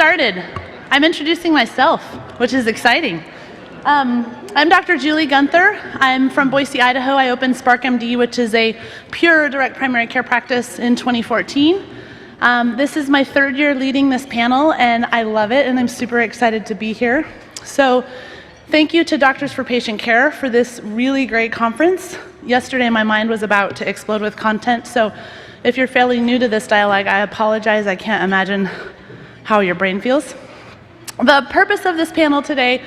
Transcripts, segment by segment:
started, I'm introducing myself, which is exciting. I'm Dr. Julie Gunther. I'm from Boise, Idaho. I opened SparkMD, which is a pure direct primary care practice, in 2014. This is my third year leading this panel, and I love it, and I'm super excited to be here. So thank you to Doctors for Patient Care for this really great conference. Yesterday, my mind was about to explode with content, so if you're fairly new to this dialogue, I apologize. I can't imagine how your brain feels. The purpose of this panel today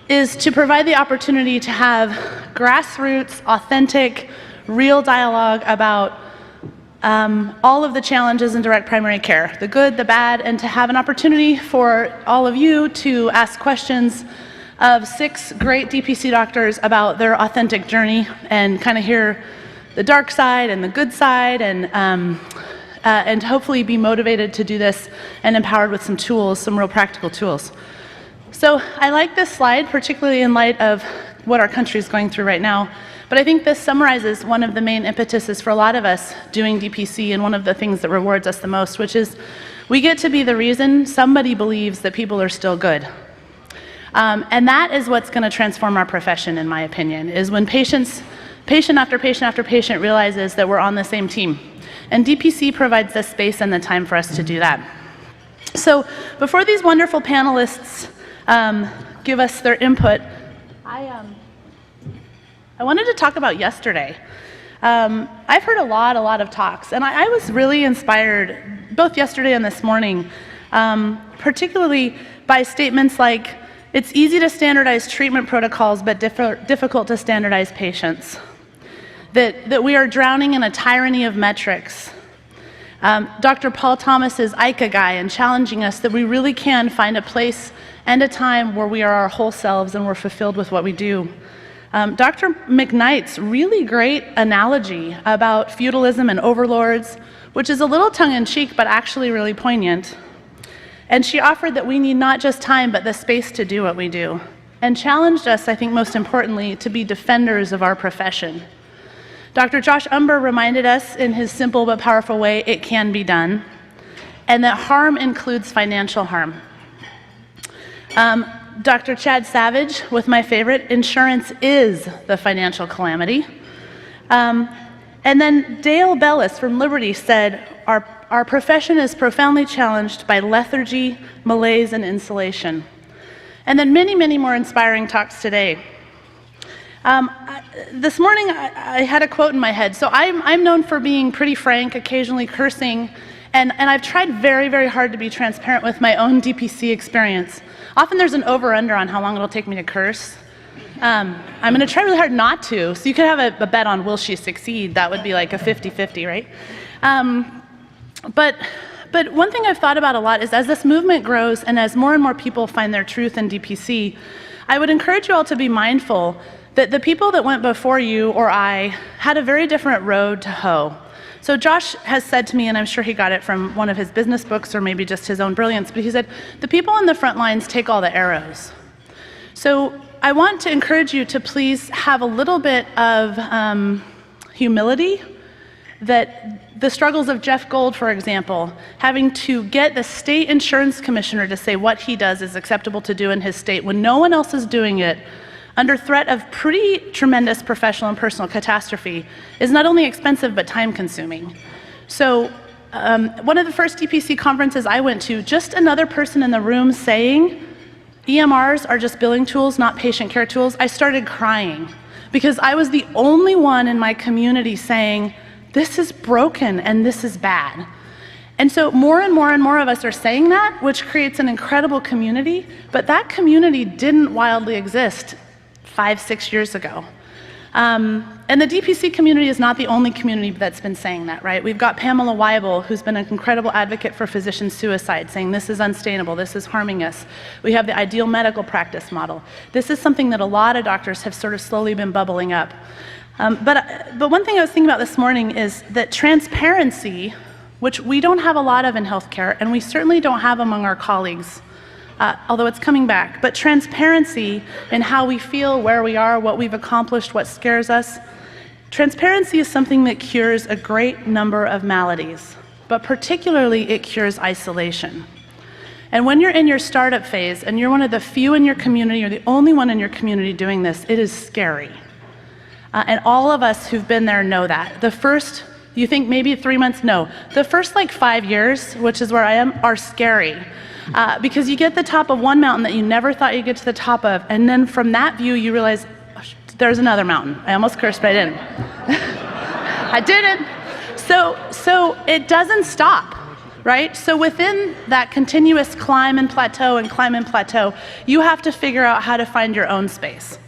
is to provide the opportunity to have grassroots, authentic, real dialogue about all of the challenges in direct primary care, the good, the bad, and to have an opportunity for all of you to ask questions of 6 great DPC doctors about their authentic journey and kind of hear the dark side and the good side, and hopefully be motivated to do this and empowered with some tools, some real practical tools. So I like this slide, particularly in light of what our country is going through right now, but I think this summarizes one of the main impetuses for a lot of us doing DPC, and one of the things that rewards us the most, which is we get to be the reason somebody believes that people are still good. And that is what's going to transform our profession, in my opinion, is when patient after patient after patient realizes that we're on the same team. And DPC provides the space and the time for us to do that. So before these wonderful panelists give us their input, I wanted to talk about yesterday. I've heard a lot of talks, and I was really inspired both yesterday and this morning, particularly by statements like, it's easy to standardize treatment protocols, but difficult to standardize patients. That we are drowning in a tyranny of metrics. Dr. Paul Thomas's Ikigai, and challenging us that we really can find a place and a time where we are our whole selves and we're fulfilled with what we do. Dr. McKnight's really great analogy about feudalism and overlords, which is a little tongue-in-cheek but actually really poignant. And she offered that we need not just time but the space to do what we do, and challenged us, I think most importantly, to be defenders of our profession. Dr. Josh Umber reminded us in his simple but powerful way, it can be done, and that harm includes financial harm. Dr. Chad Savage, with my favorite, insurance is the financial calamity. And then Dale Bellis from Liberty said, our profession is profoundly challenged by lethargy, malaise, and insulation. And then many more inspiring talks today. This morning, I had a quote in my head. So I'm known for being pretty frank, occasionally cursing, and I've tried very hard to be transparent with my own DPC experience. Often there's an over-under on how long it'll take me to curse. I'm going to try really hard not to. So you could have a bet on will she succeed. That would be like a 50-50, right? But one thing I've thought about a lot is as this movement grows and as more and more people find their truth in DPC, I would encourage you all to be mindful that the people that went before you or I had a very different road to hoe. So Josh has said to me, and I'm sure he got it from one of his business books or maybe just his own brilliance, but he said, the people in the front lines take all the arrows. So I want to encourage you to please have a little bit of humility, that the struggles of Jeff Gold, for example, having to get the state insurance commissioner to say what he does is acceptable to do in his state when no one else is doing it, under threat of pretty tremendous professional and personal catastrophe, is not only expensive but time-consuming. So one of the first DPC conferences I went to, just another person in the room saying, EMRs are just billing tools, not patient care tools, I started crying because I was the only one in my community saying, this is broken and this is bad. And so more and more of us are saying that, which creates an incredible community, but that community didn't wildly exist 5-6 years ago. And the DPC community is not the only community that's been saying that, right? We've got Pamela Weibel, who's been an incredible advocate for physician suicide, saying this is unsustainable, this is harming us. We have the ideal medical practice model. This is something that a lot of doctors have sort of slowly been bubbling up. But one thing I was thinking about this morning is that transparency, which we don't have a lot of in healthcare, and we certainly don't have among our colleagues, although it's coming back, but transparency in how we feel, where we are, what we've accomplished, what scares us. Transparency is something that cures a great number of maladies, but particularly it cures isolation. And when you're in your startup phase and you're one of the few in your community, you're the only one in your community doing this, it is scary. And all of us who've been there know that. The first, you think maybe 3 months? No. The first like 5 years, which is where I am, are scary. Because you get the top of one mountain that you never thought you'd get to the top of, and then from that view you realize, oh, there's another mountain. I almost cursed, but I didn't. I didn't. So it doesn't stop, right? So within that continuous climb and plateau, you have to figure out how to find your own space.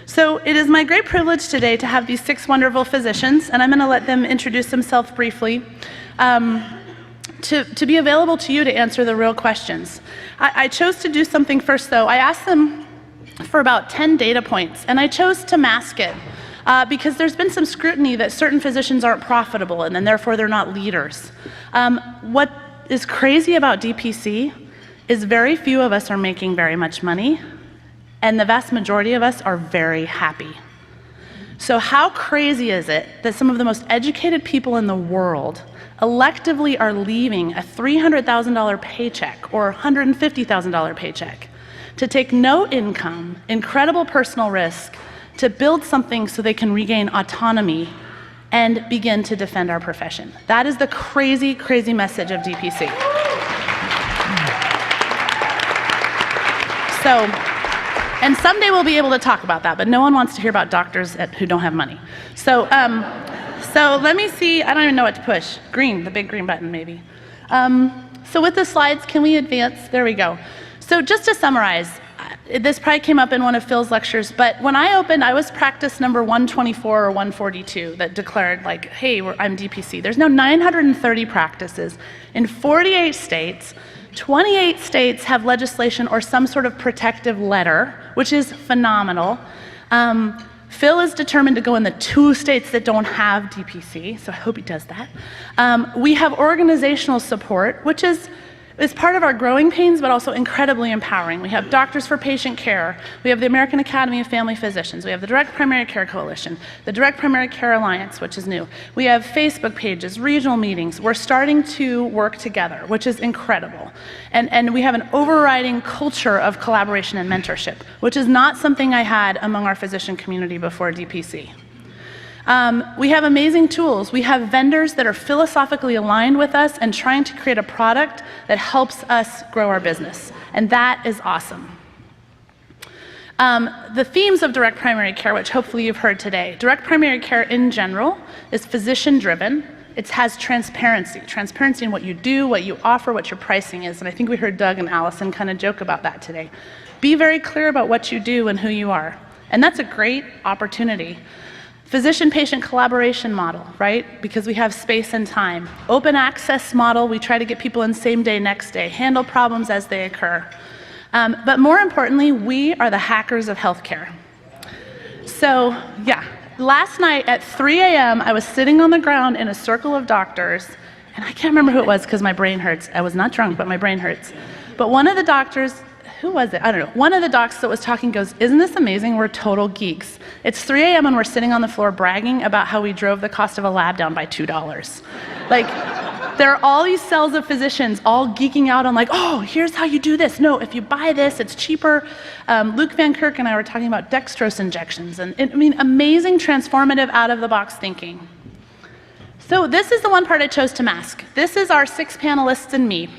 So it is my great privilege today to have these 6 wonderful physicians, and I'm going to let them introduce themselves briefly, to be available to you to answer the real questions. I chose to do something first, though. I asked them for about 10 data points, and I chose to mask it because there's been some scrutiny that certain physicians aren't profitable, and then therefore they're not leaders. What is crazy about DPC is very few of us are making very much money, and the vast majority of us are very happy. So how crazy is it that some of the most educated people in the world electively are leaving a $300,000 paycheck or $150,000 paycheck to take no income, incredible personal risk, to build something so they can regain autonomy and begin to defend our profession? That is the crazy, crazy message of DPC. And someday we'll be able to talk about that, but no one wants to hear about doctors who don't have money. So let me see, I don't even know what to push. Green, the big green button maybe. So with the slides, can we advance? There we go. So just to summarize, this probably came up in one of Phil's lectures, but when I opened, I was practice number 124 or 142 that declared like, hey, I'm DPC. There's now 930 practices in 48 states. 28 states have legislation or some sort of protective letter, which is phenomenal. Phil is determined to go in the 2 states that don't have DPC, so I hope he does that. We have organizational support, which is part of our growing pains, but also incredibly empowering. We have Doctors for Patient Care. We have the American Academy of Family Physicians. We have the Direct Primary Care Coalition, the Direct Primary Care Alliance, which is new. We have Facebook pages, regional meetings. We're starting to work together, which is incredible. And we have an overriding culture of collaboration and mentorship, which is not something I had among our physician community before DPC. We have amazing tools. We have vendors that are philosophically aligned with us and trying to create a product that helps us grow our business. And that is awesome. The themes of direct primary care, which hopefully you've heard today. Direct primary care in general is physician-driven. It has transparency in what you do, what you offer, what your pricing is. And I think we heard Doug and Allison kind of joke about that today. Be very clear about what you do and who you are. And that's a great opportunity. Physician-patient collaboration model, right? Because we have space and time. Open access model, we try to get people in same day, next day, handle problems as they occur. But more importantly, we are the hackers of healthcare. So, yeah, last night at 3 a.m., I was sitting on the ground in a circle of doctors, and I can't remember who it was because my brain hurts. I was not drunk, but my brain hurts. But one of the doctors, who was it? I don't know. One of the docs that was talking goes, "Isn't this amazing? We're total geeks. It's 3 a.m. and we're sitting on the floor bragging about how we drove the cost of a lab down by $2. Like, there are all these cells of physicians all geeking out on like, oh, here's how you do this. No, if you buy this, it's cheaper. Luke Van Kirk and I were talking about dextrose injections. And I mean, amazing, transformative, out-of-the-box thinking. So this is the one part I chose to mask. This is our 6 panelists and me.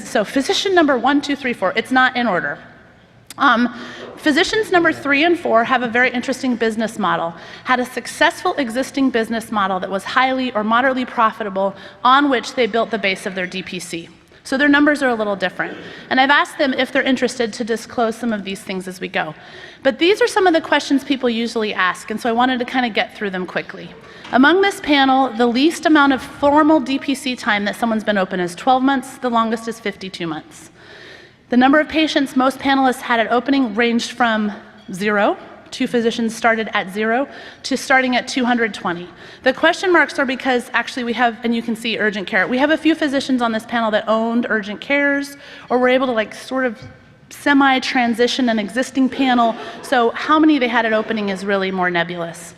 So physician number 1, 2, 3, 4, it's not in order. Physicians number 3 and 4 have a very interesting business model, had a successful existing business model that was highly or moderately profitable on which they built the base of their DPC. So their numbers are a little different. And I've asked them if they're interested to disclose some of these things as we go. But these are some of the questions people usually ask, and so I wanted to kind of get through them quickly. Among this panel, the least amount of formal DPC time that someone's been open is 12 months, the longest is 52 months. The number of patients most panelists had at opening ranged from 0, 2 physicians started at 0, to starting at 220. The question marks are because actually we have, and you can see urgent care, we have a few physicians on this panel that owned urgent cares, or were able to like sort of semi-transition an existing panel, so how many they had at opening is really more nebulous.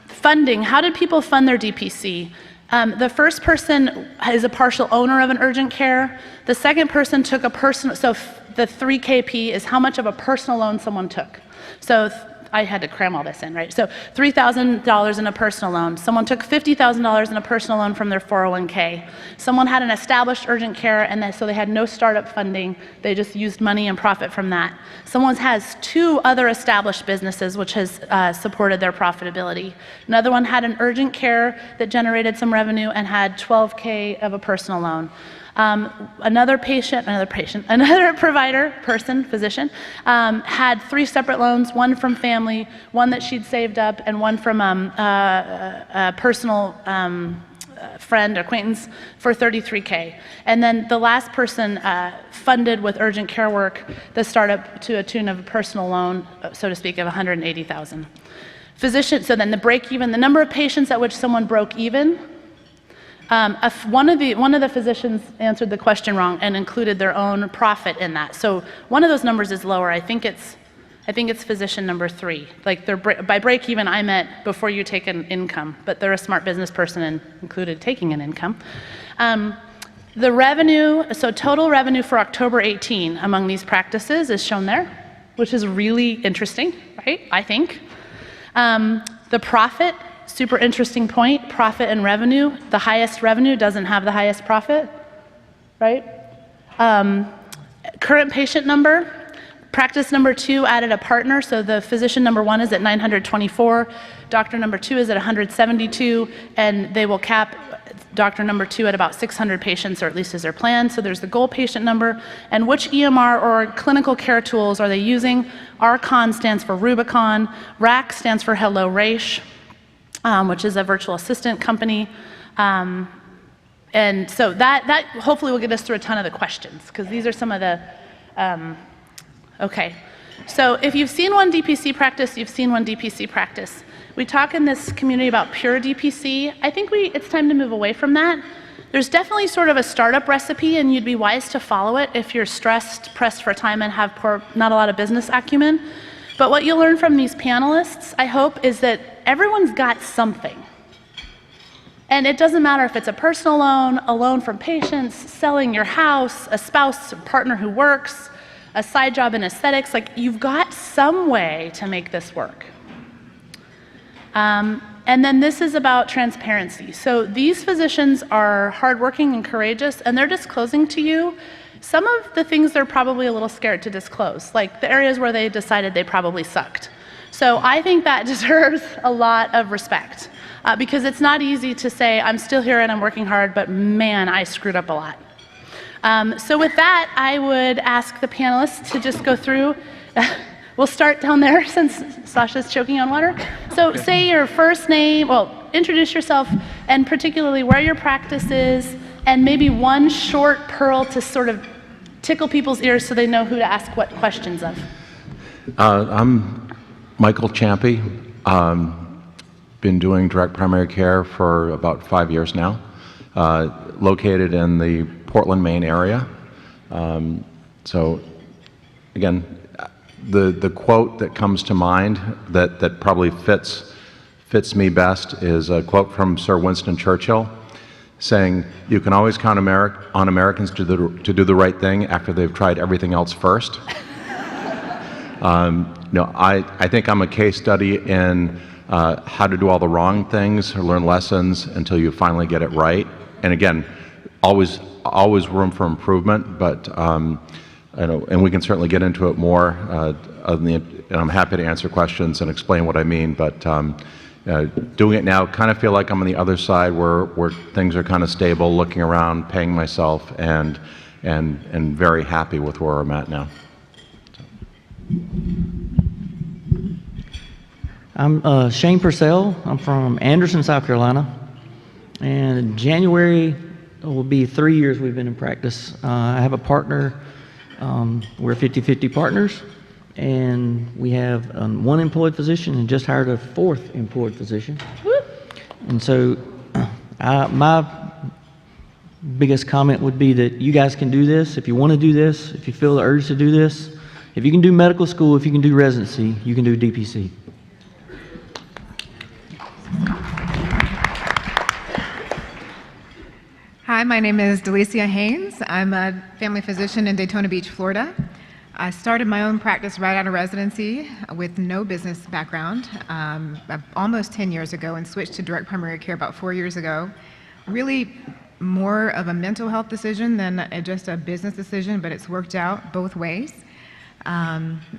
Funding, how did people fund their DPC? The first person is a partial owner of an urgent care. The second person took a personal, so the 3KP is how much of a personal loan someone took. So I had to cram all this in, right? So $3,000 in a personal loan. Someone took $50,000 in a personal loan from their 401k. Someone had an established urgent care, and so they had no startup funding. They just used money and profit from that. Someone has 2 other established businesses, which has supported their profitability. Another one had an urgent care that generated some revenue and had $12K of a personal loan. Another provider, physician, had 3 separate loans, one from family, one that she'd saved up, and one from a personal friend, acquaintance, for $33K. And then the last person funded with urgent care work the startup to a tune of a personal loan, so to speak, of $180,000. Physician, so then the break even, the number of patients at which someone broke even, one of the physicians answered the question wrong and included their own profit in that. So one of those numbers is lower. I think it's physician number 3. Like by break even, I meant before you take an income, but they're a smart business person and included taking an income. The revenue, so total revenue for October 18 among these practices is shown there, which is really interesting, right? I think. The profit. Super interesting point, profit and revenue. The highest revenue doesn't have the highest profit, right? Current patient number, practice number 2 added a partner, so the physician number 1 is at 924, doctor number 2 is at 172, and they will cap doctor number 2 at about 600 patients, or at least is their plan. So there's the goal patient number, and which EMR or clinical care tools are they using? RCON stands for Rubicon, RAC stands for Hello Raish, which is a virtual assistant company. And so that hopefully will get us through a ton of the questions, because these are some of the, okay. So if you've seen one DPC practice, you've seen one DPC practice. We talk in this community about pure DPC. I think it's time to move away from that. There's definitely sort of a startup recipe, and you'd be wise to follow it if you're stressed, pressed for time, and have not a lot of business acumen. But what you'll learn from these panelists, I hope, is that everyone's got something. And it doesn't matter if it's a personal loan, a loan from patients, selling your house, a spouse or partner who works, a side job in aesthetics, like you've got some way to make this work. And then this is about transparency. So these physicians are hardworking and courageous, and they're disclosing to you some of the things they're probably a little scared to disclose, like the areas where they decided they probably sucked. So I think that deserves a lot of respect, because it's not easy to say, I'm still here and I'm working hard, but man, I screwed up a lot. So with that, I would ask the panelists to just go through. We'll start down there since Sasha's choking on water. So say your first name, well, introduce yourself, and particularly where your practice is, and maybe one short pearl to sort of tickle people's ears so they know who to ask what questions of. I'm Michael Champy. Been doing direct primary care for about 5 years now. Located in the Portland, Maine area. So again, the quote that comes to mind that probably fits me best is a quote from Sir Winston Churchill, saying, "You can always count on Americans to do the right thing after they've tried everything else first." I think I'm a case study in how to do all the wrong things or learn lessons until you finally get it right. And again, always room for improvement, but and we can certainly get into it more. And I'm happy to answer questions and explain what I mean. But doing it now, kind of feel like I'm on the other side where things are kind of stable, looking around, paying myself, and very happy with where I'm at now. I'm Shane Purcell. I'm from Anderson, South Carolina. And in January, it will be 3 years we've been in practice. I have a partner. We're 50-50 partners. And we have one employed physician and just hired a 4th employed physician. And so my biggest comment would be that you guys can do this. If you want to do this, if you feel the urge to do this, if you can do medical school, if you can do residency, you can do DPC. Hi, my name is Delicia Haynes. I'm a family physician in Daytona Beach, Florida. I started my own practice right out of residency with no business background almost 10 years ago and switched to direct primary care about 4 years ago. Really more of a mental health decision than just a business decision, but it's worked out both ways.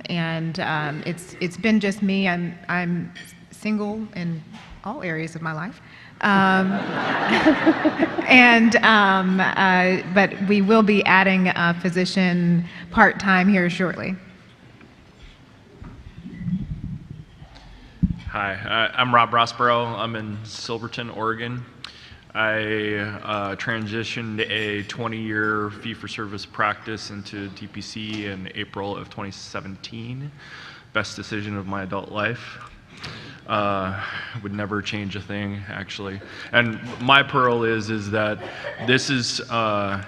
It's been just me. I'm single in all areas of my life. But we will be adding a physician part-time here shortly. Hi, I'm Rob Rossborough. I'm in Silverton, Oregon. I transitioned a 20-year fee-for-service practice into DPC in April of 2017. Best decision of my adult life. Would never change a thing, actually. And my pearl is that this is a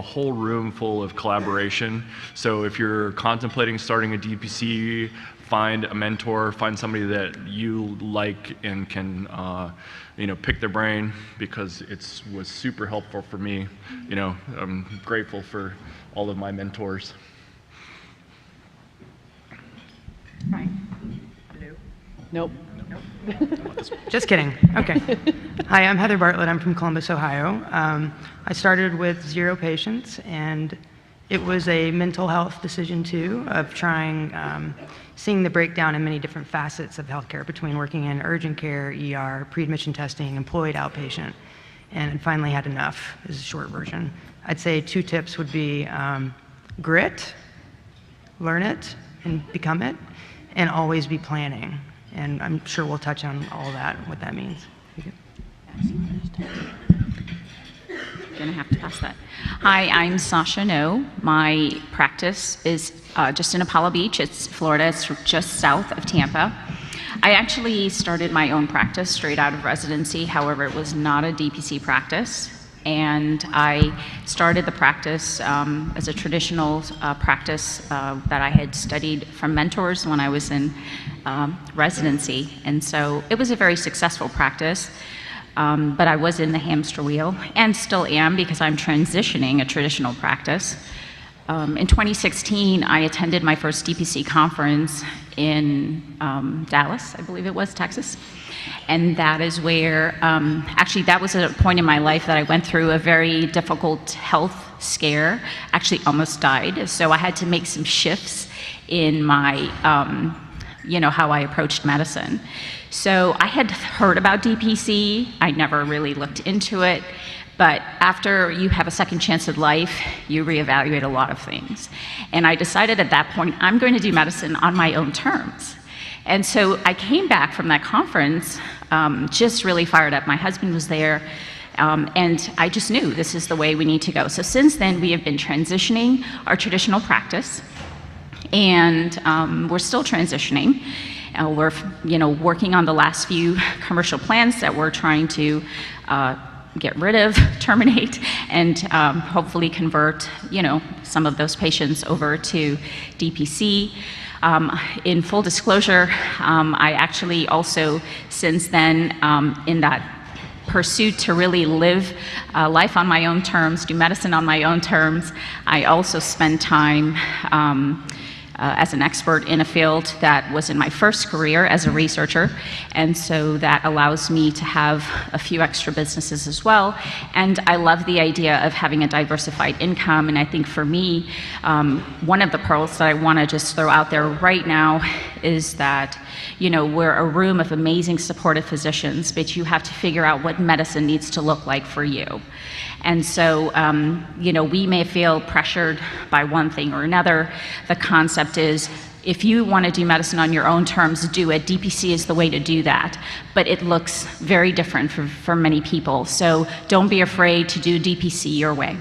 whole room full of collaboration. So if you're contemplating starting a DPC, find a mentor, find somebody that you like and can pick their brain, because it was super helpful for me. I'm grateful for all of my mentors. Hi. Nope. Just kidding. Okay. Hi, I'm Heather Bartlett. I'm from Columbus, Ohio. I started with 0 patients, and it was a mental health decision too, of trying, seeing the breakdown in many different facets of healthcare between working in urgent care, ER, pre-admission testing, employed outpatient, and finally had enough is a short version. I'd say 2 tips would be grit, learn it and become it, and always be planning. And I'm sure we'll touch on all that, what that means. Gonna have to pass that. Hi, I'm Sasha No. My practice is just in Apollo Beach. It's Florida. It's just south of Tampa. I actually started my own practice straight out of residency. However, it was not a DPC practice. And I started the practice as a traditional practice that I had studied from mentors when I was in residency. And so it was a very successful practice, but I was in the hamster wheel, and still am, because I'm transitioning a traditional practice. In 2016, I attended my first DPC conference in Dallas, I believe it was, Texas. And that is where, actually that was a point in my life that I went through a very difficult health scare, actually almost died. So I had to make some shifts in my, how I approached medicine. So I had heard about DPC, I never really looked into it, but after you have a second chance at life, you reevaluate a lot of things. And I decided at that point, I'm going to do medicine on my own terms. And so I came back from that conference just really fired up. My husband was there, and I just knew this is the way we need to go. So since then, we have been transitioning our traditional practice, and we're still transitioning. We're working on the last few commercial plans that we're trying to get rid of, terminate, and hopefully convert some of those patients over to DPC. In full disclosure, I actually also, since then, in that pursuit to really live life on my own terms, do medicine on my own terms, I also spend time as an expert in a field that was in my first career as a researcher, and so that allows me to have a few extra businesses as well. And I love the idea of having a diversified income, and I think for me, one of the pearls that I want to just throw out there right now is that we're a room of amazing supportive physicians, but you have to figure out what medicine needs to look like for you. And so, we may feel pressured by one thing or another. The concept is, if you want to do medicine on your own terms, do it. DPC is the way to do that. But it looks very different for many people. So don't be afraid to do DPC your way.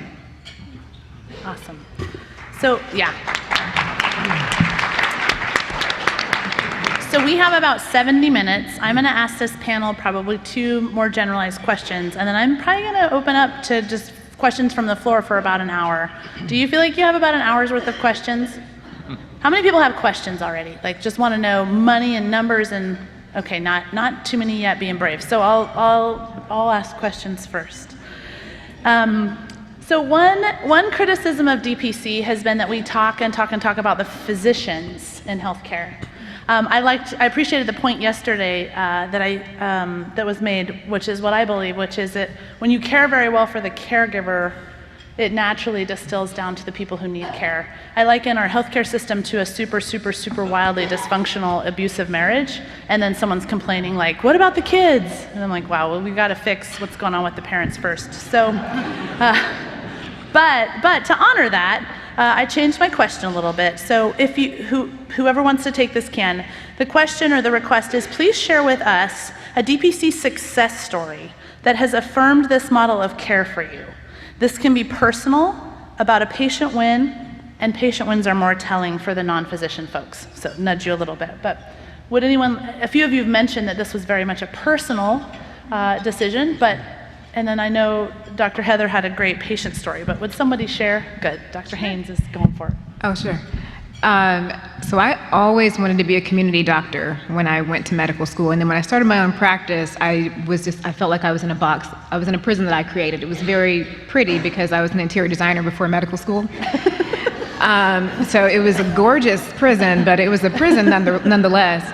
Awesome. So, yeah. So we have about 70 minutes. I'm going to ask this panel probably 2 more generalized questions, and then I'm probably going to open up to just questions from the floor for about an hour. Do you feel like you have about an hour's worth of questions? How many people have questions already? Like, just want to know money and numbers and, okay, not too many yet, being brave. So I'll ask questions first. So one criticism of DPC has been that we talk about the physicians in healthcare. I appreciated the point yesterday that was made, which is what I believe, which is that when you care very well for the caregiver, it naturally distills down to the people who need care. I liken our healthcare system to a super, super, super wildly dysfunctional, abusive marriage, and then someone's complaining like, what about the kids? And I'm like, wow, well, we've got to fix what's going on with the parents first. So, but to honor that, I changed my question a little bit. So if whoever wants to take this can, the question or the request is please share with us a DPC success story that has affirmed this model of care for you. This can be personal, about a patient win, and patient wins are more telling for the non-physician folks. So nudge you a little bit. But would anyone, a few of you have mentioned that this was very much a personal decision, and then I know Dr. Heather had a great patient story, but would somebody share? Good, Dr. Haynes is going for it. Oh, sure. So I always wanted to be a community doctor when I went to medical school. And then when I started my own practice, I felt like I was in a box. I was in a prison that I created. It was very pretty because I was an interior designer before medical school. So it was a gorgeous prison, but it was a prison nonetheless.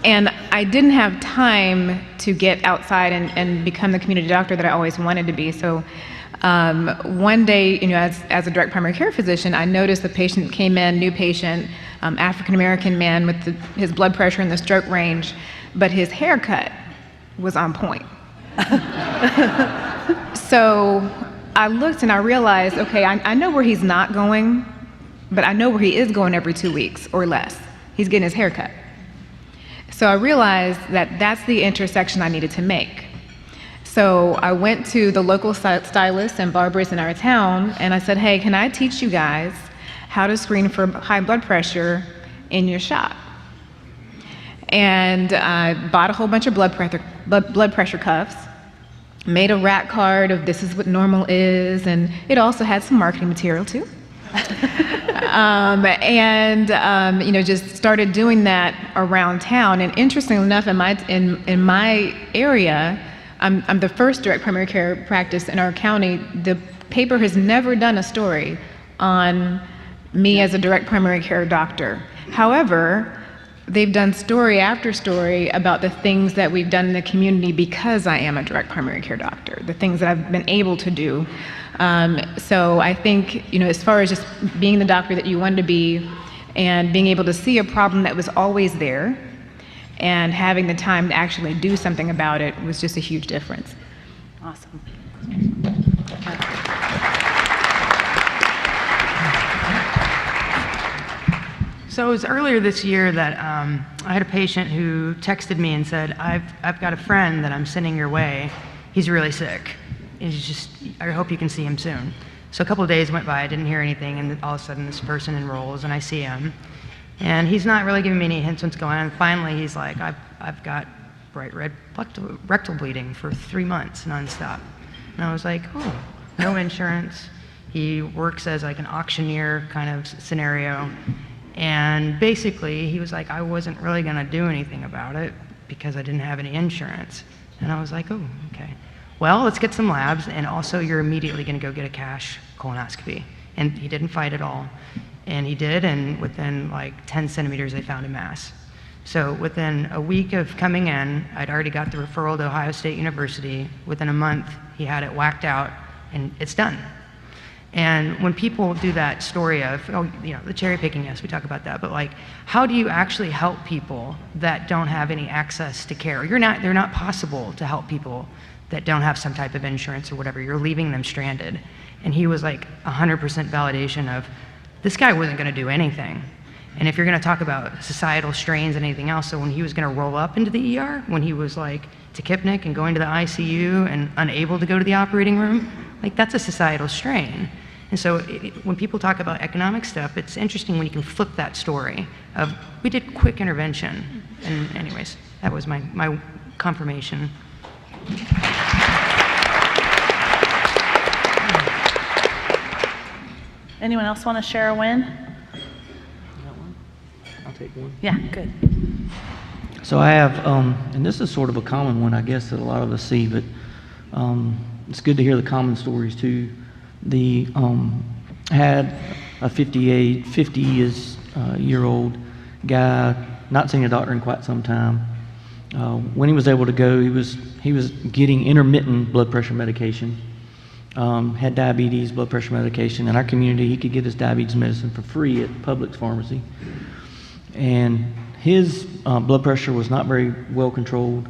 And I didn't have time to get outside and become the community doctor that I always wanted to be. So one day, as a direct primary care physician, I noticed the patient came in, new patient, African-American man with his blood pressure in the stroke range, but his haircut was on point. So I looked and I realized, okay, I know where he's not going, but I know where he is going every 2 weeks or less. He's getting his haircut. So I realized that that's the intersection I needed to make. So I went to the local stylist and barbers in our town, and I said, hey, can I teach you guys how to screen for high blood pressure in your shop? And I bought a whole bunch of blood pressure cuffs, made a rack card of this is what normal is, and it also had some marketing material too. Just started doing that around town. And interestingly enough, in my area, I'm the first direct primary care practice in our county. The paper has never done a story on me as a direct primary care doctor. However, they've done story after story about the things that we've done in the community because I am a direct primary care doctor, the things that I've been able to do. So I think, as far as just being the doctor that you wanted to be and being able to see a problem that was always there and having the time to actually do something about it was just a huge difference. Awesome. So it was earlier this year that I had a patient who texted me and said, I've got a friend that I'm sending your way. He's really sick. I hope you can see him soon. So a couple of days went by, I didn't hear anything, and all of a sudden this person enrolls and I see him. And he's not really giving me any hints what's going on. And finally he's like, I've got bright red rectal bleeding for 3 months nonstop. And I was like, oh, no insurance. He works as like an auctioneer kind of scenario. And basically he was like, I wasn't really gonna do anything about it because I didn't have any insurance. And I was like, oh, okay. Well, let's get some labs, and also you're immediately gonna go get a cash colonoscopy. And he didn't fight at all. And he did, and within like 10 centimeters, they found a mass. So within a week of coming in, I'd already got the referral to Ohio State University. Within a month, he had it whacked out, and it's done. And when people do that story of, the cherry picking, yes, we talk about that, but like, how do you actually help people that don't have any access to care? They're not possible to help people that don't have some type of insurance or whatever. You're leaving them stranded. And he was like 100% validation of, this guy wasn't gonna do anything. And if you're gonna talk about societal strains and anything else, so when he was gonna roll up into the ER, when he was like tachypnic and going to the ICU and unable to go to the operating room, like that's a societal strain. And so when people talk about economic stuff, it's interesting when you can flip that story of, we did quick intervention. And anyways, that was my confirmation. Anyone else want to share a win? I'll take one. Yeah, good. So I have, and this is sort of a common one, I guess, that a lot of us see, but it's good to hear the common stories too. The had a 50-year-old guy, not seeing a doctor in quite some time. When he was able to go, he was getting intermittent blood pressure medication. Had diabetes, blood pressure medication. In our community, he could get his diabetes medicine for free at Publix pharmacy. And his blood pressure was not very well controlled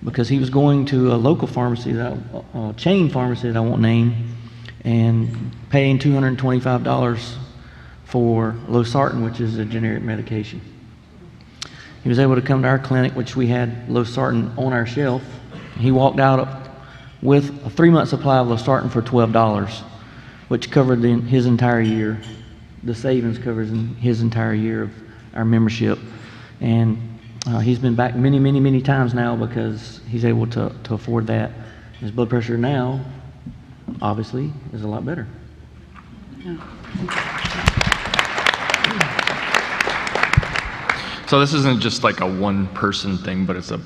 because he was going to a local pharmacy, a chain pharmacy that I won't name, and paying $225 for losartan, which is a generic medication. He was able to come to our clinic, which we had losartan on our shelf. He walked out with a 3-month supply of losartan for $12, which covered his entire year. The savings covers his entire year of our membership. And he's been back many, many, many times now because he's able to afford that. His blood pressure now, obviously, is a lot better. So this isn't just like a one-person thing, but it's a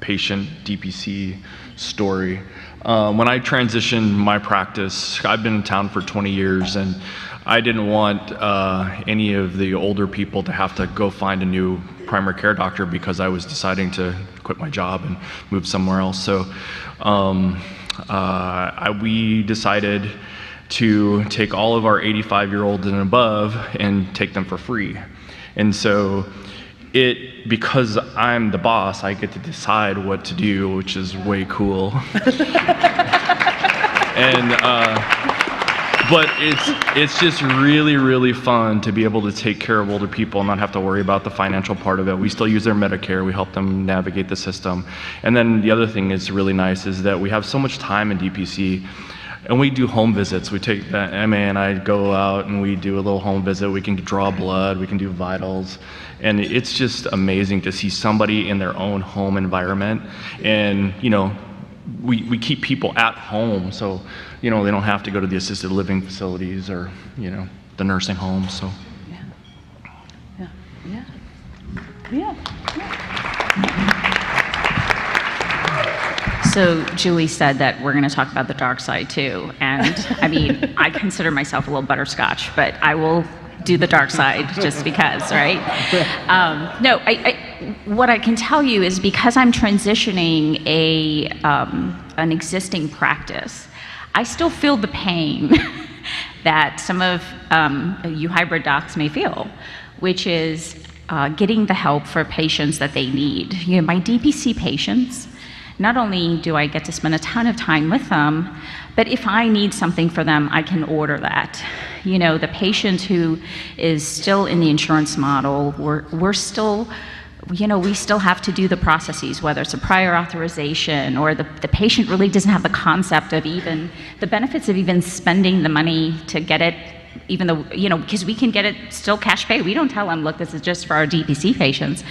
patient DPC story. When I transitioned my practice, I've been in town for 20 years, and I didn't want any of the older people to have to go find a new primary care doctor because I was deciding to quit my job and move somewhere else. So we decided to take all of our 85-year-olds and above and take them for free. And so because I'm the boss, I get to decide what to do, which is way cool. And but it's just really, really fun to be able to take care of older people and not have to worry about the financial part of it. We still use their Medicare. We help them navigate the system. And then the other thing that's really nice is that we have so much time in DPC. And we do home visits. We take Emma and I go out and we do a little home visit. We can draw blood, we can do vitals. And it's just amazing to see somebody in their own home environment. And, you know, we keep people at home so, you know, they don't have to go to the assisted living facilities or, you know, the nursing homes, so. Yeah. So Julie said that we're going to talk about the dark side too, and I mean, I consider myself a little butterscotch, but I will do the dark side just because, right? No, what I can tell you is because I'm transitioning an existing practice, I still feel the pain that some of you hybrid docs may feel, which is getting the help for patients that they need. You know, my DPC patients, not only do I get to spend a ton of time with them, but if I need something for them, I can order that. You know, the patient who is still in the insurance model, we're still, you know, we still have to do the processes, whether it's a prior authorization or the patient really doesn't have the concept of even the benefits of even spending the money to get it, even though, you know, because we can get it still cash pay. We don't tell them, look, this is just for our DPC patients,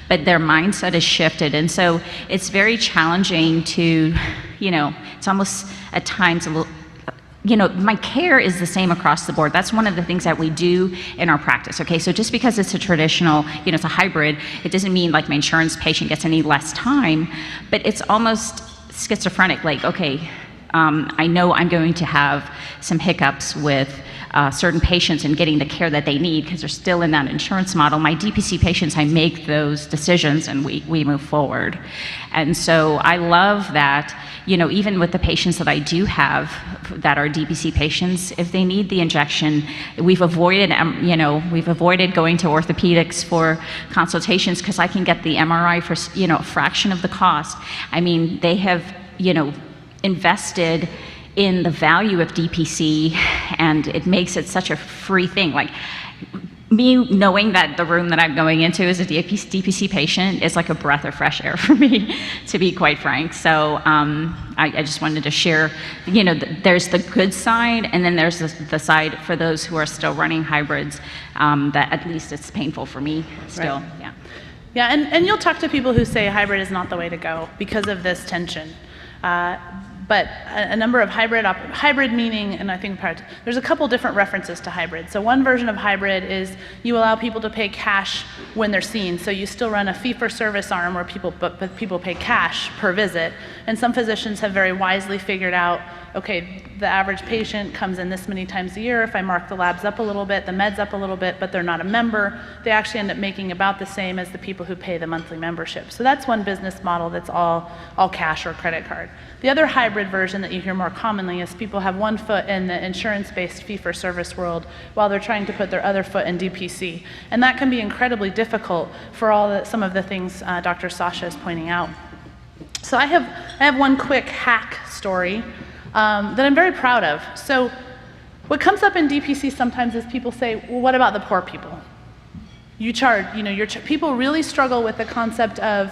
but their mindset is shifted. And so it's very challenging to, you know, it's almost at times a little, you know, my care is the same across the board. That's one of the things that we do in our practice, okay? So just because it's a traditional, you know, it's a hybrid, it doesn't mean like my insurance patient gets any less time, but it's almost schizophrenic, like, okay, I know I'm going to have some hiccups with certain patients and getting the care that they need because they're still in that insurance model. My DPC patients, I make those decisions and we move forward. And so I love that, you know, even with the patients that I do have that are DPC patients, if they need the injection, we've avoided, you know, we've avoided going to orthopedics for consultations because I can get the MRI for, you know, a fraction of the cost. I mean, they have, you know, invested in the value of DPC, and it makes it such a free thing. Like, me knowing that the room that I'm going into is a DPC patient is like a breath of fresh air for me, to be quite frank. So I just wanted to share, you know, there's the good side, and then there's the side for those who are still running hybrids, that at least it's painful for me still, Right. yeah. Yeah, and you'll talk to people who say hybrid is not the way to go because of this tension. but a number of hybrid meaning, and I think there's a couple different references to hybrid. So one version of hybrid is you allow people to pay cash when they're seen. So you still run a fee-for-service arm where people pay cash per visit. And some physicians have very wisely figured out, okay, the average patient comes in this many times a year. If I mark the labs up a little bit, the meds up a little bit, but they're not a member, they actually end up making about the same as the people who pay the monthly membership. So that's one business model that's all cash or credit card. The other hybrid version that you hear more commonly is people have one foot in the insurance-based fee-for-service world while they're trying to put their other foot in DPC. And that can be incredibly difficult for some of the things Dr. Sasha is pointing out. So I have one quick hack story that I'm very proud of. So what comes up in DPC sometimes is people say, well, what about the poor people? You charge, people really struggle with the concept of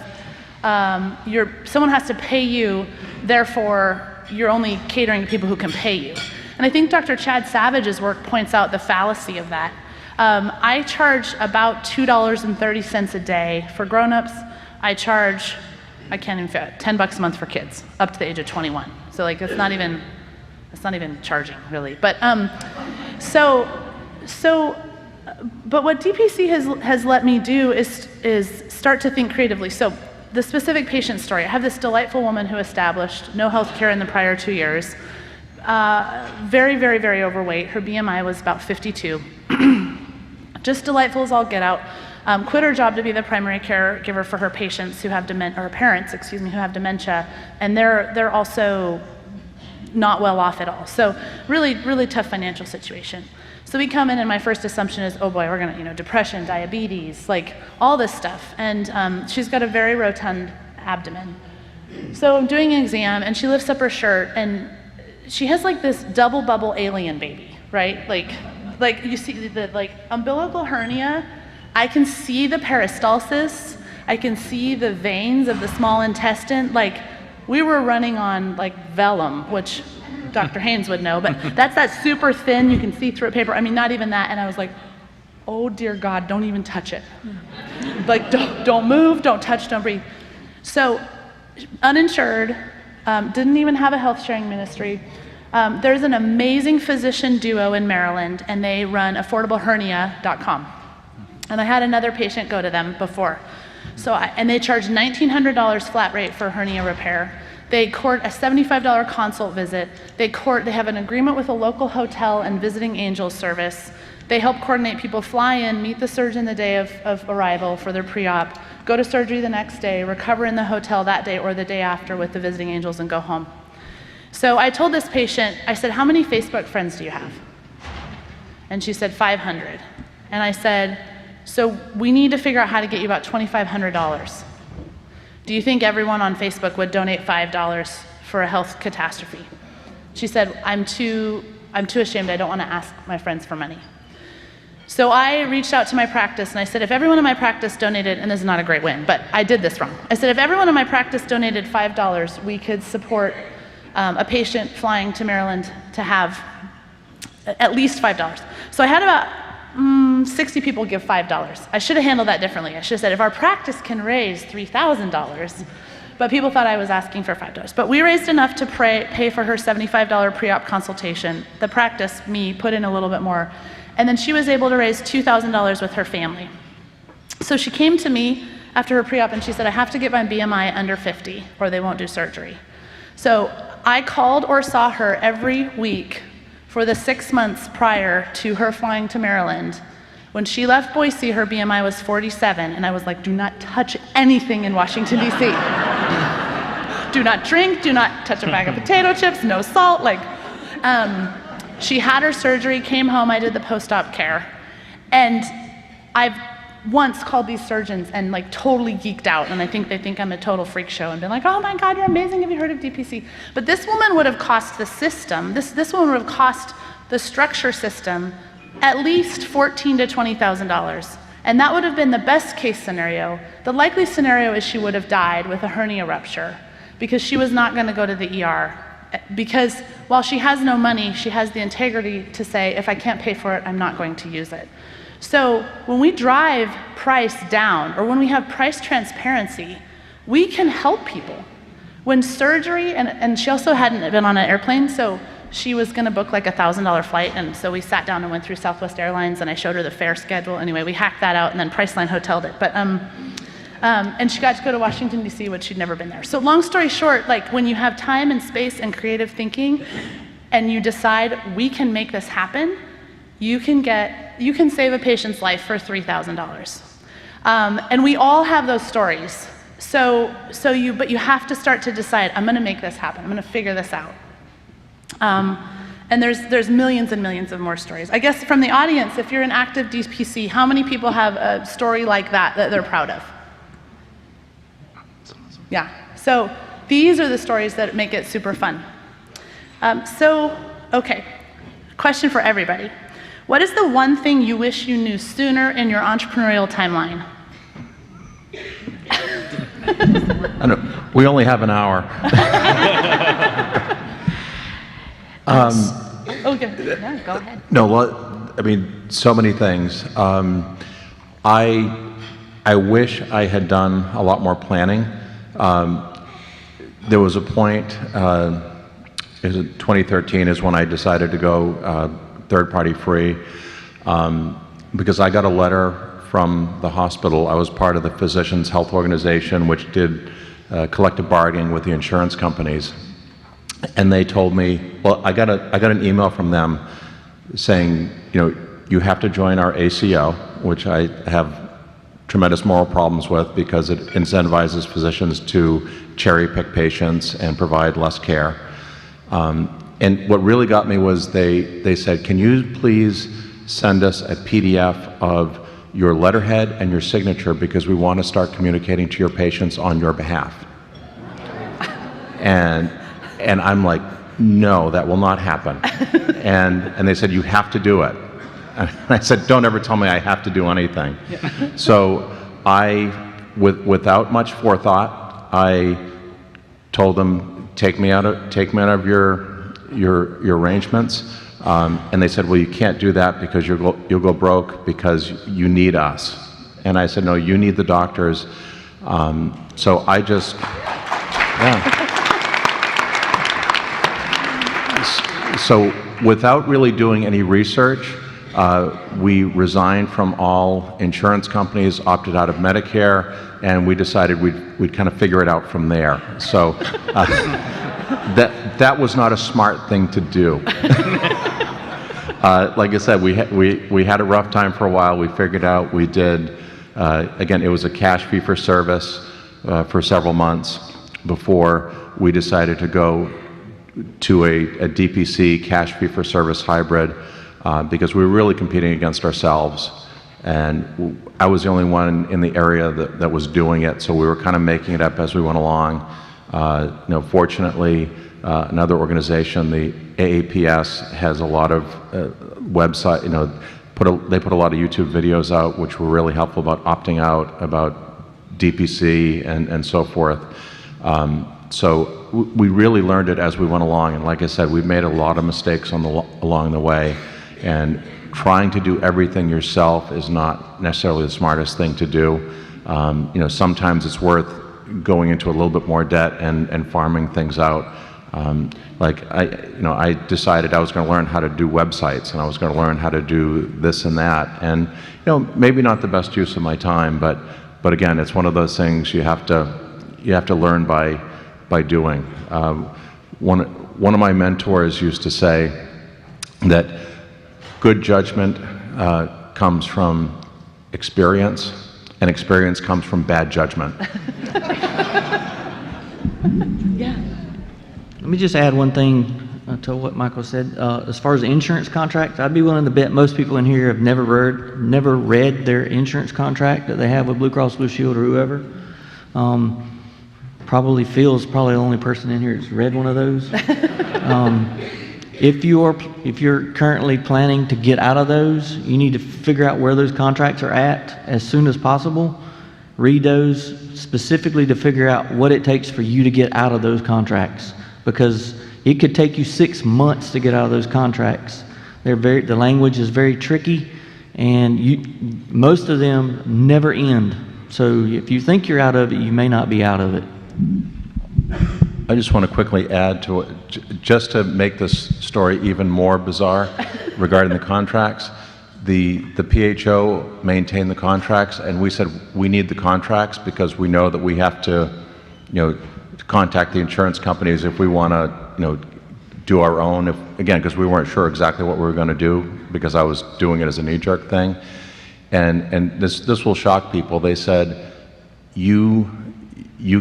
someone has to pay you, therefore you're only catering to people who can pay you. And I think Dr. Chad Savage's work points out the fallacy of that. I charge about $2.30 a day for grown-ups. I charge, I can't even fit, $10 a month for kids up to the age of 21. So like it's not even charging really. But but what DPC has let me do is start to think creatively. So the specific patient story, I have this delightful woman who established no health care in the prior 2 years, very, very, very overweight. Her BMI was about 52. Just delightful as all get out. Quit her job to be the primary caregiver for her patients who have dementia, or her parents, who have dementia, and they're also not well off at all. So really, really tough financial situation. So we come in and my first assumption is, oh boy, we're gonna, depression, diabetes, like all this stuff. And she's got a very rotund abdomen. So I'm doing an exam and she lifts up her shirt and she has like this double bubble alien baby, right? Like you see the umbilical hernia, I can see the peristalsis, I can see the veins of the small intestine. Like we were running on like vellum, which Dr. Haynes would know, but that's that super thin, you can see through it paper. I mean, not even that. And I was like, oh dear God, don't even touch it. Like don't move, don't touch, don't breathe. So uninsured, didn't even have a health sharing ministry. There's an amazing physician duo in Maryland and they run affordablehernia.com. And I had another patient go to them before. And they charge $1,900 flat rate for hernia repair. They court a $75 consult visit. They have an agreement with a local hotel and visiting angels service. They help coordinate people fly in, meet the surgeon the day of arrival for their pre-op, go to surgery the next day, recover in the hotel that day or the day after with the visiting angels and go home. So I told this patient, I said, how many Facebook friends do you have? And she said 500. And I said, so we need to figure out how to get you about $2,500. Do you think everyone on Facebook would donate $5 for a health catastrophe? She said, I'm too ashamed, I don't want to ask my friends for money. So I reached out to my practice and I said, if everyone in my practice donated, and this is not a great win, but I did this wrong. I said, if everyone in my practice donated $5, we could support a patient flying to Maryland to have at least $5. So I had about 60 people give $5. I should have handled that differently. I should have said, if our practice can raise $3,000, but people thought I was asking for $5. But we raised enough to pay for her $75 pre-op consultation. The practice, me, put in a little bit more. And then she was able to raise $2,000 with her family. So she came to me after her pre-op and she said, I have to get my BMI under 50 or they won't do surgery. So I called or saw her every week for the 6 months prior to her flying to Maryland. When she left Boise, her BMI was 47, and I was like, do not touch anything in Washington, D.C. Do not drink, do not touch a bag of potato chips, no salt. She had her surgery, came home, I did the post-op care. And I've once called these surgeons and like totally geeked out, and I think they think I'm a total freak show and been like, oh my God, you're amazing, have you heard of DPC? But this woman would have cost the system, this woman would have cost the structure system at least $14,000 to $20,000. And that would have been the best case scenario. The likely scenario is she would have died with a hernia rupture because she was not gonna go to the ER. Because while she has no money, she has the integrity to say, if I can't pay for it, I'm not going to use it. So when we drive price down, or when we have price transparency, we can help people. When surgery, and she also hadn't been on an airplane, so she was going to book like a $1,000 flight, and so we sat down and went through Southwest Airlines, and I showed her the fare schedule. Anyway, we hacked that out, and then Priceline hoteled it. But and she got to go to Washington, D.C., which she'd never been there. So long story short, like when you have time and space and creative thinking, and you decide we can make this happen, you can save a patient's life for $3,000. And we all have those stories. But you have to start to decide, I'm going to make this happen. I'm going to figure this out. And there's millions and millions of more stories. I guess from the audience, if you're an active DPC, how many people have a story like that they're proud of? Yeah. So these are the stories that make it super fun. Okay. Question for everybody. What is the one thing you wish you knew sooner in your entrepreneurial timeline? I know, we only have an hour. Okay. No, go ahead. No, well, I mean, so many things. I wish I had done a lot more planning. There was a point, 2013 is when I decided to go third-party free, because I got a letter from the hospital. I was part of the Physicians Health Organization, which did collective bargaining with the insurance companies. And they told me, well, I got an email from them saying, you have to join our ACO, which I have tremendous moral problems with because it incentivizes physicians to cherry pick patients and provide less care. And what really got me was they said, can you please send us a PDF of your letterhead and your signature because we want to start communicating to your patients on your behalf. And I'm like, no, that will not happen. And they said, you have to do it. And I said, don't ever tell me I have to do anything. Yeah. So without much forethought, I told them, take me out of your arrangements. And they said, well, you can't do that because you'll go broke because you need us. And I said, no, you need the doctors. So I just, yeah. So without really doing any research, we resigned from all insurance companies, opted out of Medicare, and we decided we'd kind of figure it out from there. So that was not a smart thing to do. Like I said, we had a rough time for a while. We figured out, we did, again, it was a cash fee for service for several months before we decided to go to a DPC, cash fee for service hybrid, because we were really competing against ourselves. And I was the only one in the area that was doing it, so we were kind of making it up as we went along. Fortunately, another organization, the AAPS, has a lot of website, they put a lot of YouTube videos out, which were really helpful about opting out, about DPC and so forth. So we really learned it as we went along, and like I said, we've made a lot of mistakes along the way, and trying to do everything yourself is not necessarily the smartest thing to do. Sometimes it's worth going into a little bit more debt and farming things out. I decided I was going to learn how to do websites, and I was going to learn how to do this and that, and maybe not the best use of my time, but again, it's one of those things you have to learn by doing. One of my mentors used to say that good judgment comes from experience, and experience comes from bad judgment. Yeah. Let me just add one thing to what Michael said. As far as insurance contracts, I'd be willing to bet most people in here have never read their insurance contract that they have with Blue Cross Blue Shield or whoever. Probably Phil's probably the only person in here that's read one of those. If you're currently planning to get out of those, you need to figure out where those contracts are at as soon as possible. Read those specifically to figure out what it takes for you to get out of those contracts, because it could take you 6 months to get out of those contracts. The language is very tricky, and most of them never end. So if you think you're out of it, you may not be out of it. I just want to quickly add to it, just to make this story even more bizarre regarding the contracts. The PHO maintained the contracts, and we said we need the contracts because we know that we have to, contact the insurance companies if we want to, do our own. Again, because we weren't sure exactly what we were going to do, because I was doing it as a knee-jerk thing, and this will shock people. They said, you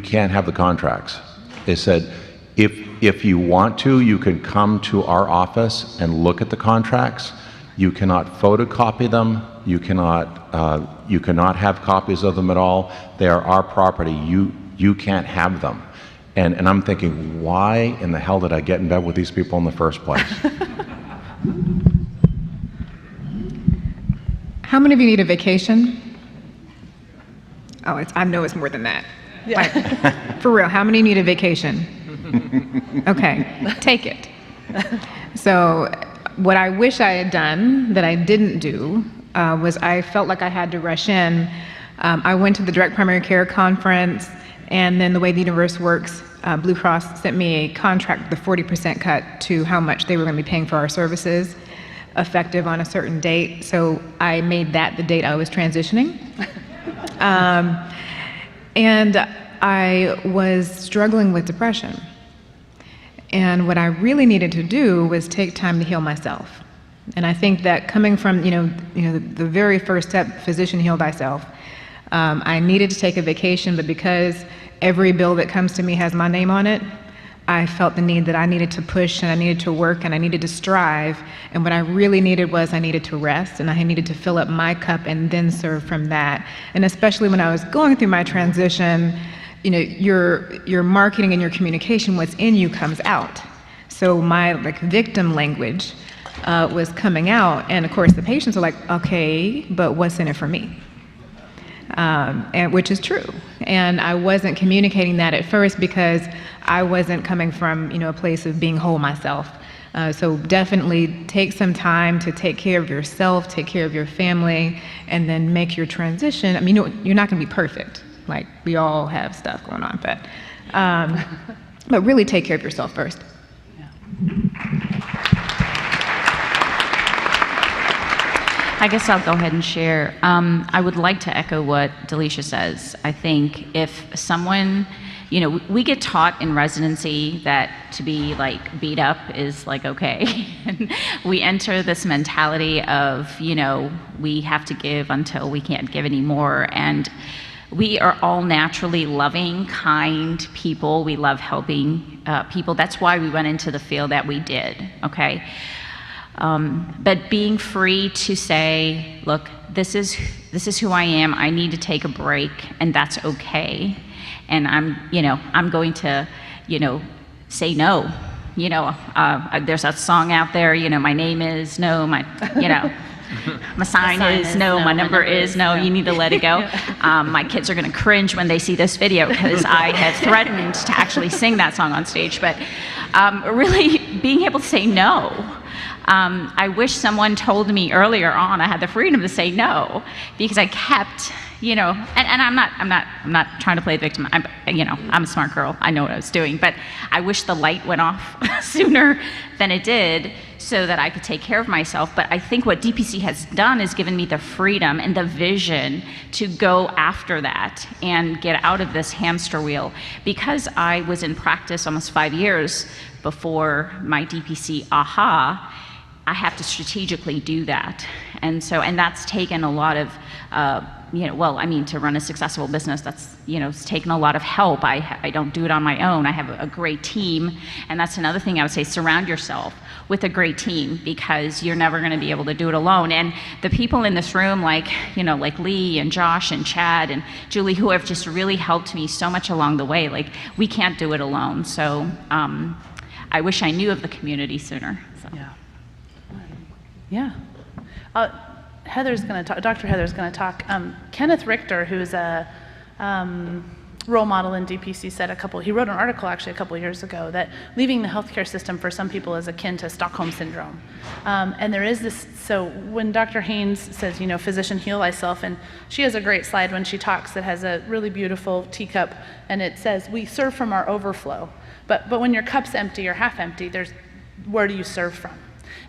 can't have the contracts. They said, if you want to, you can come to our office and look at the contracts. You cannot photocopy them. You cannot have copies of them at all. They are our property. You can't have them. And I'm thinking, why in the hell did I get in bed with these people in the first place? How many of you need a vacation? Oh, I know it's more than that. Like, for real, how many need a vacation? Okay, take it. So what I wish I had done that I didn't do was I felt like I had to rush in. I went to the Direct Primary Care Conference, and then the way the universe works, Blue Cross sent me a contract with a 40% cut to how much they were going to be paying for our services, effective on a certain date. So I made that the date I was transitioning. And I was struggling with depression. And what I really needed to do was take time to heal myself. And I think that coming from, the very first step, physician heal thyself, I needed to take a vacation, but because every bill that comes to me has my name on it, I felt the need that I needed to push and I needed to work and I needed to strive. And what I really needed was I needed to rest and I needed to fill up my cup and then serve from that. And especially when I was going through my transition, your marketing and your communication, what's in you comes out. So my victim language was coming out. And of course the patients are like, okay, but what's in it for me? And which is true. And I wasn't communicating that at first because I wasn't coming from, a place of being whole myself. So definitely take some time to take care of yourself, take care of your family, and then make your transition. I mean, you're not going to be perfect. Like, we all have stuff going on, but really take care of yourself first. I guess I'll go ahead and share. I would like to echo what Delisha says. I think if someone, we get taught in residency that to be beat up is okay. And we enter this mentality of, we have to give until we can't give anymore. And we are all naturally loving, kind people. We love helping people. That's why we went into the field that we did, okay? But being free to say, look, this is who I am. I need to take a break, and that's okay. And I'm going to, say no. There's a song out there, my name is no, my sign is no, my number is no, you need to let it go. My kids are going to cringe when they see this video because I have threatened to actually sing that song on stage. But really being able to say no. I wish someone told me earlier on I had the freedom to say no, because I kept, and I'm not trying to play the victim. I'm a smart girl. I know what I was doing, but I wish the light went off sooner than it did so that I could take care of myself. But I think what DPC has done is given me the freedom and the vision to go after that and get out of this hamster wheel. Because I was in practice almost 5 years before my DPC aha, I have to strategically do that. And that's taken a lot of, to run a successful business, that's, it's taken a lot of help. I don't do it on my own. I have a great team. And that's another thing I would say, surround yourself with a great team, because you're never going to be able to do it alone. And the people in this room, like Lee and Josh and Chad and Julie, who have just really helped me so much along the way, we can't do it alone. So I wish I knew of the community sooner. So. Yeah. Heather's going to talk. Dr. Heather's going to talk. Kenneth Richter, who's a role model in DPC said he wrote an article actually a couple years ago that leaving the healthcare system for some people is akin to Stockholm syndrome. And there is this, so when Dr. Haynes says, physician heal thyself, and she has a great slide when she talks that has a really beautiful teacup, and it says, we serve from our overflow. But when your cup's empty or half empty, where do you serve from?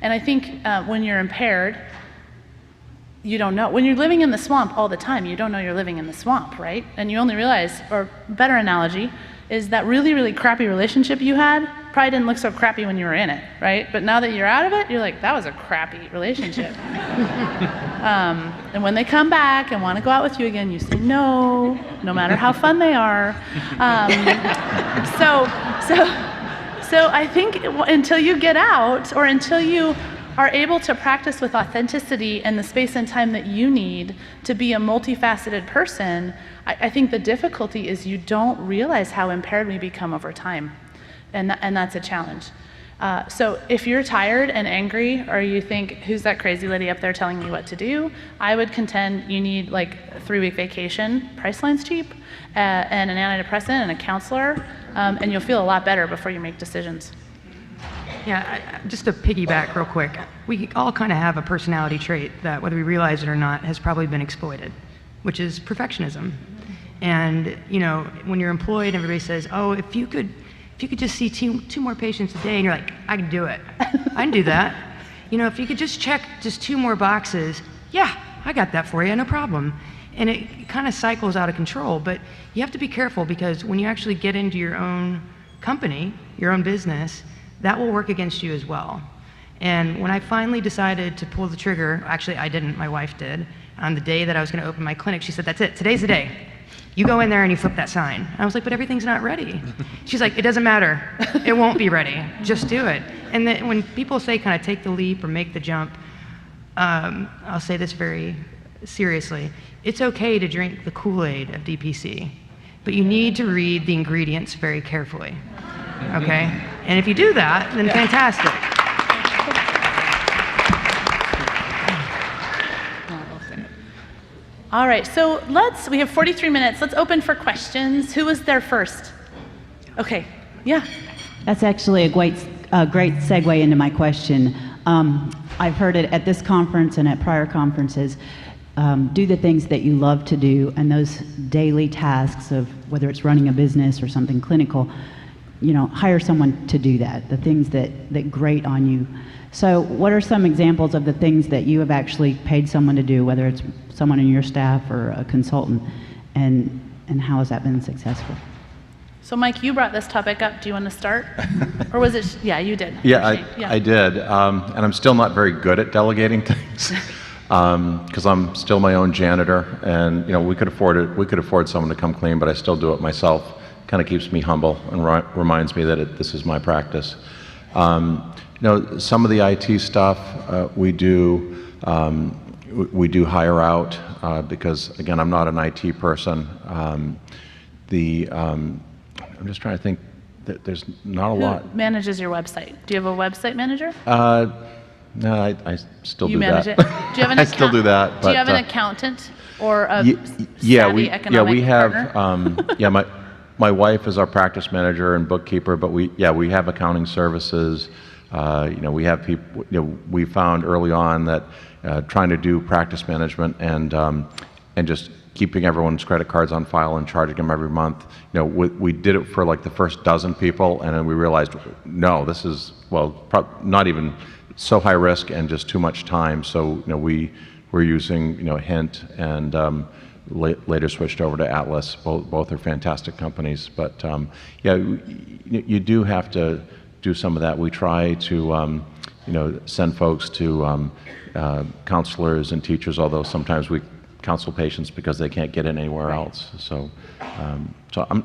And I think when you're impaired, you don't know. When you're living in the swamp all the time, you don't know you're living in the swamp, right? And you only realize, or better analogy, is that really, really crappy relationship you had probably didn't look so crappy when you were in it, right? But now that you're out of it, you're like, that was a crappy relationship. And when they come back and want to go out with you again, you say no matter how fun they are. So I think until you get out, or until you are able to practice with authenticity and the space and time that you need to be a multifaceted person, I think the difficulty is you don't realize how impaired we become over time. And that's a challenge. So if you're tired and angry, or you think, who's that crazy lady up there telling me what to do? I would contend you need like a 3-week vacation, Priceline's cheap, and an antidepressant and a counselor, and you'll feel a lot better before you make decisions. Yeah, just to piggyback real quick, we all kind of have a personality trait that, whether we realize it or not, has probably been exploited, which is perfectionism. And when you're employed, everybody says, "Oh, if you could just see two more patients a day," and you're like, "I can do it. I can do that." If you could just check just 2 more boxes, yeah, I got that for you, no problem. And it kind of cycles out of control. But you have to be careful, because when you actually get into your own company, your own business, that will work against you as well. And when I finally decided to pull the trigger, actually I didn't, my wife did, on the day that I was going to open my clinic, she said, "That's it, today's the day. You go in there and you flip that sign." And I was like, "But everything's not ready." She's like, "It doesn't matter. It won't be ready. Just do it." And then when people say kind of take the leap or make the jump, I'll say this very seriously. It's okay to drink the Kool-Aid of DPC, but you need to read the ingredients very carefully. Okay? And if you do that, then fantastic. All right, so we have 43 minutes. Let's open for questions. Who was there first? Okay, yeah. That's actually a great segue into my question. I've heard it at this conference and at prior conferences. Do the things that you love to do, and those daily tasks of whether it's running a business or something clinical, hire someone to do that, the things that grate on you. So what are some examples of the things that you have actually paid someone to do, whether it's someone in your staff or a consultant, and how has that been successful? So Mike, you brought this topic up. Do you want to start? Or was it, yeah, you did. Yeah, I did. And I'm still not very good at delegating things, because I'm still my own janitor, and we could afford someone to come clean, but I still do it myself. Kind of keeps me humble and reminds me that this is my practice. Some of the IT stuff we do hire out, because again, I'm not an IT person. I'm just trying to think that there's not a lot. Who manages your website? Do you have a website manager? No, I still you do manage that. It? Do you have an I still do that. Do you have an accountant or a we economic have. partner? My wife is our practice manager and bookkeeper, but we have accounting services. We have people. We found early on that trying to do practice management and just keeping everyone's credit cards on file and charging them every month. We did it for like the first dozen people, and then we realized, no, this is not even so high risk and just too much time. So we're using Hint and. Later switched over to Atlas. Both are fantastic companies, but you do have to do some of that. We try to send folks to counselors and teachers, although sometimes we counsel patients because they can't get in anywhere else. So I'm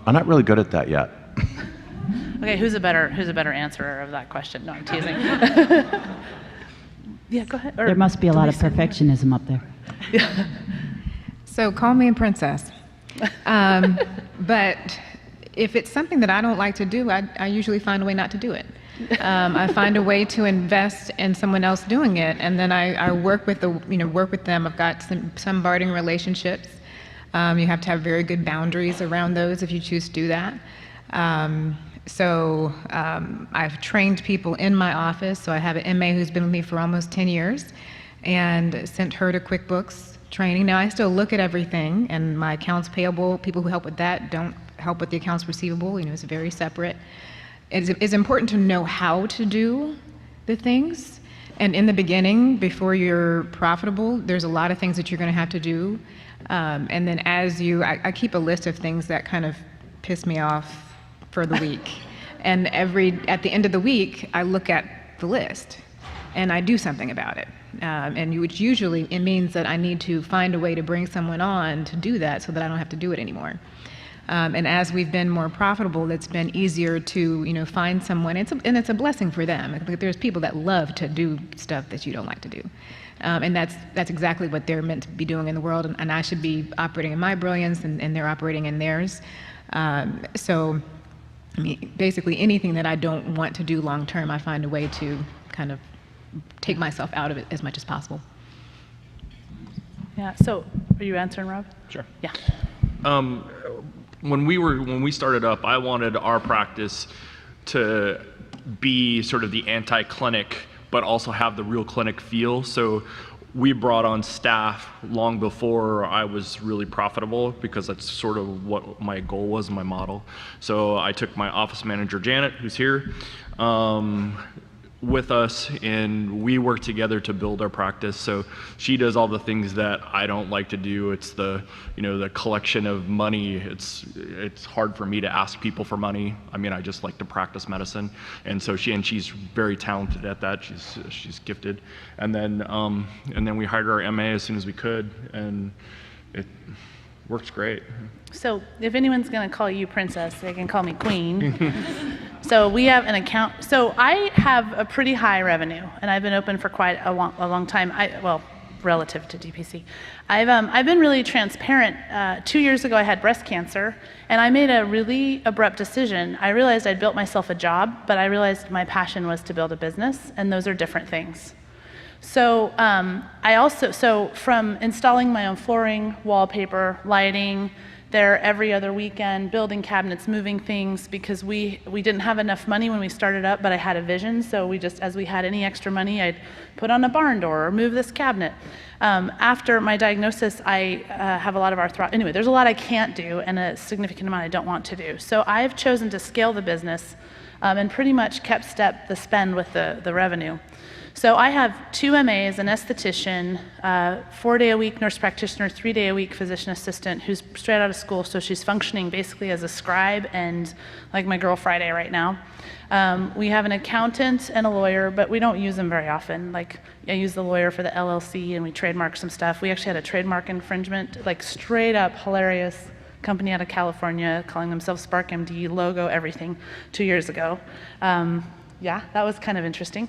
not really good at that yet. Okay, who's a better answerer of that question? No, I'm teasing. Yeah, go ahead. There must be a lot of perfectionism up there. Yeah. So call me a princess. But if it's something that I don't like to do, I usually find a way not to do it. I find a way to invest in someone else doing it, and then I work with them. I've got some bartering relationships. You have to have very good boundaries around those if you choose to do that. I've trained people in my office. So I have an MA who's been with me for almost 10 years and sent her to QuickBooks training. Now, I still look at everything, and my accounts payable, people who help with that don't help with the accounts receivable. It's very separate. It's important to know how to do the things. And in the beginning, before you're profitable, there's a lot of things that you're going to have to do. And then I keep a list of things that kind of piss me off for the week. And at the end of the week, I look at the list and I do something about it. Which usually it means that I need to find a way to bring someone on to do that so that I don't have to do it anymore. And as we've been more profitable, it's been easier to find someone. And it's a blessing for them. There's people that love to do stuff that you don't like to do. And that's exactly what they're meant to be doing in the world. And I should be operating in my brilliance, and they're operating in theirs. Basically anything that I don't want to do long term, I find a way to kind of take myself out of it as much as possible. Yeah, so are you answering, Rob? Sure. Yeah. When we started up, I wanted our practice to be sort of the anti-clinic, but also have the real clinic feel. So we brought on staff long before I was really profitable, because that's sort of what my goal was, my model. So I took my office manager, Janet, who's here, with us, and we work together to build our practice. So she does all the things that I don't like to do. It's the collection of money. It's hard for me to ask people for money. I just like to practice medicine, and so she's very talented at that. She's gifted, and then we hired our MA as soon as we could, and it works great. So if anyone's going to call you princess, they can call me queen. So we have an account. So I have a pretty high revenue, and I've been open for quite a long time. Relative to DPC. I've been really transparent. 2 years ago, I had breast cancer, and I made a really abrupt decision. I realized I'd built myself a job, but I realized my passion was to build a business, and those are different things. So from installing my own flooring, wallpaper, lighting, there every other weekend, building cabinets, moving things, because we didn't have enough money when we started up, but I had a vision, so as we had any extra money, I'd put on a barn door or move this cabinet. After my diagnosis, I have a lot of arthritis. Anyway, there's a lot I can't do and a significant amount I don't want to do. So I've chosen to scale the business and pretty much kept the spend with the revenue. So I have 2 MAs, an esthetician, 4-day-a-week nurse practitioner, 3-day-a-week physician assistant who's straight out of school, so she's functioning basically as a scribe and like my girl Friday right now. We have an accountant and a lawyer, but we don't use them very often. Like, I use the lawyer for the LLC, and we trademark some stuff. We actually had a trademark infringement, like straight up hilarious company out of California calling themselves SparkMD, logo, everything, 2 years ago. Yeah, that was kind of interesting.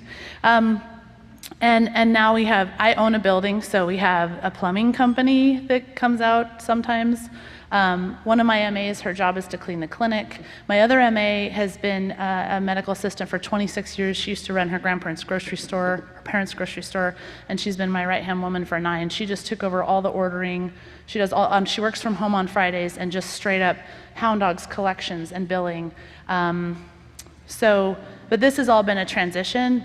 And now I own a building, so we have a plumbing company that comes out sometimes. One of my MAs, her job is to clean the clinic. My other MA has been a medical assistant for 26 years. She used to run her grandparents' grocery store, her parents' grocery store, and she's been my right-hand woman for 9. She just took over all the ordering. She does she works from home on Fridays and just straight up Hound Dogs collections and billing. But this has all been a transition,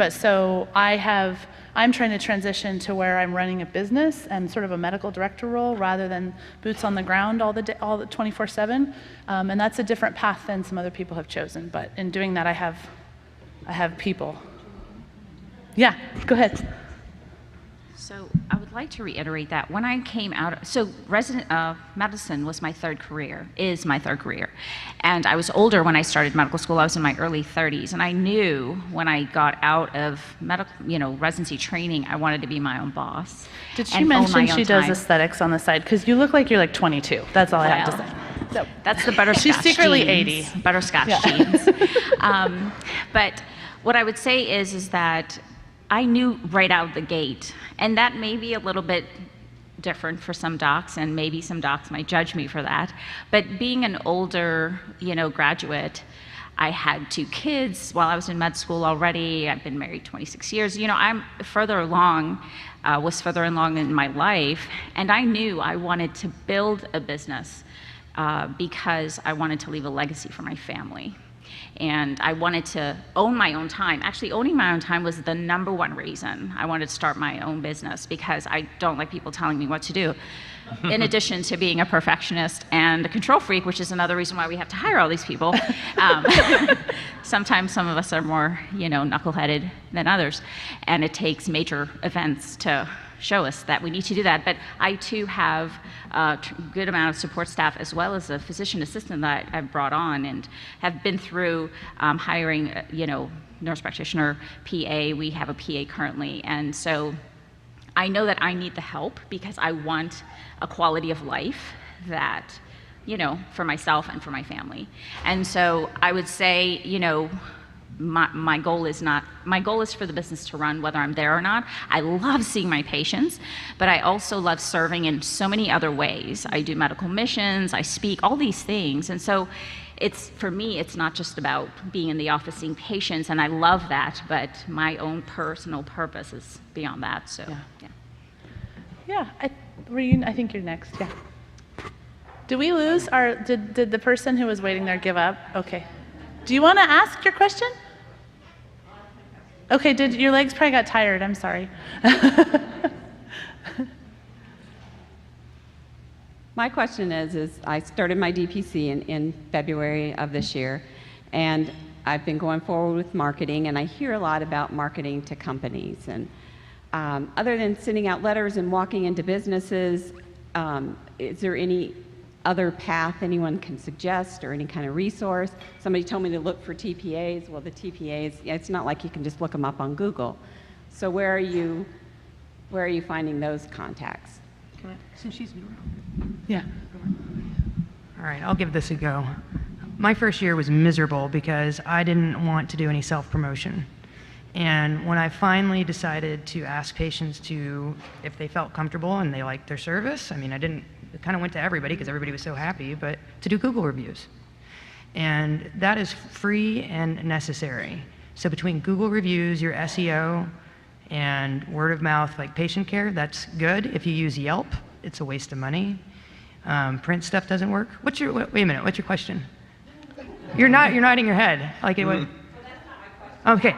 I'm trying to transition to where I'm running a business and sort of a medical director role rather than boots on the ground all the 24/7. And that's a different path than some other people have chosen. But in doing that, I have people. Yeah, go ahead. So I would like to reiterate that when I came out, medicine was my third career, is my third career. And I was older when I started medical school. I was in my early 30s. And I knew when I got out of residency training, I wanted to be my own boss. Did she mention she does aesthetics on the side? Because you look like you're like 22. That's all I have to say. So that's the butterscotch She's secretly genes. 80. Butterscotch genes. But what I would say is that I knew right out of the gate, and that may be a little bit different for some docs, and maybe some docs might judge me for that, but being an older, graduate, I had 2 kids while I was in med school already. I've been married 26 years. You know, I'm further along, was further along in my life, and I knew I wanted to build a business because I wanted to leave a legacy for my family. And I wanted to own my own time. Actually, owning my own time was the #1 reason I wanted to start my own business, because I don't like people telling me what to do. In addition to being a perfectionist and a control freak, which is another reason why we have to hire all these people. Sometimes some of us are more, you know, knuckleheaded than others, and it takes major events to show us that we need to do that. But I too have a good amount of support staff, as well as a physician assistant that I've brought on, and have been through hiring, you know, nurse practitioner, PA. We have a PA currently, and so I know that I need the help because I want a quality of life that, you know, for myself and for my family. And so I would say, you know, my goal is for the business to run whether I'm there or not. I love seeing my patients, but I also love serving in so many other ways. I do medical missions, I speak, all these things. And so for me, it's not just about being in the office seeing patients, and I love that, but my own personal purpose is beyond that, so, yeah. Yeah, I think you're next, yeah. Did we lose did the person who was waiting there give up? Okay. Do you want to ask your question? Okay, your legs probably got tired, I'm sorry. My question is I started my DPC in February of this year, and I've been going forward with marketing, and I hear a lot about marketing to companies. And other than sending out letters and walking into businesses, is there any other path anyone can suggest, or any kind of resource? Somebody told me to look for TPAs. Well, the TPAs, it's not like you can just look them up on Google. So where are you finding those contacts? Since she's new. Yeah. All right, I'll give this a go. My first year was miserable because I didn't want to do any self-promotion. And when I finally decided to ask patients if they felt comfortable and they liked their service, I mean, it kind of went to everybody because everybody was so happy, but to do Google reviews. And that is free and necessary. So between Google reviews, your SEO, and word of mouth, like patient care, that's good. If you use Yelp, it's a waste of money. Print stuff doesn't work. Wait a minute, what's your question? You're nodding your head. Like it would. Okay.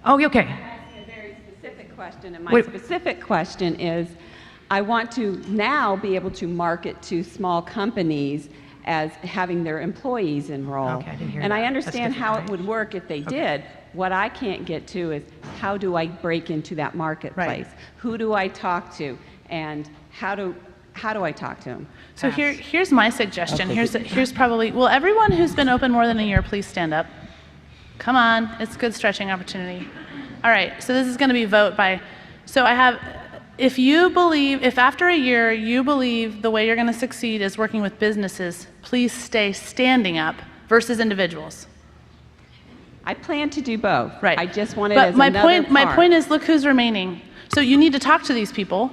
Oh, okay. I'm asking a very specific question, and my specific question is, I want to now be able to market to small companies as having their employees enroll. Okay, I didn't hear and that. I That's understand different, how right? it would work if they did. What I can't get to is, how do I break into that marketplace? Who do I talk to, and how do I talk to them? So here's my suggestion. Here's probably, well, everyone who's been open more than a year, please stand up. Come on, it's a good stretching opportunity. All right, so this is going to be vote by, so I have, if after a year you believe the way you're going to succeed is working with businesses, please stay standing up versus individuals. I plan to do both. Right. I just want it but as my another point, My part. point is, look who's remaining. So you need to talk to these people.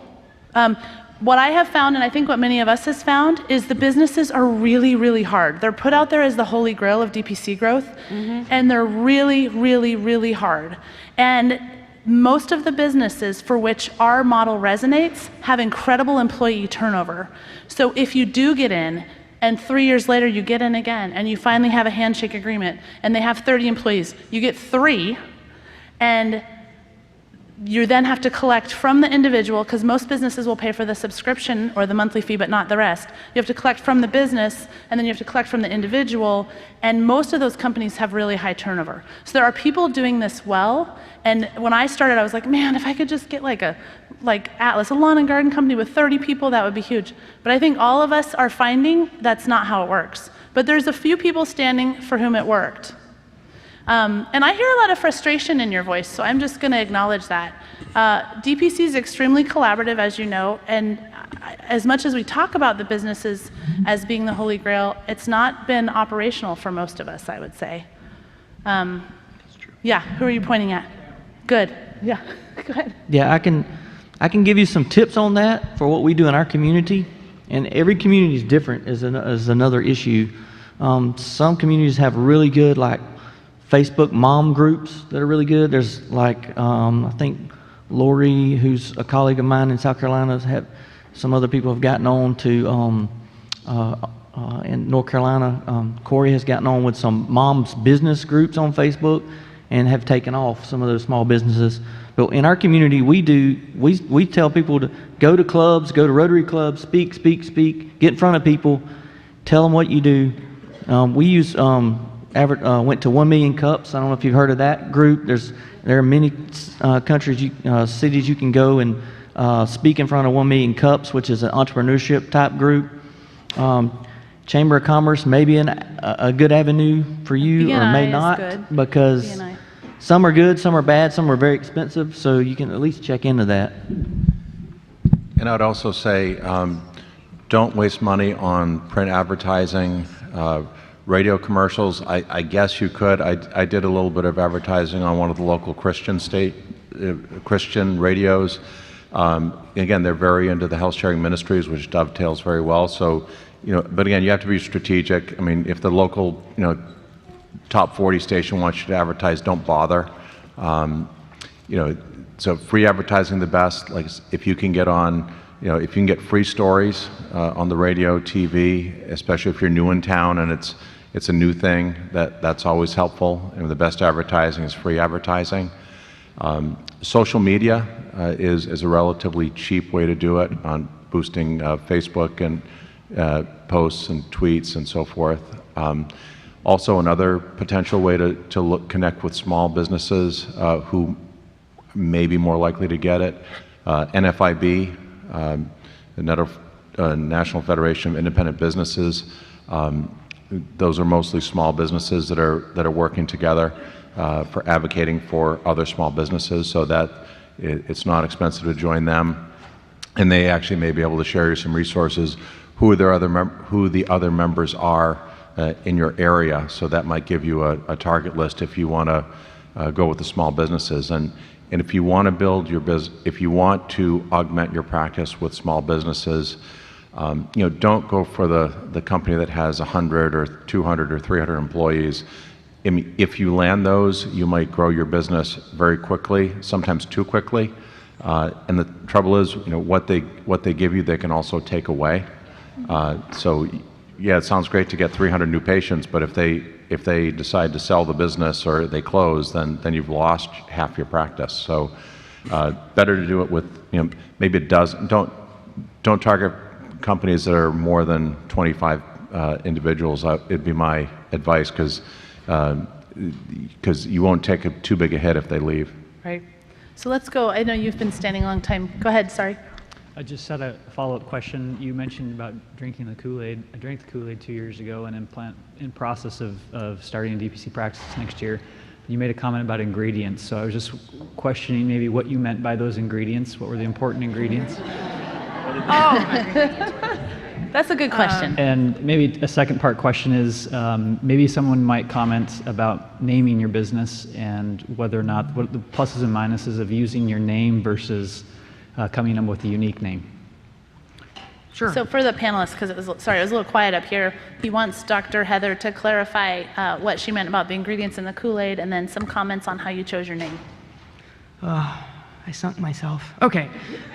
What I have found, and I think what many of us has found, is the businesses are really, really hard. They're put out there as the holy grail of DPC growth, and they're really, really, really hard. And most of the businesses for which our model resonates have incredible employee turnover. So if you do get in, and 3 years later you get in again, and you finally have a handshake agreement, and they have 30 employees, you get 3, and you then have to collect from the individual, because most businesses will pay for the subscription or the monthly fee, but not the rest. You have to collect from the business, and then you have to collect from the individual, and most of those companies have really high turnover. So there are people doing this well, and when I started, I was like, man, if I could just get like Atlas, a lawn and garden company with 30 people, that would be huge. But I think all of us are finding that's not how it works. But there's a few people standing for whom it worked. And I hear a lot of frustration in your voice, so I'm just going to acknowledge that. DPC is extremely collaborative, as you know, and as much as we talk about the businesses as being the holy grail, it's not been operational for most of us, I would say. Yeah, who are you pointing at? Good. Yeah, go ahead. Yeah, I can give you some tips on that for what we do in our community, and every community is different is another issue. Some communities have really good, like, Facebook mom groups that are really good. There's like, I think Lori, who's a colleague of mine in South Carolina, some other people have gotten on to, in North Carolina, Corey has gotten on with some moms business groups on Facebook and have taken off some of those small businesses. But in our community, we tell people to go to clubs, go to Rotary clubs, speak, get in front of people, tell them what you do. We use, went to 1 Million Cups. I don't know if you've heard of that group. There are many countries, cities you can go and speak in front of 1 Million Cups, which is an entrepreneurship type group. Chamber of Commerce may be a good avenue for you, or may BNI is not, good. because BNI. some are good, some are bad, some are very expensive, so you can at least check into that. And I'd also say, don't waste money on print advertising, radio commercials. I guess you could. I did a little bit of advertising on one of the local Christian radios. Again, they're very into the health sharing ministries, which dovetails very well. So, but again, you have to be strategic. I mean, if the local, top 40 station wants you to advertise, don't bother. So free advertising the best. Like if you can get on, if you can get free stories on the radio, TV, especially if you're new in town and it's a new thing, that's always helpful. And the best advertising is free advertising. Social media is a relatively cheap way to do it, on boosting Facebook and posts and tweets and so forth. Also, another potential way to connect with small businesses who may be more likely to get it. NFIB, the National Federation of Independent Businesses. Those are mostly small businesses that are working together for advocating for other small businesses, so that it's not expensive to join them, and they actually may be able to share you some resources, who the other members are in your area. So that might give you a target list if you want to go with the small businesses. And if you want to build your business, if you want to augment your practice with small businesses, don't go for the company that has 100 or 200 or 300 employees. If you land those, you might grow your business very quickly, sometimes too quickly. And the trouble is, what they give you, they can also take away. So, yeah, it sounds great to get 300 new patients, but if they decide to sell the business or they close, then you've lost half your practice. So, better to do it with maybe a dozen. Don't target companies that are more than 25 individuals. It'd be my advice, because you won't take too big a hit if they leave. Right. So let's go. I know you've been standing a long time. Go ahead, sorry. I just had a follow-up question. You mentioned about drinking the Kool-Aid. I drank the Kool-Aid 2 years ago and in process of starting a DPC practice next year. You made a comment about ingredients, so I was just questioning maybe what you meant by those ingredients. What were the important ingredients? That's a good question. And maybe a second part question is, maybe someone might comment about naming your business and whether or not, what the pluses and minuses of using your name versus coming up with a unique name. Sure. So for the panelists, because it was a little quiet up here, he wants Dr. Heather to clarify what she meant about the ingredients in the Kool-Aid, and then some comments on how you chose your name. I sunk myself. Okay.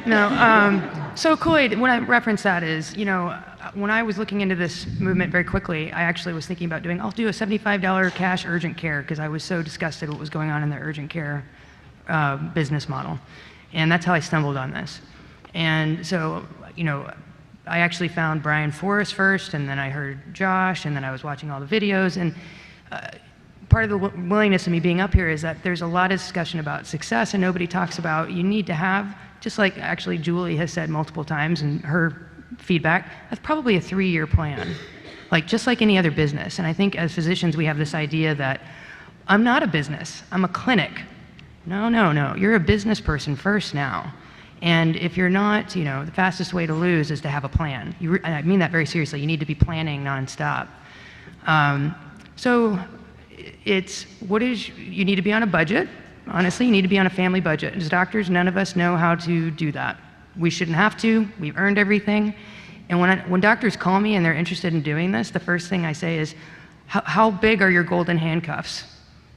No, so Kool-Aid, when I reference that is, when I was looking into this movement very quickly, I actually was thinking about I'll do a $75 cash urgent care, because I was so disgusted with what was going on in the urgent care business model. And that's how I stumbled on this. And so, I actually found Brian Forrest first, and then I heard Josh, and then I was watching all the videos. And part of the willingness of me being up here is that there's a lot of discussion about success, and nobody talks about you need to have, just like actually Julie has said multiple times in her feedback, that's probably a 3-year plan, just like any other business. And I think as physicians, we have this idea that I'm not a business, I'm a clinic. No, you're a business person first now. And if you're not, the fastest way to lose is to have a plan. I mean that very seriously. You need to be planning nonstop. So you need to be on a budget. Honestly, you need to be on a family budget. As doctors, none of us know how to do that. We shouldn't have to. We've earned everything. And when doctors call me and they're interested in doing this, the first thing I say is, how big are your golden handcuffs?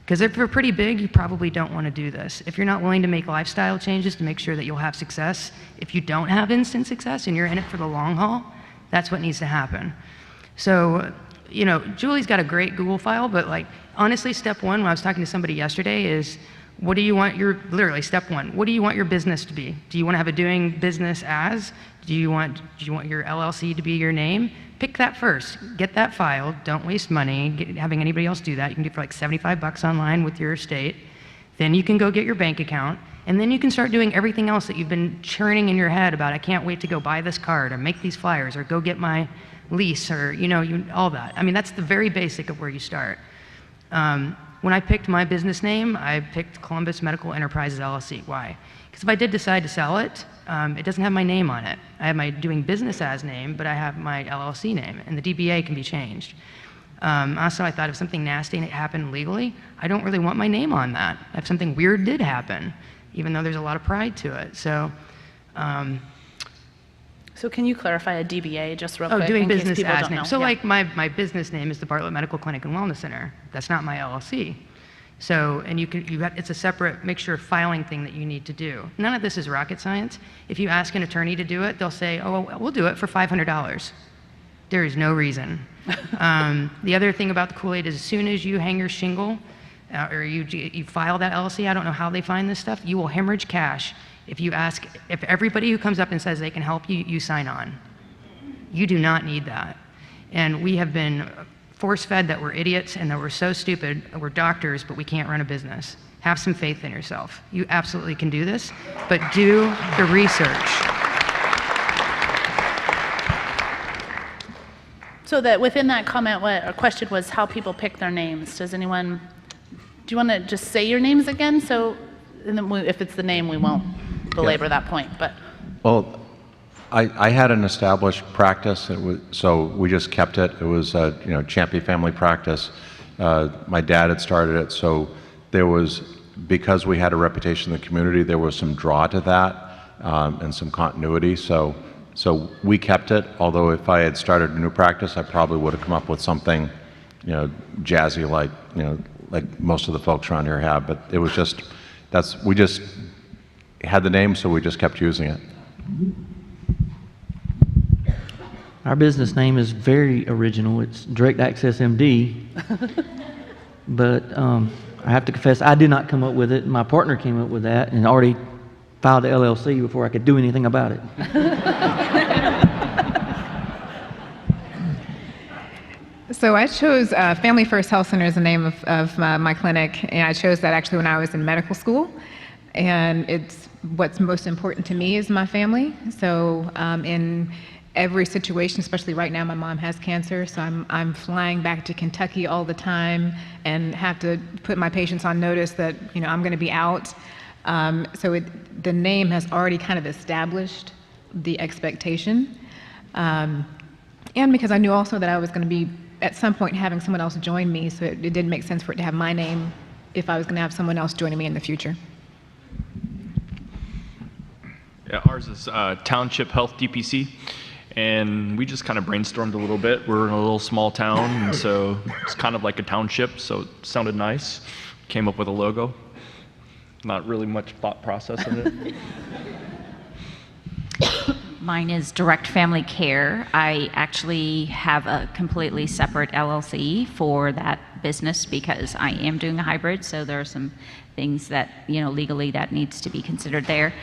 Because if they're pretty big, you probably don't want to do this. If you're not willing to make lifestyle changes to make sure that you'll have success, if you don't have instant success and you're in it for the long haul, that's what needs to happen. So, you know, Julie's got a great Google file, but like, honestly, step one, when I was talking to somebody yesterday, is what do you want your, literally step one, what do you want your business to be? Do you want to have a doing business as? Do you want your LLC to be your name? Pick that first. Get that filed. Don't waste money having anybody else do that. You can do it for like $75 online with your estate. Then you can go get your bank account, and then you can start doing everything else that you've been churning in your head about. I can't wait to go buy this card or make these flyers or go get my lease or, you know, all that. I mean, that's the very basic of where you start. When I picked my business name, I picked Columbus Medical Enterprises LLC. Why? Because if I did decide to sell it, it doesn't have my name on it. I have my doing business as name, but I have my LLC name, and the DBA can be changed. Also, I thought if something nasty happened legally, I don't really want my name on that. If something weird did happen, even though there's a lot of pride to it. So, So can you clarify a DBA just real quick? doing in case business people as don't name. know? So Yeah. like my business name is the Bartlett Medical Clinic and Wellness Center. That's not my LLC. So, and it's a separate mixture of filing thing that you need to do. None of this is rocket science. If you ask an attorney to do it, they'll say, oh, we'll do it for $500. There is no reason. The other thing about the Kool-Aid is as soon as you hang your shingle or you file that LLC, I don't know how they find this stuff, you will hemorrhage cash. If everybody who comes up and says they can help you, you sign on. You do not need that. And we have been force-fed that we're idiots and that we're so stupid, we're doctors, but we can't run a business. Have some faith in yourself. You absolutely can do this, but do the research. So that within that comment, a question was how people pick their names. Do you want to just say your names again? So, and then if it's the name, we won't belabor that point. But Well, I had an established practice, so we just kept it. It was a Champy family practice. My dad had started it, so because we had a reputation in the community, there was some draw to that and some continuity. So we kept it. Although if I had started a new practice, I probably would have come up with something, jazzy like most of the folks around here have. But it was we just had the name, so we just kept using it. Our business name is very original. It's Direct Access MD. But I have to confess, I did not come up with it. My partner came up with that and already filed the LLC before I could do anything about it. So I chose Family First Health Center as the name of my clinic, and I chose that actually when I was in medical school. And it's what's most important to me is my family. So in every situation, especially right now, my mom has cancer, so I'm flying back to Kentucky all the time and have to put my patients on notice that I'm going to be out. So the name has already kind of established the expectation, and because I knew also that I was going to be at some point having someone else join me, so it didn't make sense for it to have my name if I was going to have someone else joining me in the future. Yeah, ours is Township Health DPC. And we just kind of brainstormed a little bit. We're in a little small town, and so it's kind of like a township, so it sounded nice. Came up with a logo. Not really much thought process in it. Mine is Direct Family Care. I actually have a completely separate LLC for that business because I am doing a hybrid, so there are some things that, legally that needs to be considered there.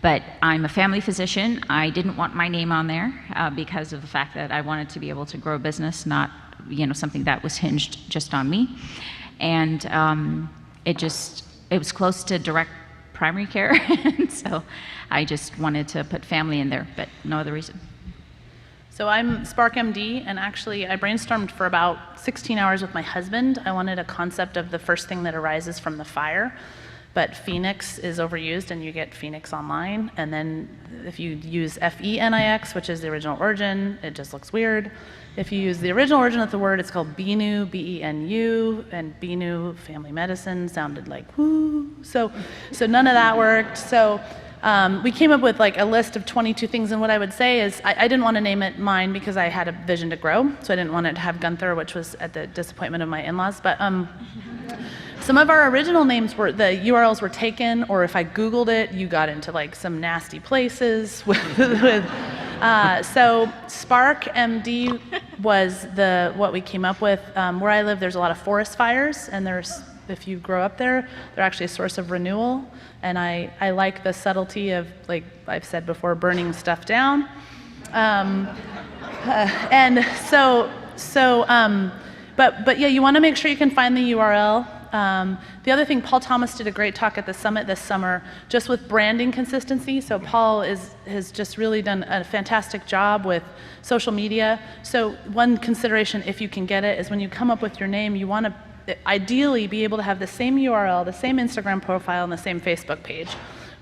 But I'm a family physician. I didn't want my name on there because of the fact that I wanted to be able to grow a business, not something that was hinged just on me. And it was close to direct primary care, and so I just wanted to put family in there, but no other reason. So I'm Spark MD, and actually I brainstormed for about 16 hours with my husband. I wanted a concept of the first thing that arises from the fire. But Phoenix is overused, and you get Phoenix Online. And then if you use FENIX, which is the original origin, it just looks weird. If you use the original origin of the word, it's called BENU, B-E-N-U, and BENU, family medicine, sounded like woo. So none of that worked. So we came up with like a list of 22 things, and what I would say is I didn't want to name it mine because I had a vision to grow, so I didn't want it to have Gunther, which was at the disappointment of my in-laws. But some of our original names were, the URLs were taken, or if I Googled it, you got into like some nasty places. So Spark MD was what we came up with. Where I live, there's a lot of forest fires, and if you grow up there, they're actually a source of renewal. And I like the subtlety of, like I've said before, burning stuff down. But yeah, you want to make sure you can find the URL. The other thing, Paul Thomas did a great talk at the summit this summer, just with branding consistency. So Paul has just really done a fantastic job with social media. So one consideration, if you can get it, is when you come up with your name, you want to ideally be able to have the same URL, the same Instagram profile, and the same Facebook page.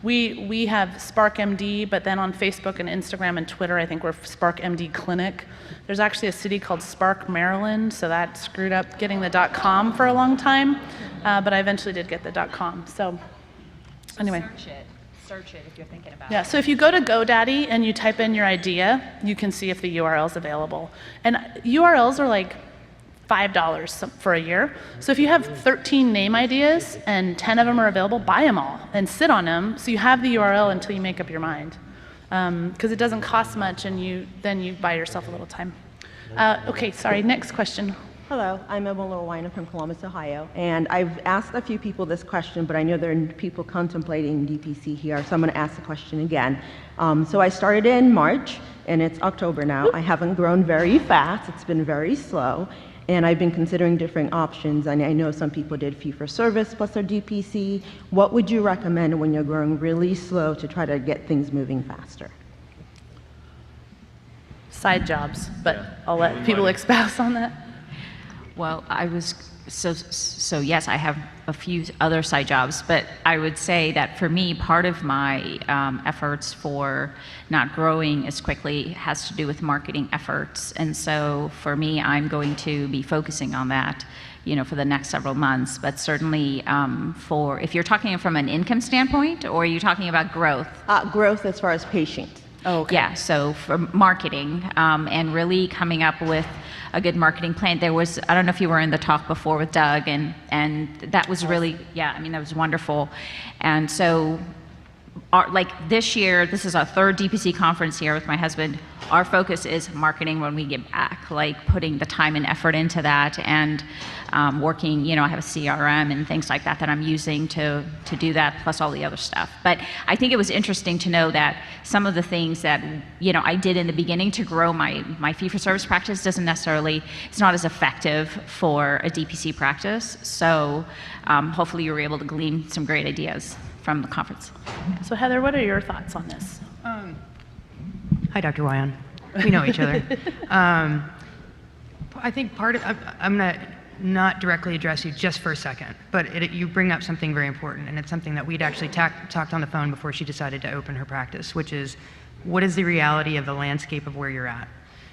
We have SparkMD, but then on Facebook and Instagram and Twitter, I think we're SparkMD Clinic. There's actually a city called Spark, Maryland, so that screwed up getting the .com for a long time, but I eventually did get the .com. So anyway. Search it if you're thinking about it. Yeah, so if you go to GoDaddy and you type in your idea, you can see if the URL is available. And URLs are like $5 for a year. So if you have 13 name ideas and 10 of them are available, buy them all and sit on them so you have the URL until you make up your mind. Because it doesn't cost much, and then you buy yourself a little time. Okay, sorry, next question. Hello, I'm Emma Lowiner from Columbus, Ohio, and I've asked a few people this question, but I know there are people contemplating DPC here, so I'm going to ask the question again. So I started in March, and it's October now. I haven't grown very fast. It's been very slow, and I've been considering different options, and I know some people did fee-for-service plus their DPC. What would you recommend when you're growing really slow to try to get things moving faster? Side jobs, but I'll let people espouse on that. Well, so yes, I have a few other side jobs, but I would say that for me, part of my efforts for not growing as quickly has to do with marketing efforts. And so for me, I'm going to be focusing on that, for the next several months. But certainly if you're talking from an income standpoint, or are you talking about growth? Growth as far as patients. Oh, okay. Yeah, so for marketing and really coming up with a good marketing plan. There was, I don't know if you were in the talk before with Doug, and that was really, that was wonderful. And so, like this year, this is our third DPC conference here with my husband. Our focus is marketing when we get back, like putting the time and effort into that, and working, I have a CRM and things like that I'm using to do that, plus all the other stuff. But I think it was interesting to know that some of the things that, I did in the beginning to grow my fee-for-service practice it's not as effective for a DPC practice. So hopefully you were able to glean some great ideas from the conference. So Heather, what are your thoughts on this? Hi, Dr. Wyan. We know each other. I think part of, I'm going to not directly address you just for a second, but you bring up something very important, and it's something that we'd actually talked on the phone before she decided to open her practice, which is, what is the reality of the landscape of where you're at?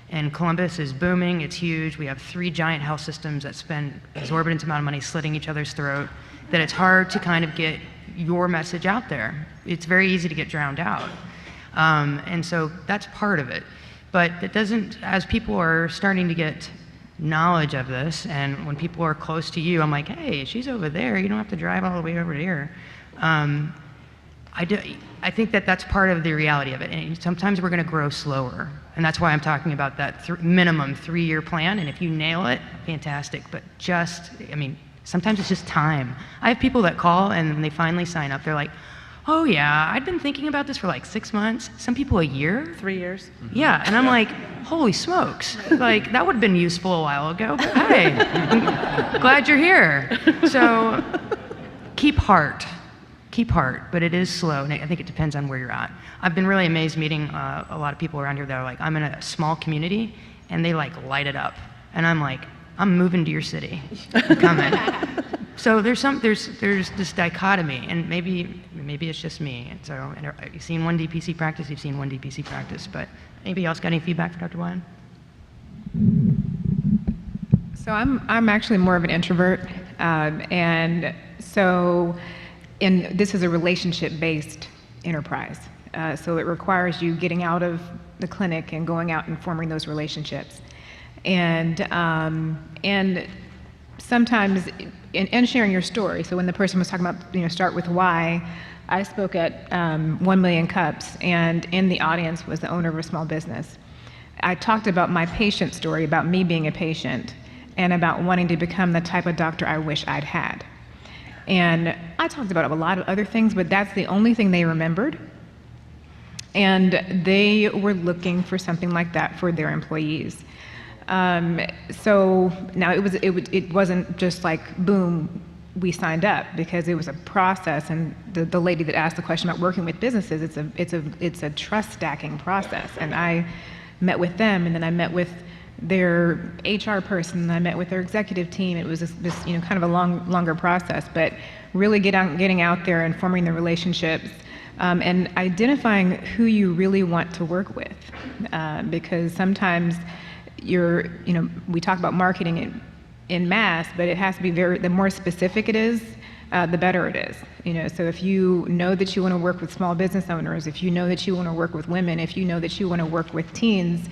And Columbus is booming, it's huge. We have 3 giant health systems that spend exorbitant amount of money slitting each other's throat, that it's hard to kind of get your message out there. It's very easy to get drowned out. And so that's part of it. But it doesn't, as people are starting to get knowledge of this, and when people are close to you, I'm like, hey, she's over there, you don't have to drive all the way over here. I think that that's part of the reality of it. And sometimes we're going to grow slower. And that's why I'm talking about that minimum 3-year plan. And if you nail it, fantastic. But sometimes it's just time. I have people that call and when they finally sign up, they're like, oh yeah, I've been thinking about this for like 6 months. Some people a year. 3 years. Yeah, and I'm like, holy smokes. Like, that would have been useful a while ago, but hey, I'm glad you're here. So keep heart, but it is slow, and I think it depends on where you're at. I've been really amazed meeting a lot of people around here that are like, I'm in a small community, and they like light it up. And I'm like, I'm moving to your city. I'm coming. So there's this dichotomy, and maybe it's just me. And so, you've seen one DPC practice, you've seen one DPC practice, but anybody else got any feedback for Dr. Wyan? So I'm actually more of an introvert, and so this is a relationship-based enterprise. So it requires you getting out of the clinic and going out and forming those relationships. And sometimes, and sharing your story. So when the person was talking about, start with why, I spoke at 1 Million Cups, and in the audience was the owner of a small business. I talked about my patient story, about me being a patient, and about wanting to become the type of doctor I wish I'd had. And I talked about a lot of other things, but that's the only thing they remembered. And they were looking for something like that for their employees. So now it wasn't just like, boom, we signed up, because it was a process. And the lady that asked the question about working with businesses, it's a trust stacking process. And I met with them, and then I met with their HR person, and I met with their executive team. It was this kind of a longer process, but really getting out there and forming the relationships, and identifying who you really want to work with, because sometimes we talk about marketing in mass, but it has to be the more specific it is, the better it is. So if you know that you want to work with small business owners, if you know that you want to work with women, if you know that you want to work with teens,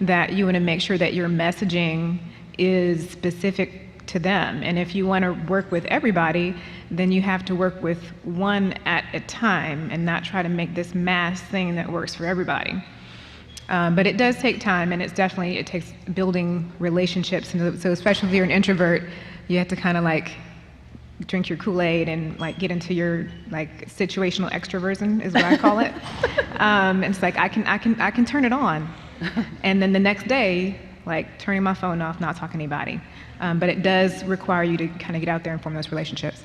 that you want to make sure that your messaging is specific to them. And if you want to work with everybody, then you have to work with one at a time and not try to make this mass thing that works for everybody. But it does take time, and it takes building relationships. And so especially if you're an introvert, you have to kind of like drink your Kool-Aid and like get into your like situational extroversion is what I call it. And it's like I can turn it on, and then the next day, like turning my phone off, not talking to anybody. But it does require you to kind of get out there and form those relationships.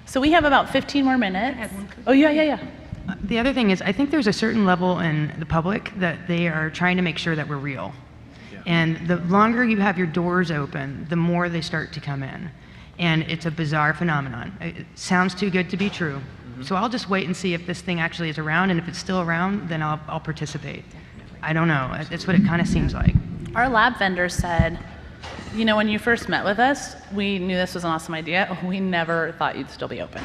So we have about 15 more minutes. Oh, yeah. The other thing is, I think there's a certain level in the public that they are trying to make sure that we're real. Yeah. And the longer you have your doors open, the more they start to come in. And it's a bizarre phenomenon. It sounds too good to be true. Mm-hmm. So I'll just wait and see if this thing actually is around, and if it's still around, then I'll participate. I don't know. That's what it kind of seems like. Our lab vendor said, when you first met with us, we knew this was an awesome idea. We never thought you'd still be open.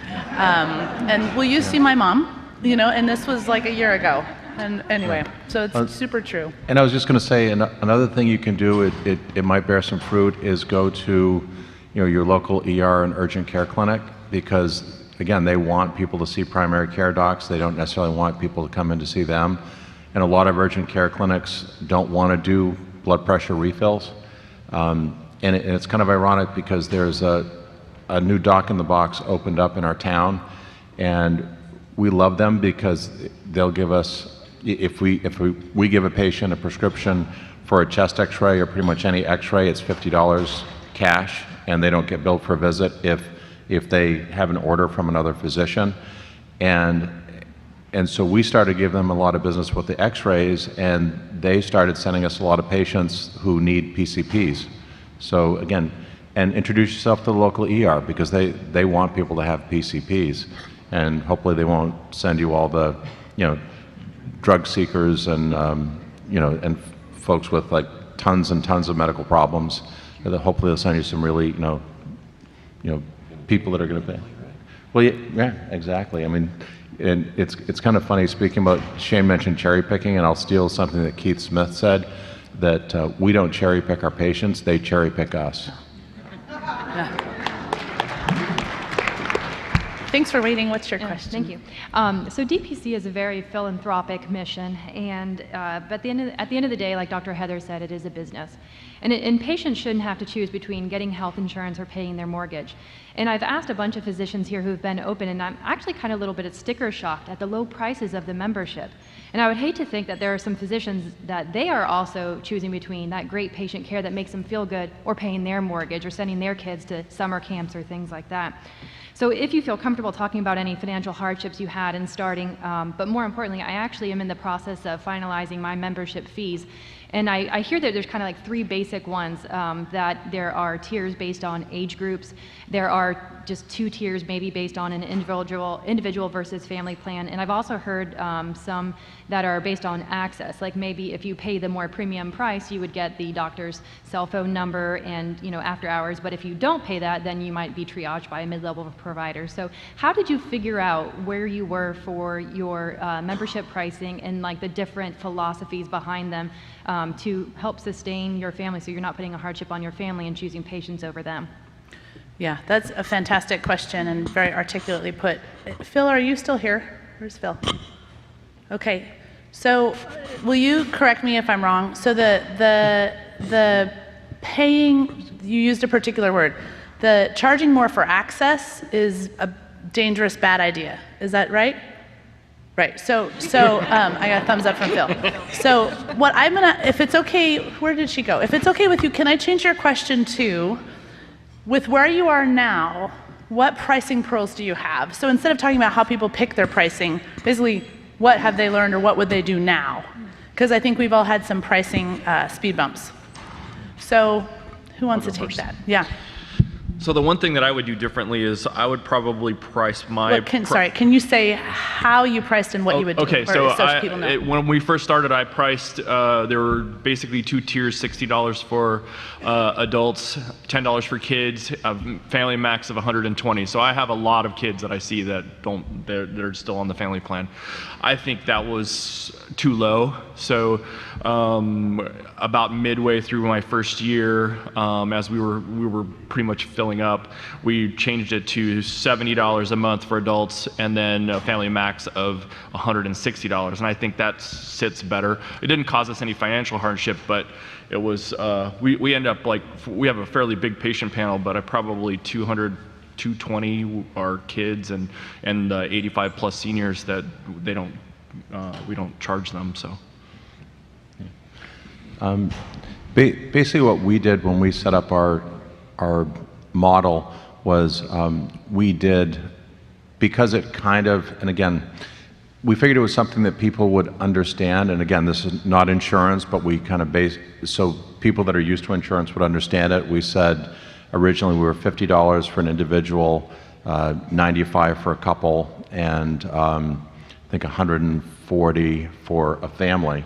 And will you see my mom? And this was like a year ago. And anyway, so it's super true. And I was just going to say, another thing you can do, it might bear some fruit, is go to your local ER and urgent care clinic, because again, they want people to see primary care docs. They don't necessarily want people to come in to see them. And a lot of urgent care clinics don't want to do blood pressure refills. And it's kind of ironic, because there's a new Doc in the Box opened up in our town, and we love them because they'll give us, if we give a patient a prescription for a chest x-ray or pretty much any x-ray, it's $50 cash, and they don't get billed per visit if they have an order from another physician. And so we started to give them a lot of business with the x-rays, and they started sending us a lot of patients who need PCPs. So again, and introduce yourself to the local ER, because they want people to have PCPs, and hopefully they won't send you all the, drug seekers and, and folks with like tons and tons of medical problems. Hopefully they'll send you some really, people that are going to pay. Well, yeah, exactly. I mean, and it's kind of funny, speaking about, Shane mentioned cherry picking, and I'll steal something that Keith Smith said, that we don't cherry pick our patients, they cherry pick us. Yeah. Thanks for waiting. What's your question? Thank you. So DPC is a very philanthropic mission, and but at the end of the day, like Dr. Heather said, it is a business, and patients shouldn't have to choose between getting health insurance or paying their mortgage. And I've asked a bunch of physicians here who've been open, and I'm actually kind of a little bit sticker shocked at the low prices of the membership. And I would hate to think that there are some physicians that they are also choosing between that great patient care that makes them feel good, or paying their mortgage, or sending their kids to summer camps or things like that. So if you feel comfortable talking about any financial hardships you had in starting, but more importantly, I actually am in the process of finalizing my membership fees. And I hear that there's kind of like three basic ones, that there are tiers based on age groups. There are just 2 tiers maybe based on an individual versus family plan. And I've also heard some that are based on access, like maybe if you pay the more premium price, you would get the doctor's cell phone number and after hours. But if you don't pay that, then you might be triaged by a mid-level provider. So How did you figure out where you were for your membership pricing and like the different philosophies behind them to help sustain your family so you're not putting a hardship on your family and choosing patients over them? Yeah, that's a fantastic question and very articulately put. Phil, are you still here? Where's Phil? Okay, so will you correct me if I'm wrong? So the paying, you used a particular word, the charging more for access is a dangerous, bad idea. Is that right? Right, so I got a thumbs up from Phil. So what I'm gonna, if it's okay, where did she go? If it's okay with you, can I change your question to, with where you are now, what pricing pearls do you have? So instead of talking about how people pick their pricing, basically, what have they learned or what would they do now? Because I think we've all had some pricing speed bumps. So who wants to take that? Yeah. So the one thing that I would do differently is I would probably price my... Sorry, can you say how you priced and what you would do? Okay, so people know. when we first started, I priced, there were basically 2 tiers, $60 for adults, $10 for kids, a family max of 120. So I have a lot of kids that I see that they're still on the family plan. I think that was too low. So about midway through my first year, as we were pretty much filling up, we changed it to $70 a month for adults and then a family max of $160. And I think that sits better. It didn't cause us any financial hardship, but it was, we end up like, we have a fairly big patient panel, but I probably 220 are kids and 85 plus seniors that we don't charge them, so. Basically what we did when we set up our model was we did, because it kind of, and again, we figured it was something that people would understand, and again, this is not insurance, but we kind of based, so people that are used to insurance would understand it. We said originally we were $50 for an individual, $95 for a couple, and I think $140 for a family.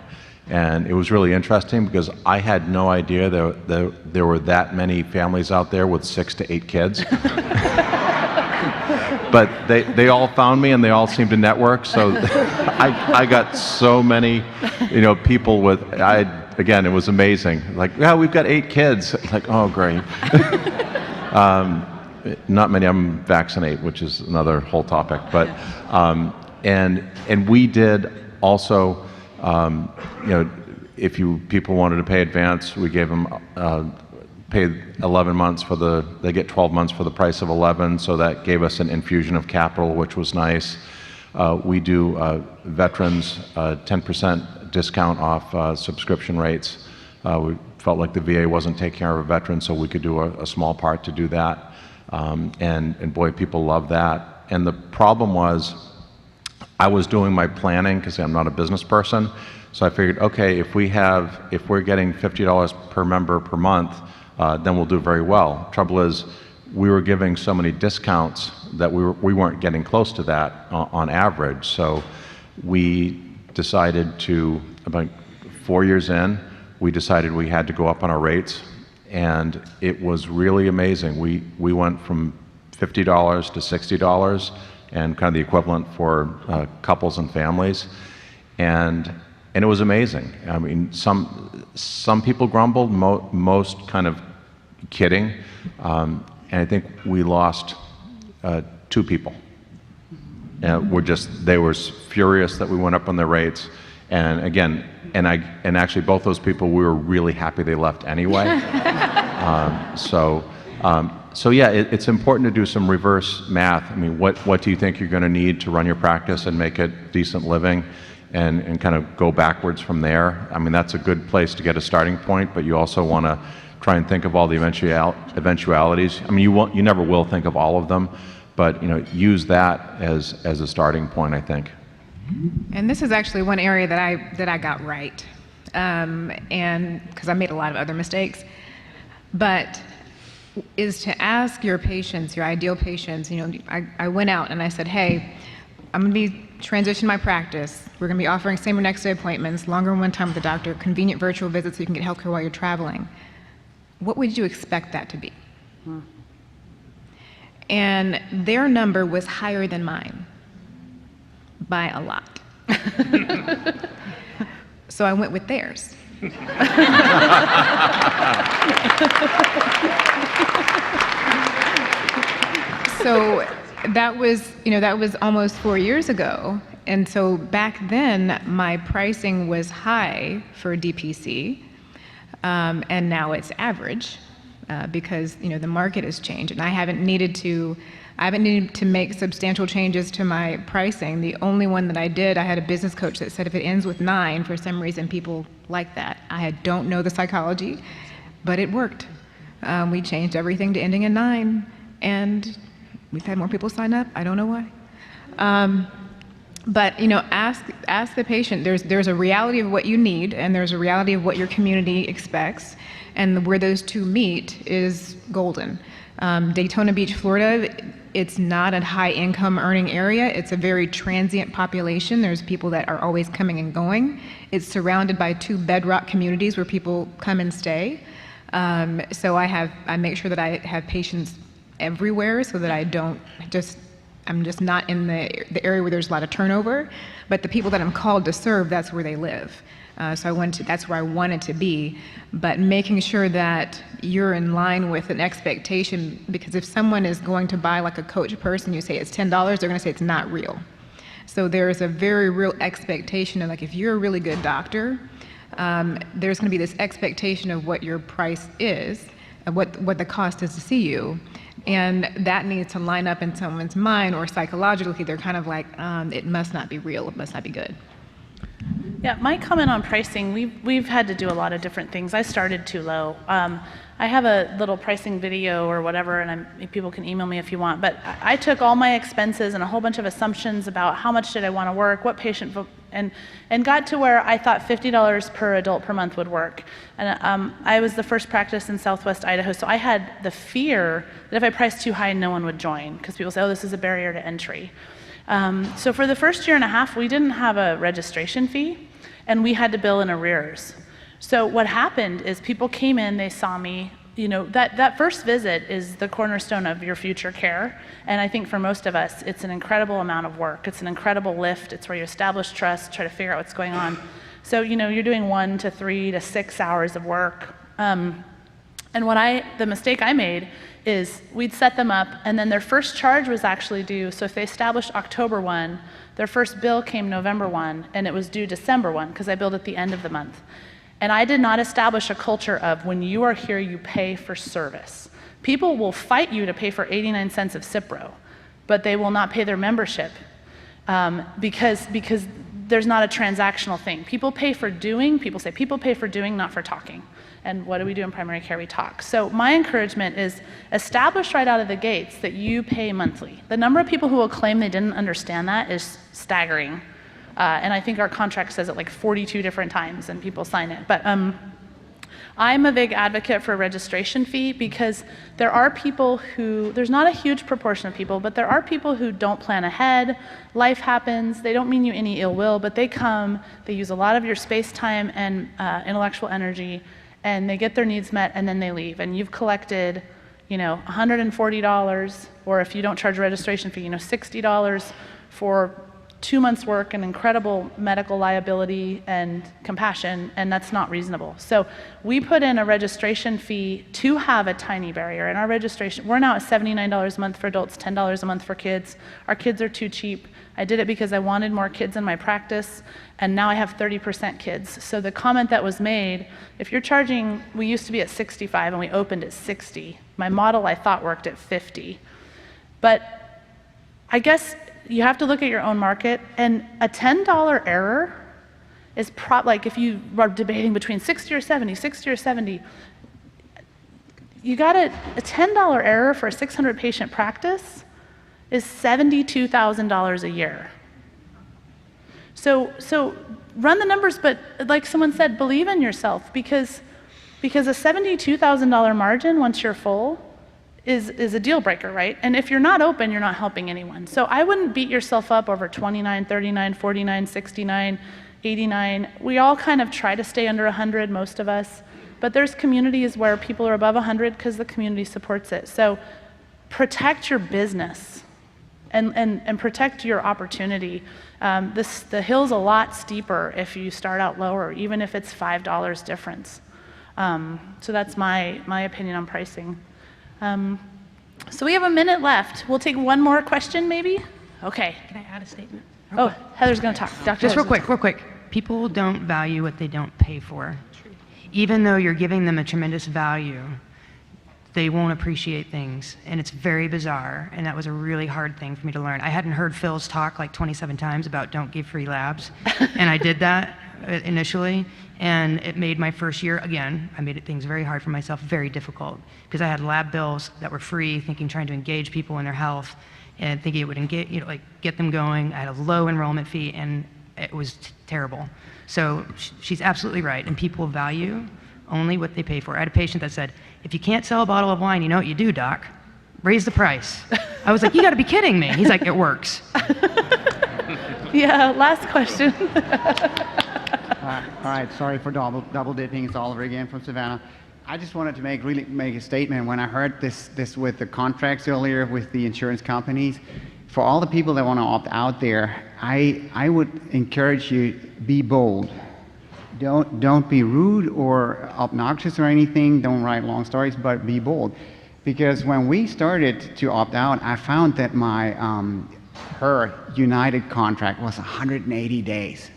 And it was really interesting because I had no idea there were that many families out there with 6 to 8 kids. But they all found me and they all seemed to network. So I got so many, people with, again, it was amazing. Like, yeah, we've got 8 kids. Like, oh, great. Not many of them vaccinate, which is another whole topic. But, and we did also, if people wanted to pay advance, we gave them paid 11 months they get 12 months for the price of 11, so that gave us an infusion of capital, which was nice. We do veterans 10% discount off subscription rates. We felt like the VA wasn't taking care of a veteran, so we could do a small part to do that. And boy, people love that. And the problem was, I was doing my planning because I'm not a business person. So I figured, okay, if we're getting $50 per member per month, then we'll do very well. Trouble is, we were giving so many discounts that we weren't getting close to that on average. So we decided to, about 4 years in, we decided we had to go up on our rates, and it was really amazing. We went from $50 to $60, and kind of the equivalent for couples and families, and it was amazing. I mean, some people grumbled, most kind of kidding, and I think we lost 2 people. And they were furious that we went up on their rates, and again, and actually both those people, we were really happy they left anyway. So yeah, it's important to do some reverse math. I mean, what do you think you're going to need to run your practice and make it decent living, and kind of go backwards from there? I mean, that's a good place to get a starting point, but you also want to try and think of all the eventualities. I mean, you never will think of all of them, but use that as a starting point, I think. And this is actually one area that I got right, and because I made a lot of other mistakes, but is to ask your patients, your ideal patients. I went out and I said, hey, I'm going to be transitioning my practice. We're going to be offering same or next day appointments, longer one time with the doctor, convenient virtual visits so you can get healthcare while you're traveling. What would you expect that to be? and their number was higher than mine by a lot. So I went with theirs. So that was almost 4 years ago. And so back then, my pricing was high for DPC, and now it's average because the market has changed, and I haven't needed to make substantial changes to my pricing. The only one that I did, I had a business coach that said if it ends with 9, for some reason people like that. I don't know the psychology, but it worked. We changed everything to ending in 9, and we've had more people sign up. I don't know why. But ask the patient. There's a reality of what you need, and there's a reality of what your community expects, and where those two meet is golden. Daytona Beach, Florida, it's not a high income earning area. It's a very transient population. There's people that are always coming and going. It's surrounded by 2 bedrock communities where people come and stay. So I make sure that I have patients everywhere so that I'm just not in the area where there's a lot of turnover, but the people that I'm called to serve, that's where they live. So that's where I wanted to be, but making sure that you're in line with an expectation, because if someone is going to buy like a Coach purse and you say it's $10, they're gonna say it's not real. So there's a very real expectation of, like, if you're a really good doctor, there's gonna be this expectation of what your price is, of what the cost is to see you. And that needs to line up in someone's mind, or psychologically, they're kind of like, it must not be real, it must not be good. Yeah, my comment on pricing, we've had to do a lot of different things. I started too low. I have a little pricing video or whatever, and people can email me if you want, but I took all my expenses and a whole bunch of assumptions about how much did I want to work, what patient, and got to where I thought $50 per adult per month would work. And I was the first practice in Southwest Idaho, so I had the fear that if I priced too high, no one would join, because people say, oh, this is a barrier to entry. So for the first year and a half, we didn't have a registration fee, and we had to bill in arrears. So what happened is people came in, they saw me. That first visit is the cornerstone of your future care, and I think for most of us, it's an incredible amount of work. It's an incredible lift. It's where you establish trust, try to figure out what's going on. So you're doing 1 to 3 to 6 hours of work. And the mistake I made is we'd set them up, and then their first charge was actually due. So if they established October 1, their first bill came November 1, and it was due December 1, because I billed at the end of the month. And I did not establish a culture of, when you are here, you pay for service. People will fight you to pay for 89 cents of Cipro, but they will not pay their membership because there's not a transactional thing. People pay for doing, not for talking. And what do we do in primary care? We talk. So my encouragement is establish right out of the gates that you pay monthly. The number of people who will claim they didn't understand that is staggering. And I think our contract says it like 42 different times and people sign it. But I'm a big advocate for a registration fee, because there are people who, there's not a huge proportion of people, but there are people who don't plan ahead. Life happens. They don't mean you any ill will, but they come, they use a lot of your space, time, and intellectual energy, and they get their needs met, and then they leave. And you've collected, $140, or if you don't charge a registration fee, $60 for 2 months' work and incredible medical liability and compassion, and that's not reasonable. So we put in a registration fee to have a tiny barrier. And our registration, we're now at $79 a month for adults, $10 a month for kids. Our kids are too cheap. I did it because I wanted more kids in my practice, and now I have 30% kids. So the comment that was made, if you're charging, we used to be at 65 and we opened at 60. My model, I thought, worked at 50. But I guess you have to look at your own market, and a $10 error is like if you are debating between 60 or 70, you got a $10 error for a 600 patient practice is $72,000 a year. So run the numbers, but like someone said, believe in yourself, because a $72,000 margin once you're full is a deal breaker, right? And if you're not open, you're not helping anyone. So I wouldn't beat yourself up over 29, 39, 49, 69, 89. We all kind of try to stay under 100, most of us, but there's communities where people are above 100 because the community supports it. So protect your business and protect your opportunity. The hill's a lot steeper if you start out lower, even if it's $5 difference. So that's my opinion on pricing. So we have a minute left. We'll take one more question, maybe? Okay. Can I add a statement? Oh, Heather's going to talk. Dr. Just real Heather's quick, real quick. People don't value what they don't pay for. Even though you're giving them a tremendous value, they won't appreciate things, and it's very bizarre, and that was a really hard thing for me to learn. I hadn't heard Phil's talk like 27 times about don't give free labs, and I did that initially, and it made my first year, again, I made things very hard for myself, very difficult, because I had lab bills that were free, trying to engage people in their health, and thinking it would engage, get them going. I had a low enrollment fee, and it was terrible. So she's absolutely right, and people value only what they pay for. I had a patient that said, if you can't sell a bottle of wine, you know what you do, doc? Raise the price. I was like, you gotta be kidding me. He's like, it works. Yeah, last question. All right, sorry for double dipping. It's Oliver again from Savannah. I just wanted to make a statement. When I heard this with the contracts earlier with the insurance companies, for all the people that want to opt out there, I would encourage you, be bold. Don't be rude or obnoxious or anything. Don't write long stories, but be bold. Because when we started to opt out, I found that her United contract was 180 days.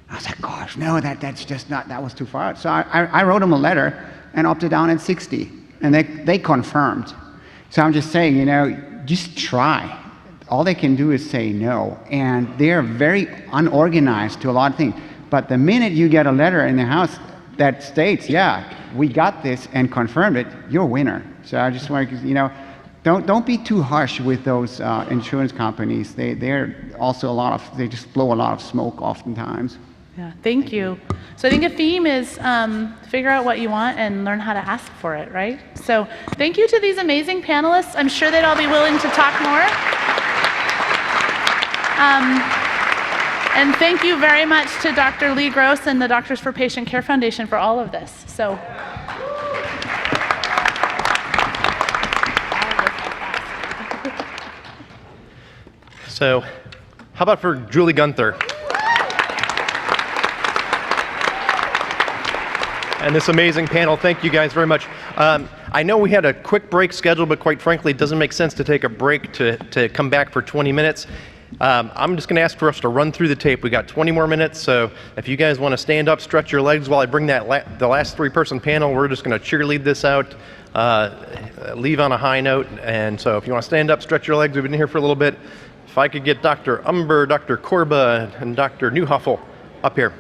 I was like, gosh, no, that's just not, that was too far out. So I wrote them a letter and opted out at 60, and they confirmed. So I'm just saying, just try. All they can do is say no, and they're very unorganized to a lot of things. But the minute you get a letter in the house that states, yeah, we got this and confirmed it, you're a winner. So I just want to, don't be too harsh with those insurance companies. They're also they just blow a lot of smoke oftentimes. Yeah, thank you. So I think a theme is figure out what you want and learn how to ask for it, right? So thank you to these amazing panelists. I'm sure they'd all be willing to talk more. And thank you very much to Dr. Lee Gross and the Doctors for Patient Care Foundation for all of this. So how about for Julie Gunther? And this amazing panel, thank you guys very much. I know we had a quick break scheduled, but quite frankly, it doesn't make sense to take a break to come back for 20 minutes. I'm just going to ask for us to run through the tape. We got 20 more minutes, so if you guys want to stand up, stretch your legs while I bring the last three-person panel, we're just going to cheerlead this out, leave on a high note. And so if you want to stand up, stretch your legs, we've been here for a little bit. If I could get Dr. Umber, Dr. Korba, and Dr. Newhoffel up here.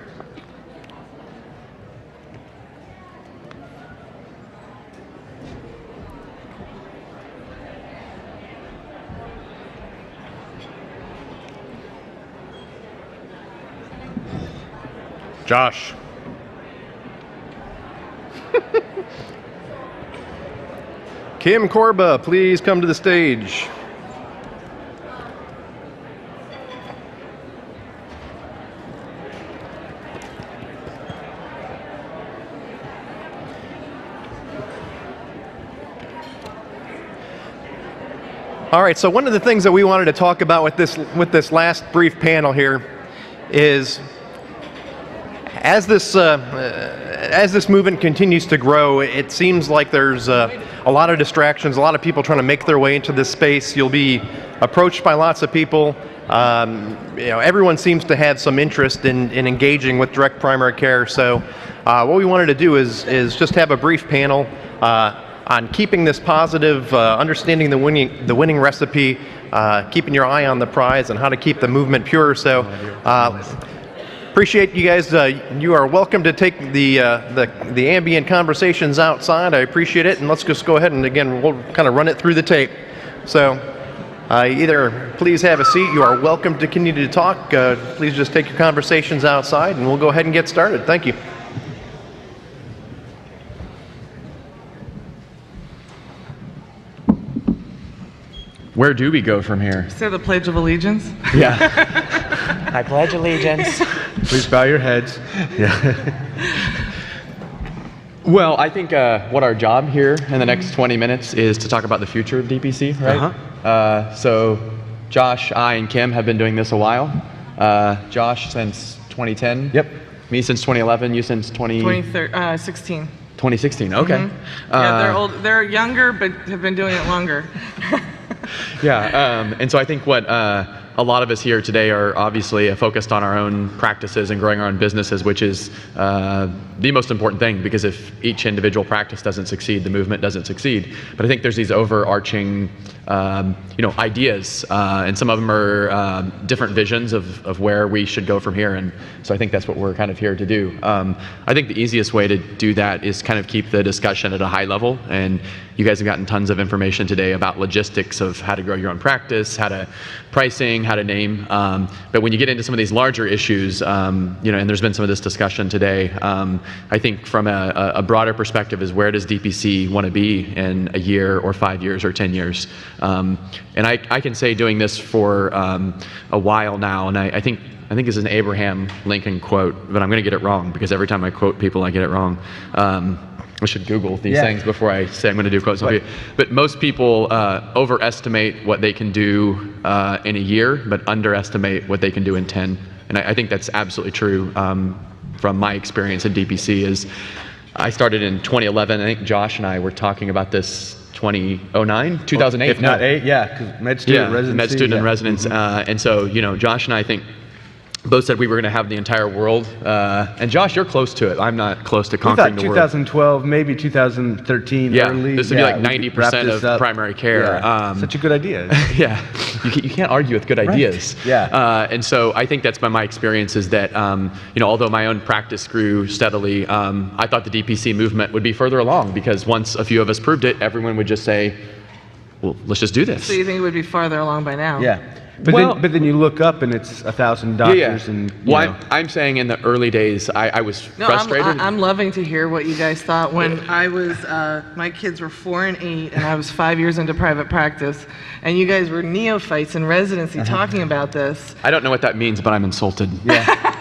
Josh. Kim Korba, please come to the stage. All right, so one of the things that we wanted to talk about with this last brief panel here is as this movement continues to grow, it seems like there's a lot of distractions, a lot of people trying to make their way into this space. You'll be approached by lots of people. Everyone seems to have some interest in engaging with direct primary care. So what we wanted to do is just have a brief panel on keeping this positive, understanding the winning recipe, keeping your eye on the prize, and how to keep the movement pure. So. Appreciate you guys. You are welcome to take the ambient conversations outside. I appreciate it, and let's just go ahead and again we'll kind of run it through the tape. So either please have a seat. You are welcome to continue to talk. Please just take your conversations outside, and we'll go ahead and get started. Thank you. Where do we go from here? Say the Pledge of Allegiance. Yeah. I pledge allegiance. Please bow your heads. Yeah. Well, I think what our job here in the next 20 minutes is to talk about the future of DPC, right? So Josh, I, and Kim have been doing this a while. Josh since 2010. Yep. Me since 2011. You since 2016. 2016. Okay. Yeah, they're old. They're younger, but have been doing it longer. Yeah, and so I think what a lot of us here today are obviously focused on our own practices and growing our own businesses, which is the most important thing, because if each individual practice doesn't succeed, the movement doesn't succeed. But I think there's these overarching ideas, and some of them are different visions of where we should go from here, and so I think that's what we're kind of here to do. I think the easiest way to do that is kind of keep the discussion at a high level, and you guys have gotten tons of information today about logistics of how to grow your own practice, how to pricing, how to name. But when you get into some of these larger issues, and there's been some of this discussion today, I think from a broader perspective is, where does DPC want to be in a year or 5 years or 10 years? And I can say, doing this for a while now, and I think this is an Abraham Lincoln quote, but I'm going to get it wrong because every time I quote people, I get it wrong. I should Google these things before I say I'm going to do quotes. But most people overestimate what they can do in a year, but underestimate what they can do in 10. And I think that's absolutely true from my experience in DPC. Is I started in 2011. I think Josh and I were talking about this 2009, 2008. If not 8, yeah, because med student residency. Med student and residence. And so, Josh and I think both said we were going to have the entire world. And Josh, you're close to it. I'm not close to conquering the world. 2012, maybe 2013, early. This would be like 90% of primary care. Yeah. Such a good idea. Yeah, you can't argue with good ideas. Yeah. And so I think that's been my experience, is that, although my own practice grew steadily, I thought the DPC movement would be further along, because once a few of us proved it, everyone would just say, well, let's just do this. So you think it would be farther along by now? Yeah. But then you look up and it's 1,000 doctors and. I'm saying in the early days, I was frustrated. I'm loving to hear what you guys thought when I was. My kids were 4 and 8, and I was 5 years into private practice, and you guys were neophytes in residency talking about this. I don't know what that means, but I'm insulted. Yeah.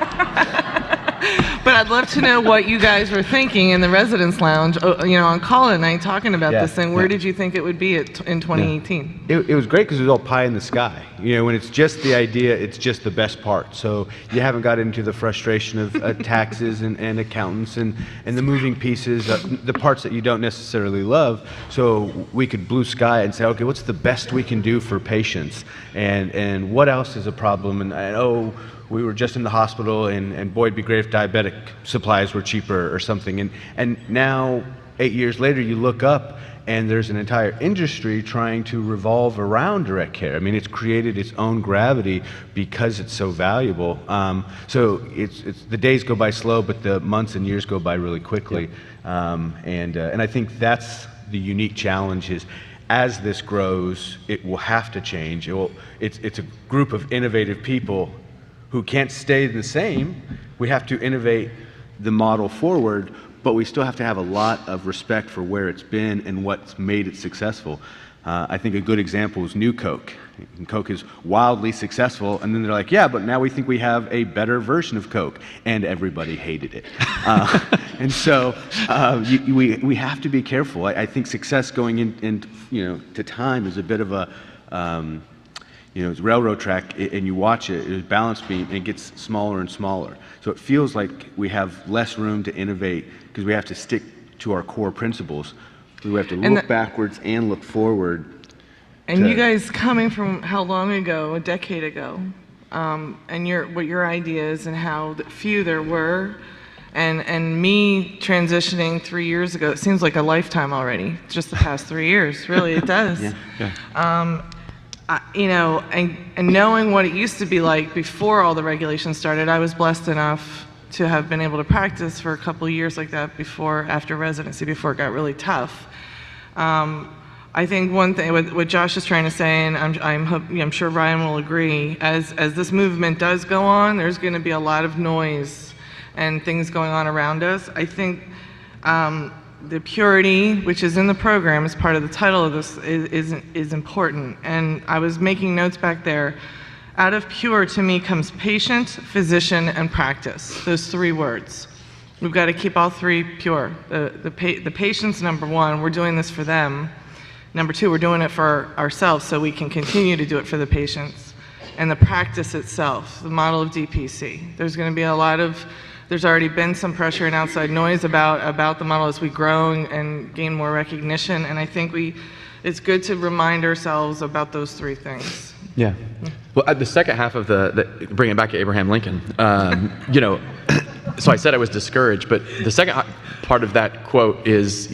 But I'd love to know what you guys were thinking in the residence lounge, on call at night, talking about this thing. Where did you think it would be in 2018? It was great because it was all pie in the sky. When it's just the idea, it's just the best part. So you haven't got into the frustration of taxes and accountants and the moving pieces, the parts that you don't necessarily love. So we could blue sky and say, okay, what's the best we can do for patients? And what else is a problem? And we were just in the hospital, and boy, it'd be great if diabetic supplies were cheaper or something. And now, 8 years later, you look up, and there's an entire industry trying to revolve around direct care. I mean, it's created its own gravity because it's so valuable. So it's the days go by slow, but the months and years go by really quickly. And I think that's the unique challenge is, as this grows, it will have to change. It's a group of innovative people who can't stay the same. We have to innovate the model forward, but we still have to have a lot of respect for where it's been and what's made it successful. I think a good example is New Coke. And Coke is wildly successful, and then they're like, yeah, but now we think we have a better version of Coke, and everybody hated it. And so we have to be careful. I think success going to time is a bit of a it's railroad track, and you watch it, it's balance beam, and it gets smaller and smaller. So it feels like we have less room to innovate because we have to stick to our core principles. We have to look backwards and look forward. And you guys coming from how long ago, a decade ago, and what your ideas and how few there were, and me transitioning 3 years ago, it seems like a lifetime already, just the past 3 years, really, it does. And knowing what it used to be like before all the regulations started, I was blessed enough to have been able to practice for a couple of years like that after residency, before it got really tough. I think one thing, what Josh is trying to say, and I'm sure Ryan will agree, as this movement does go on, there's going to be a lot of noise and things going on around us. I think the purity, which is in the program as part of the title of this, is important. And I was making notes back there. Out of pure, to me, comes patient, physician, and practice. Those 3 words. We've got to keep all three pure. The patient's number one, we're doing this for them. Number two, we're doing it for ourselves so we can continue to do it for the patients. And the practice itself, the model of DPC. There's going to be there's already been some pressure and outside noise about the model as we grow and gain more recognition. And I think it's good to remind ourselves about those three things. Yeah. Well, the second half of bring it back to Abraham Lincoln, so I said I was discouraged, but the second part of that quote is,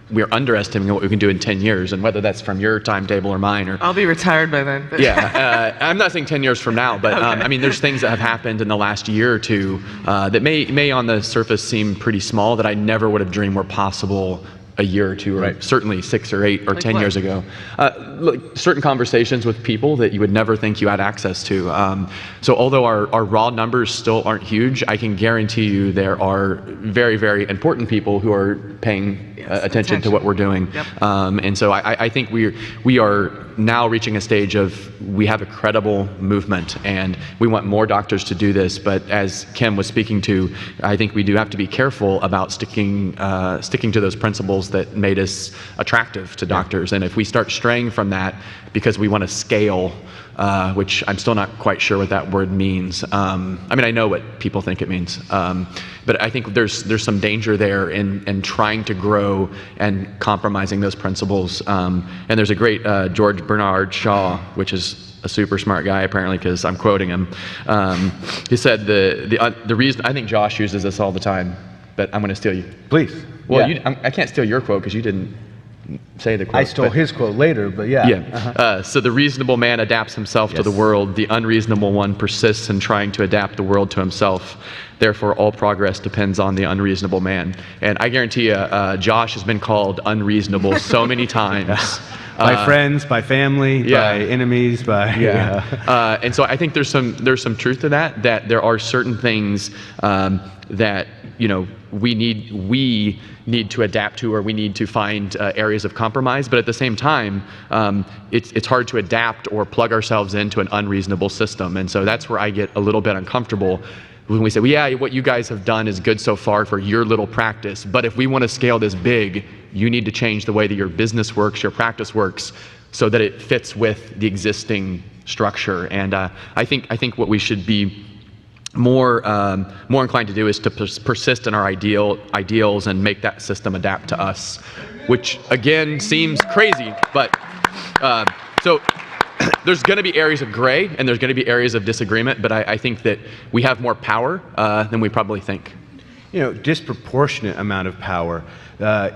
we're underestimating what we can do in 10 years, and whether that's from your timetable or mine. I'll be retired by then. But yeah, I'm not saying 10 years from now, but okay. There's things that have happened in the last year or two that may on the surface seem pretty small that I never would have dreamed were possible a year or two, or certainly 6 or 8 or 10 years ago. Certain conversations with people that you would never think you had access to. So although our raw numbers still aren't huge, I can guarantee you there are very, very important people who are paying attention to what we're doing. Yep. And so I think we are now reaching a stage of we have a credible movement, and we want more doctors to do this. But as Kim was speaking to, I think we do have to be careful about sticking to those principles that made us attractive to doctors. And if we start straying from that because we want to scale, which I'm still not quite sure what that word means. I know what people think it means, but I think there's some danger there in trying to grow and compromising those principles. And there's a great George Bernard Shaw, which is a super smart guy apparently, because I'm quoting him. He said the reason, I think Josh uses this all the time, but I'm going to steal you. Please. Well, yeah. I can't steal your quote because you didn't say the quote. I stole his quote later, but yeah. Yeah. So the reasonable man adapts himself to the world. The unreasonable one persists in trying to adapt the world to himself. Therefore, all progress depends on the unreasonable man. And I guarantee you, Josh has been called unreasonable so many times. By friends, by family, by enemies, by and so I think there's some truth to that there are certain things that we need to adapt to, or we need to find areas of compromise. But at the same time, it's hard to adapt or plug ourselves into an unreasonable system. And so that's where I get a little bit uncomfortable when we say, well, yeah, what you guys have done is good so far for your little practice, but if we want to scale this big, you need to change the way that your business works, your practice works, so that it fits with the existing structure. And I think what we should be more inclined to do is to persist in our ideals and make that system adapt to us, which again seems crazy, but so there's going to be areas of gray and there's going to be areas of disagreement, but I think that we have more power than we probably think. Disproportionate amount of power.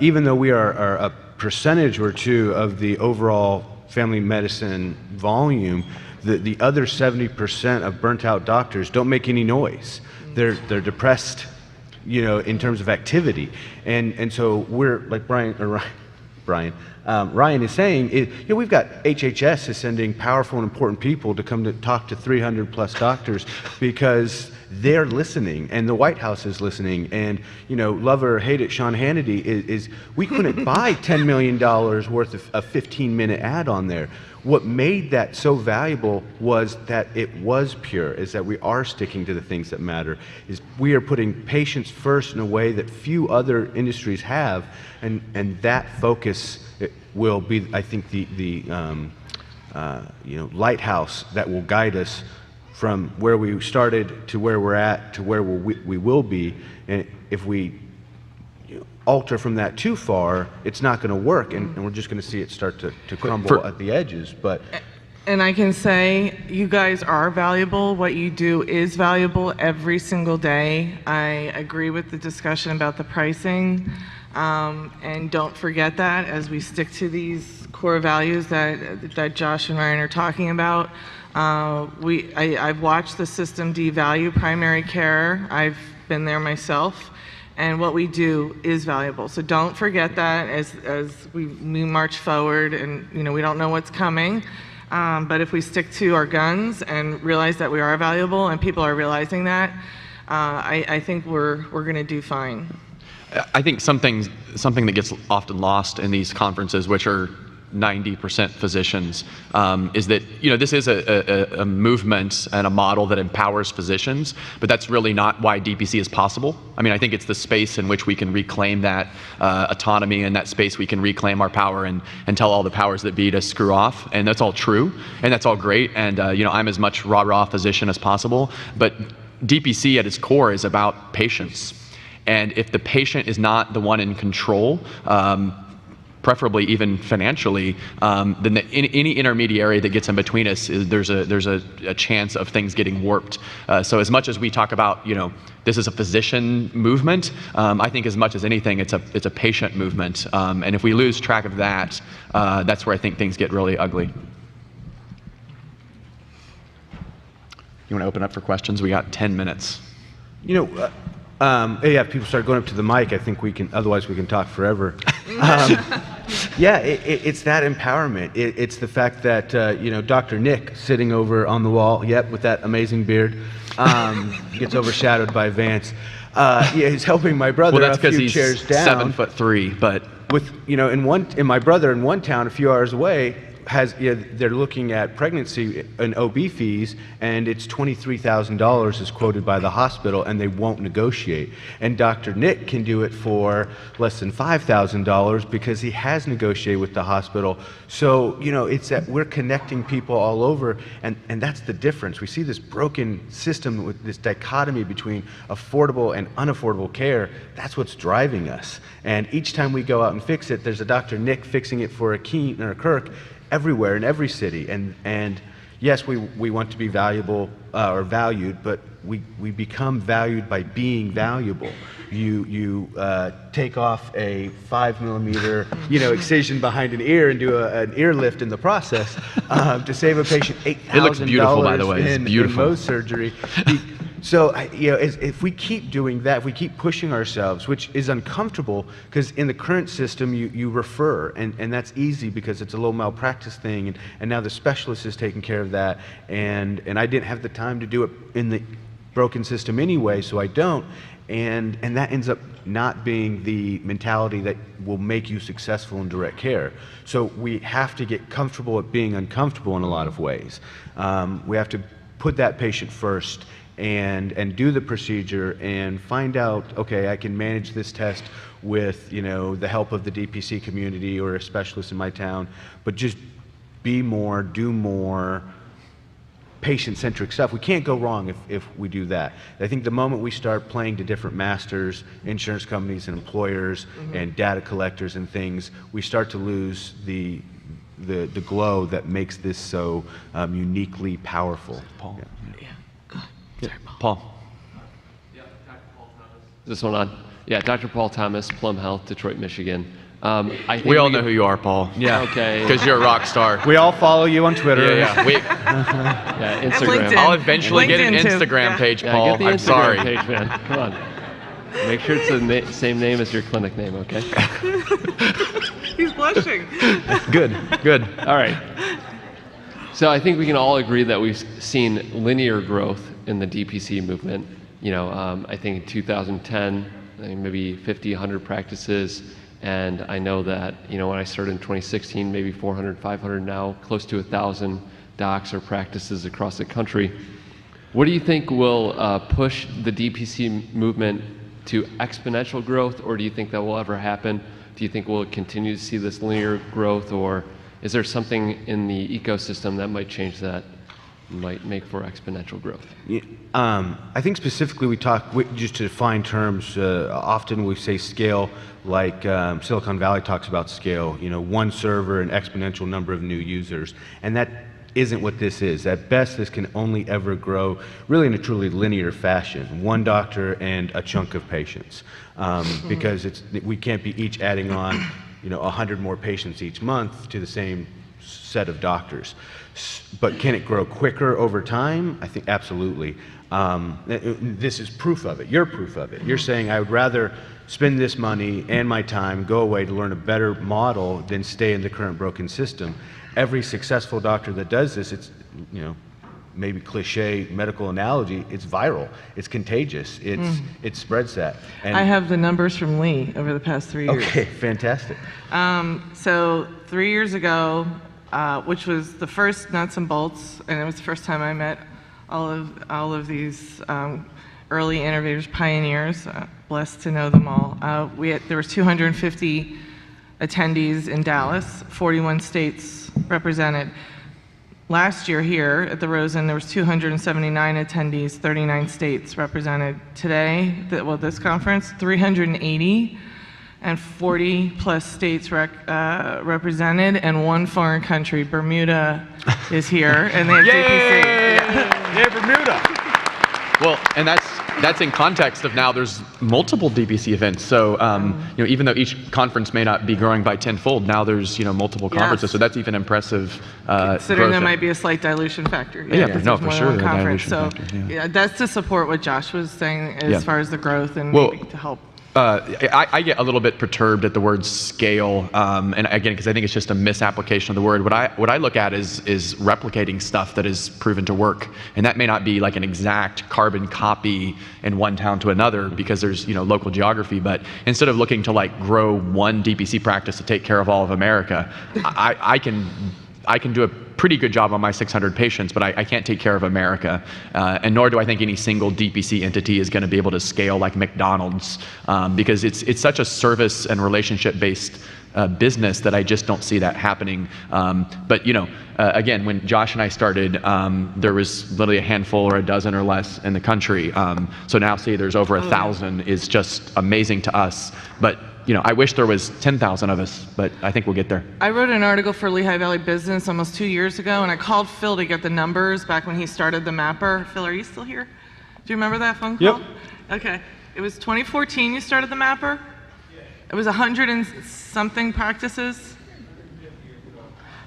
Even though we are a percentage or two of the overall family medicine volume, the other 70% of burnt out doctors don't make any noise. They're depressed, in terms of activity. And so we're like Ryan is saying, we've got HHS is sending powerful and important people to come to talk to 300 plus doctors because they're listening, and the White House is listening, and love it or hate it, Sean Hannity is we couldn't buy $10 million worth of a 15-minute ad on there. What made that so valuable was that it was pure, is that we are sticking to the things that matter, is we are putting patients first in a way that few other industries have, and that focus will be, I think, the lighthouse that will guide us from where we started to where we're at to where we will be. And if we alter from that too far, it's not going to work, and we're just going to see it start to crumble at the edges. But and I can say you guys are valuable. What you do is valuable every single day. I agree with the discussion about the pricing, and don't forget that as we stick to these core values that Josh and Ryan are talking about. I've watched the system devalue primary care. I've been there myself, and what we do is valuable. So don't forget that as we march forward, and we don't know what's coming, but if we stick to our guns and realize that we are valuable, and people are realizing that, I think we're going to do fine. I think something that gets often lost in these conferences, which are 90% physicians, is that, this is a movement and a model that empowers physicians, but that's really not why DPC is possible. I mean, I think it's the space in which we can reclaim that autonomy, and that space we can reclaim our power and tell all the powers that be to screw off, and that's all true, and that's all great, and I'm as much rah-rah physician as possible, but DPC at its core is about patients. And if the patient is not the one in control, preferably even financially, then any intermediary that gets in between us, there's a chance of things getting warped. So as much as we talk about, this is a physician movement, I think as much as anything, it's a patient movement. And if we lose track of that, that's where I think things get really ugly. You want to open up for questions? We got 10 minutes. Yeah, if people start going up to the mic, I think we can, otherwise we can talk forever. Yeah, it's that empowerment. It's the fact that, Dr. Nick sitting over on the wall, with that amazing beard, gets overshadowed by Vance. He's helping my brother well, that's a few he's chairs down. 7'3", but with, in my brother in one town a few hours away, they're looking at pregnancy and OB fees, and it's $23,000 is quoted by the hospital, and they won't negotiate. And Dr. Nick can do it for less than $5,000 because he has negotiated with the hospital. So, it's that we're connecting people all over, and that's the difference. We see this broken system with this dichotomy between affordable and unaffordable care. That's what's driving us. And each time we go out and fix it, there's a Dr. Nick fixing it for a Keene or a Kirk everywhere in every city, and yes, we want to be valuable or valued, but we become valued by being valuable. You take off a 5mm excision behind an ear and do an ear lift in the process to save a patient $8,000. It looks beautiful, by the way. It's beautiful. In Mohs surgery. So, if we keep doing that, if we keep pushing ourselves, which is uncomfortable, because in the current system, you refer, and that's easy because it's a low malpractice thing, and now the specialist is taking care of that, and I didn't have the time to do it in the broken system anyway, so I don't, and that ends up not being the mentality that will make you successful in direct care. So we have to get comfortable at being uncomfortable in a lot of ways. We have to put that patient first, and do the procedure and find out, okay, I can manage this test with, the help of the DPC community or a specialist in my town, but just be more, do more patient-centric stuff. We can't go wrong if we do that. I think the moment we start playing to different masters, insurance companies and employers and data collectors and things, we start to lose the glow that makes this so uniquely powerful. Paul. Yeah. Yeah. Paul. Yeah, Dr. Paul Thomas. Is this one on? Yeah, Dr. Paul Thomas, Plum Health, Detroit, Michigan. I think we all know who you are, Paul. Yeah. Okay. Because you're a rock star. We all follow you on Twitter. Yeah. Yeah, Instagram. I'll eventually get an LinkedIn, too. Instagram page, Yeah, Paul. get the I'm Instagram sorry. page, man. Come on. Make sure it's the same name as your clinic name, okay? He's blushing. Good. All right. So I think we can all agree that we've seen linear growth in the DPC movement. I think in 2010, maybe 50, 100 practices. And I know that, when I started in 2016, maybe 400, 500 now, close to 1,000 docs or practices across the country. What do you think will push the DPC movement to exponential growth, or do you think that will ever happen? Do you think we'll continue to see this linear growth, or is there something in the ecosystem that might change that, might make for exponential growth? Yeah, I think specifically just to define terms, often we say scale, like Silicon Valley talks about scale, one server, an exponential number of new users, and that isn't what this is. At best, this can only ever grow really in a truly linear fashion, one doctor and a chunk of patients, because we can't be each adding on 100 more patients each month to the same set of doctors. But can it grow quicker over time? I think absolutely. This is proof of it. You're proof of it. You're saying I would rather spend this money and my time, go away to learn a better model than stay in the current broken system. Every successful doctor that does this, it's maybe cliche medical analogy, it's viral, it's contagious, it spreads that. And I have the numbers from Lee over the past 3 years. okay, fantastic. So 3 years ago, which was the first nuts and bolts, and it was the first time I met all of these early innovators, pioneers. Blessed to know them all. There was 250 attendees in Dallas, 41 states represented. Last year here at the Rosen, there was 279 attendees, 39 states represented. Today, this conference, 380 and 40 plus states represented, and one foreign country, Bermuda, is here, and they have DPC. Yay, Bermuda! Well, and that's in context of now there's multiple DPC events. So even though each conference may not be growing by tenfold, now there's multiple conferences. Yes. So that's even impressive. Considering there growth. might be a slight dilution factor. Yeah, because no, there's for more than sure, one a conference. dilution So factor, yeah. that's to support what Josh was saying as far as the growth and maybe to help. I get a little bit perturbed at the word scale, and again, because I think it's just a misapplication of the word. What I look at is replicating stuff that is proven to work, and that may not be like an exact carbon copy in one town to another because there's local geography. But instead of looking to like grow one DPC practice to take care of all of America, I can do a pretty good job on my 600 patients, but I can't take care of America, and nor do I think any single DPC entity is going to be able to scale like McDonald's, because it's such a service and relationship-based business that I just don't see that happening. But again, when Josh and I started, there was literally a handful or a dozen or less in the country. So now, see, there's over 1,000 is just amazing to us. But I wish there was 10,000 of us, but I think we'll get there. I wrote an article for Lehigh Valley Business almost 2 years ago, and I called Phil to get the numbers back when he started the Mapper. Phil, are you still here? Do you remember that phone call? Yep. Okay. It was 2014 you started the Mapper? It was 100 and something practices?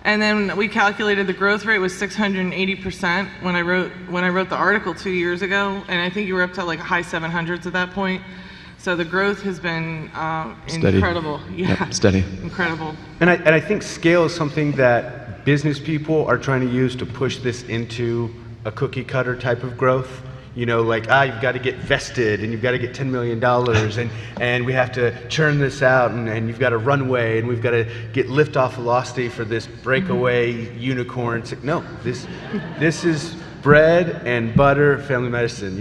And then we calculated the growth rate was 680% when I wrote the article 2 years ago, and I think you were up to like high 700s at that point. So the growth has been Steady. incredible. Yeah, Yep, steady. Incredible. And I think scale is something that business people are trying to use to push this into a cookie cutter type of growth. You've got to get vested, and you've got to get $10 million, and we have to churn this out, and you've got a runway, and we've got to get liftoff velocity for this breakaway unicorn. No, this is bread and butter family medicine.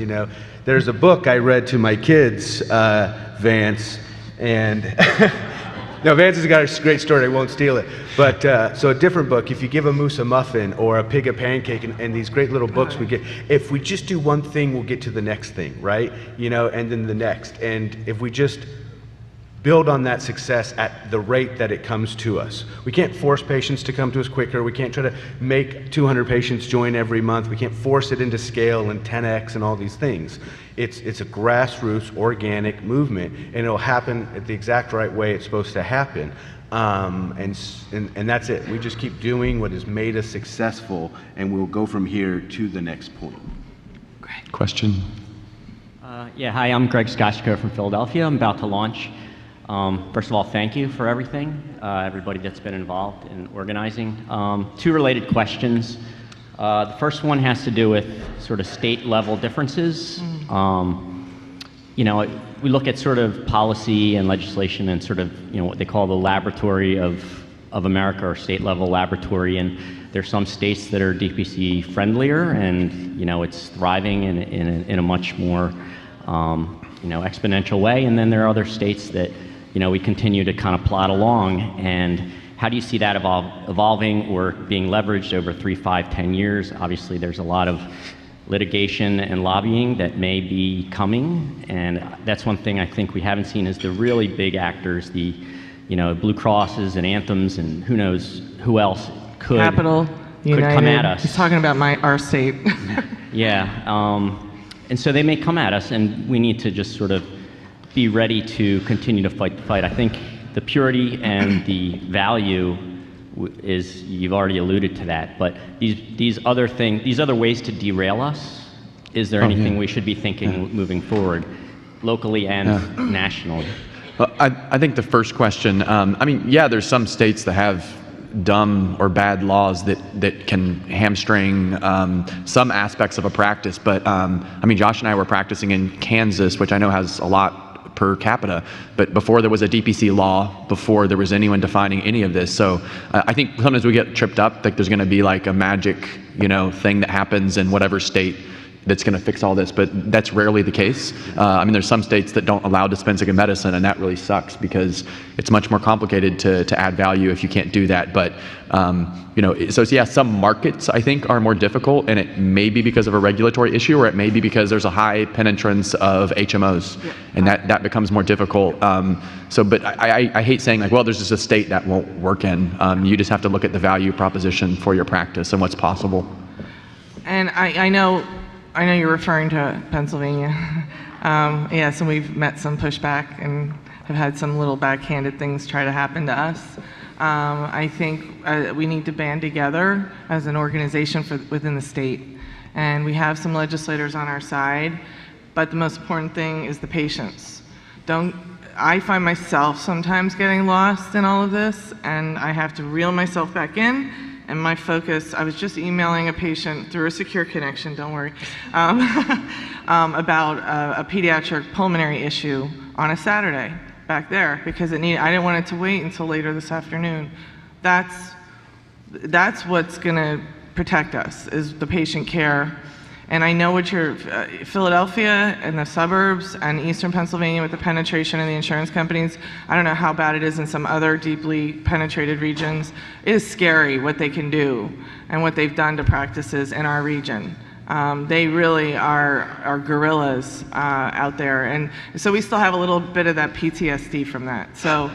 There's a book I read to my kids, Vance, and no, Vance has got a great story. I won't steal it. But so a different book, if you give a moose a muffin or a pig a pancake, and these great little books we get, if we just do one thing, we'll get to the next thing, right? And then the next. And if we just build on that success at the rate that it comes to us. We can't force patients to come to us quicker. We can't try to make 200 patients join every month. We can't force it into scale and 10x and all these things. It's a grassroots, organic movement, and it'll happen at the exact right way it's supposed to happen. And that's it. We just keep doing what has made us successful, and we'll go from here to the next point. Great. Question? Yeah, hi, I'm Greg Skashko from Philadelphia. I'm about to launch. First of all, thank you for everything, everybody that's been involved in organizing. Two related questions. The first one has to do with sort of state-level differences. We look at sort of policy and legislation and sort of, what they call the laboratory of America, or state-level laboratory, and there's some states that are DPC friendlier, and, it's thriving in a much more, exponential way, and then there are other states that we continue to kind of plod along. And how do you see that evolving or being leveraged over 3, 5, 10 years? Obviously, there's a lot of litigation and lobbying that may be coming, and that's one thing I think we haven't seen is the really big actors, the Blue Crosses and Anthems, and who knows who else could United. Come at us. He's talking about our state. Yeah, and so they may come at us, and we need to just sort of be ready to continue to fight the fight. I think the purity and the value is, you've already alluded to that, but these other ways to derail us, is there anything we should be thinking moving forward, locally and nationally? Well, I think the first question, there's some states that have dumb or bad laws that can hamstring some aspects of a practice. But I mean, Josh and I were practicing in Kansas, which I know has a lot per capita, but before there was a DPC law, before there was anyone defining any of this. So I think sometimes we get tripped up, like there's going to be like a magic, thing that happens in whatever state that's going to fix all this, but that's rarely the case. I mean, there's some states that don't allow dispensing of medicine, and that really sucks because it's much more complicated to add value if you can't do that. But so yeah, some markets I think are more difficult, and it may be because of a regulatory issue, or it may be because there's a high penetrance of HMOs, and that becomes more difficult. But I hate saying like, well, there's just a state that won't work in. You just have to look at the value proposition for your practice and what's possible. And I know you're referring to Pennsylvania. Yes, and we've met some pushback and have had some little backhanded things try to happen to us. I think we need to band together as an organization within the state. And we have some legislators on our side, but the most important thing is the patients. I find myself sometimes getting lost in all of this, and I have to reel myself back in. And my focus, I was just emailing a patient through a secure connection, don't worry, about a pediatric pulmonary issue on a Saturday back there because I didn't want it to wait until later this afternoon. That's what's gonna protect us, is the patient care. And I know what Philadelphia and the suburbs and Eastern Pennsylvania with the penetration of the insurance companies, I don't know how bad it is in some other deeply penetrated regions. It is scary what they can do and what they've done to practices in our region. They really are guerrillas out there. And so we still have a little bit of that PTSD from that. So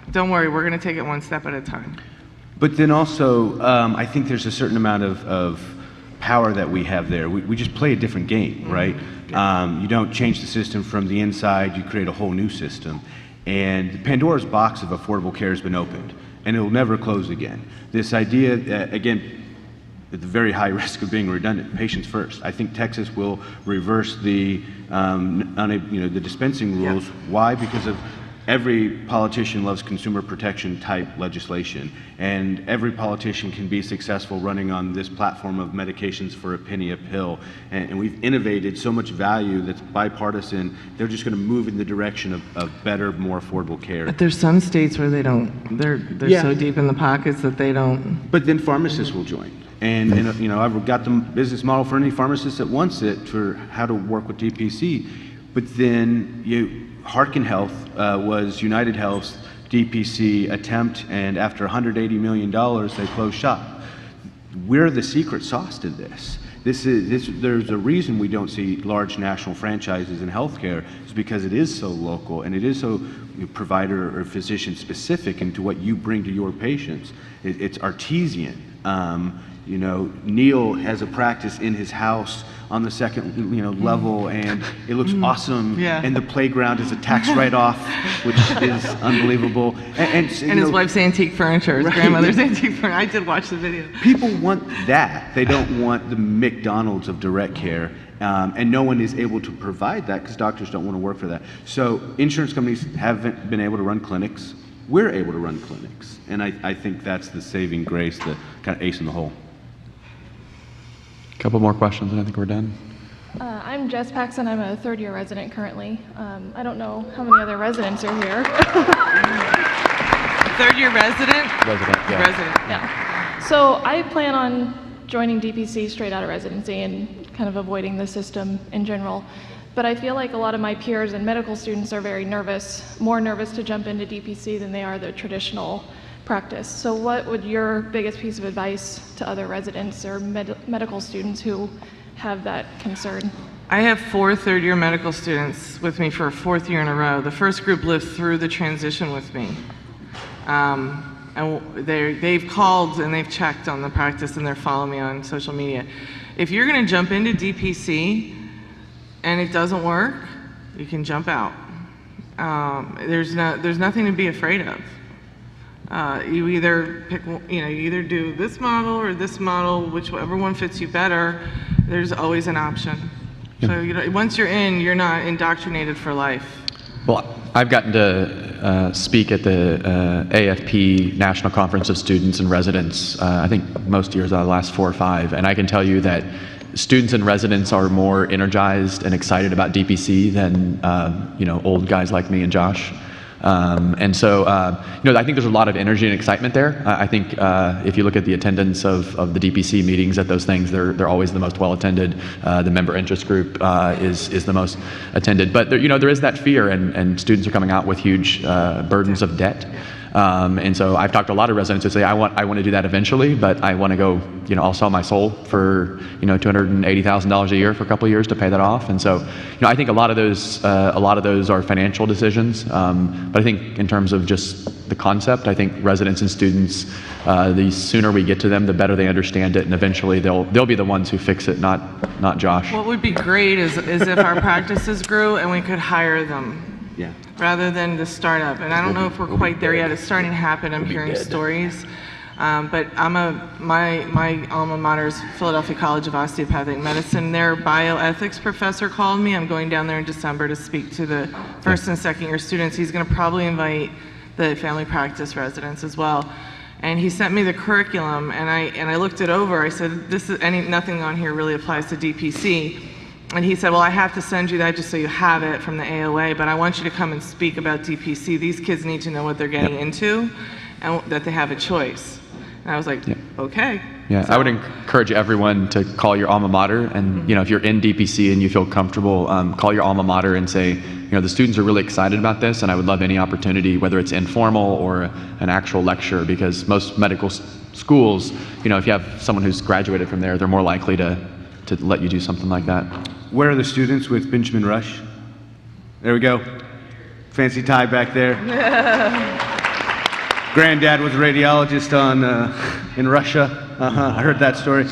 don't worry, we're gonna take it one step at a time. But then also, I think there's a certain amount of power that we have there. We just play a different game, right? You don't change the system from the inside, you create a whole new system. And Pandora's box of affordable care has been opened, and it will never close again. This idea, again, at the very high risk of being redundant, patients first. I think Texas will reverse the dispensing rules. Yeah. Why? Because of every politician loves consumer protection type legislation, and every politician can be successful running on this platform of medications for a penny a pill. And we've innovated so much value that's bipartisan. They're just going to move in the direction of better, more affordable care. But there's some states where they don't. They're so deep in the pockets that they don't. But then pharmacists will join. And I've got the business model for any pharmacist that wants it for how to work with DPC. But then Harkin Health was United Health's DPC attempt, and after $180 million, they closed shop. We're the secret sauce to this. There's a reason we don't see large national franchises in healthcare, is because it is so local and it is so provider or physician specific into what you bring to your patients. It's artesian. Neil has a practice in his house on the second level, and it looks awesome. Yeah. And the playground is a tax write-off, which is unbelievable. And his wife's antique furniture, his grandmother's antique furniture. I did watch the video. People want that. They don't want the McDonald's of direct care. And no one is able to provide that because doctors don't want to work for that. So insurance companies haven't been able to run clinics. We're able to run clinics. And I think that's the saving grace, the kind of ace in the hole. A couple more questions and I think we're done. I'm Jess Paxson. I'm a third-year resident currently. I don't know how many other residents are here. Third-year resident? Resident, yeah. Resident, yeah. So I plan on joining DPC straight out of residency and kind of avoiding the system in general. But I feel like a lot of my peers and medical students are very nervous, more nervous to jump into DPC than they are the traditional practice. So what would your biggest piece of advice to other residents or medical students who have that concern? I have 4 third-year medical students with me for a 4th year in a row. The first group lived through the transition with me. And they've called and they've checked on the practice and they're following me on social media. If you're gonna jump into DPC and it doesn't work, you can jump out. There's nothing to be afraid of. You either pick, you either do this model or this model, whichever one fits you better. There's always an option. So once you're in, you're not indoctrinated for life. Well, I've gotten to speak at the AFP National Conference of Students and Residents, I think most years out of the last 4 or 5, and I can tell you that students and residents are more energized and excited about DPC than old guys like me and Josh. And so, I think there's a lot of energy and excitement there. I think if you look at the attendance of the DPC meetings at those things, they're always the most well attended. The member interest group is the most attended. But there is that fear, and students are coming out with huge burdens of debt. And so I've talked to a lot of residents who say, I want to do that eventually, but I want to go, I'll sell my soul for, $280,000 a year for a couple of years to pay that off. And so, I think a lot of those are financial decisions. But I think in terms of just the concept, I think residents and students, the sooner we get to them, the better they understand it. And eventually they'll be the ones who fix it, not Josh. What would be great is if our practices grew and we could hire them. Yeah. Rather than the startup. And I don't know if we're quite there yet. It's starting to happen. I'm hearing stories. But my alma mater is Philadelphia College of Osteopathic Medicine. Their bioethics professor called me. I'm going down there in December to speak to the first and second year students. He's going to probably invite the family practice residents as well. And he sent me the curriculum, and I looked it over. I said, nothing on here really applies to DPC. And he said, well, I have to send you that just so you have it from the AOA, but I want you to come and speak about DPC. These kids need to know what they're getting into and that they have a choice. And I was like, okay. Yeah, I would encourage everyone to call your alma mater, and if you're in DPC and you feel comfortable, call your alma mater and say, the students are really excited about this, and I would love any opportunity, whether it's informal or an actual lecture, because most medical schools, if you have someone who's graduated from there, they're more likely to let you do something like that. Where are the students with Benjamin Rush? There we go. Fancy tie back there. Granddad was a radiologist in Russia. I heard that story.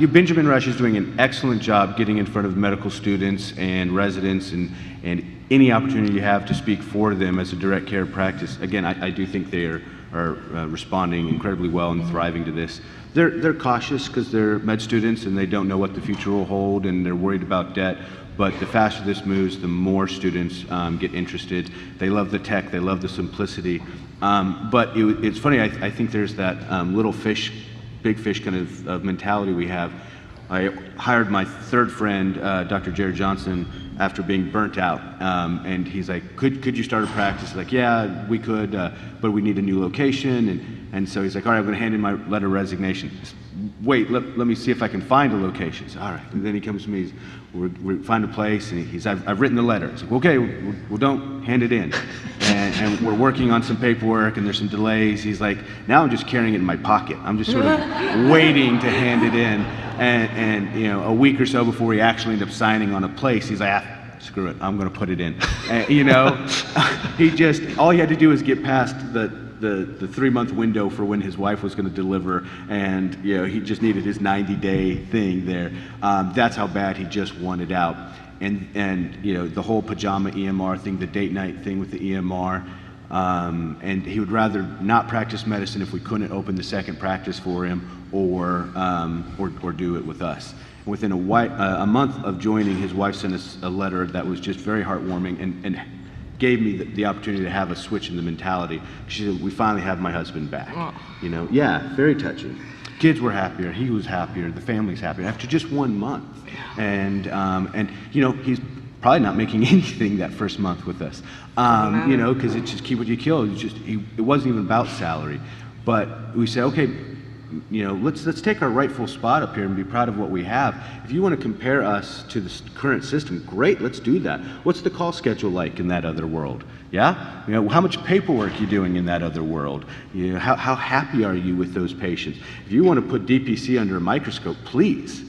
Benjamin Rush is doing an excellent job getting in front of medical students and residents and any opportunity you have to speak for them as a direct care practice. Again, I do think they are responding incredibly well and thriving to this. They're cautious because they're med students and they don't know what the future will hold, and they're worried about debt. But the faster this moves, the more students get interested. They love the tech, they love the simplicity. But it's funny, I think there's that little fish, big fish kind of mentality we have. I hired my third friend, Dr. Jared Johnson, after being burnt out. And he's like, could you start a practice? Like, yeah, we could, but we need a new location. And so he's like, all right, I'm going to hand in my letter of resignation. Wait, let me see if I can find a location. So, all right. And then he comes to me, we find a place, and I've written the letter. It's like, okay, well, don't hand it in. And we're working on some paperwork, and there's some delays. He's like, now I'm just carrying it in my pocket. I'm just sort of waiting to hand it in. And a week or so before we actually end up signing on a place, he's like, screw it, I'm going to put it in. All he had to do was get past the 3-month window for when his wife was going to deliver, and he just needed his 90-day thing there. That's how bad he just wanted out. And the whole pajama EMR thing, the date night thing with the EMR, and he would rather not practice medicine if we couldn't open the second practice for him, or do it with us. Within a month of joining, his wife sent us a letter that was just very heartwarming and gave me the opportunity to have a switch in the mentality. She said, we finally have my husband back. Oh. Yeah, very touching. Kids were happier, he was happier, the family's happier after just 1 month. And he's probably not making anything that first month with us, because it's just keep what you kill. It wasn't even about salary. But we said, okay, let's take our rightful spot up here and be proud of what we have. If you want to compare us to the current system, great, let's do that. What's the call schedule like in that other world? Yeah? How much paperwork are you doing in that other world? How happy are you with those patients? If you want to put DPC under a microscope, please.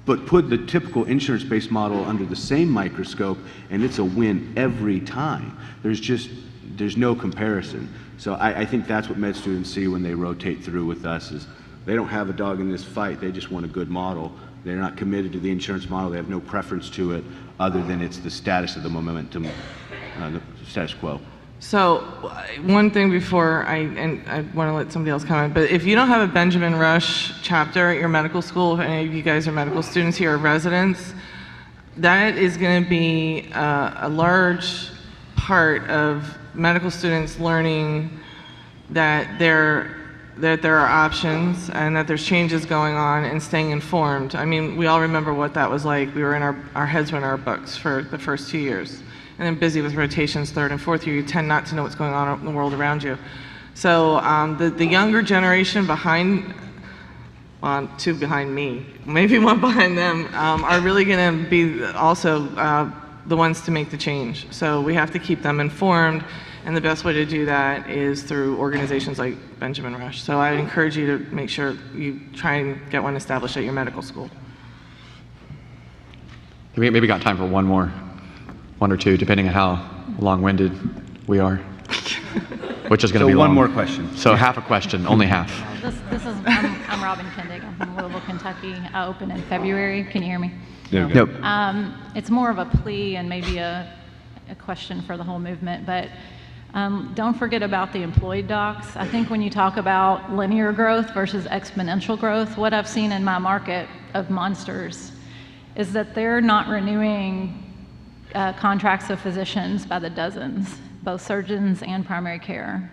But put the typical insurance-based model under the same microscope, and it's a win every time. There's no comparison. So I think that's what med students see when they rotate through with us, is they don't have a dog in this fight, they just want a good model. They're not committed to the insurance model, they have no preference to it other than it's the status of the momentum, the status quo. So one thing before I want to let somebody else comment, but if you don't have a Benjamin Rush chapter at your medical school, if any of you guys are medical students here or residents, that is going to be a large part of medical students learning that there are options and that there's changes going on and staying informed. I mean, we all remember what that was like. We were in our heads were in our books for the first 2 years. And then busy with rotations, third and fourth year, you tend not to know what's going on in the world around you. So the younger generation behind, two behind me, maybe one behind them, are really going to be also the ones to make the change. So we have to keep them informed, and the best way to do that is through organizations like Benjamin Rush. So I encourage you to make sure you try and get one established at your medical school. We maybe got time for one or two, depending on how long-winded we are. Which is going to be one long. more question. So half a question, only half. I'm Robin Kendig. I'm from Louisville, Kentucky. I open in February. Can you hear me? There we go. Nope. It's more of a plea and maybe a question for the whole movement, but don't forget about the employed docs. I think when you talk about linear growth versus exponential growth, what I've seen in my market of monsters is that they're not renewing contracts of physicians by the dozens, both surgeons and primary care.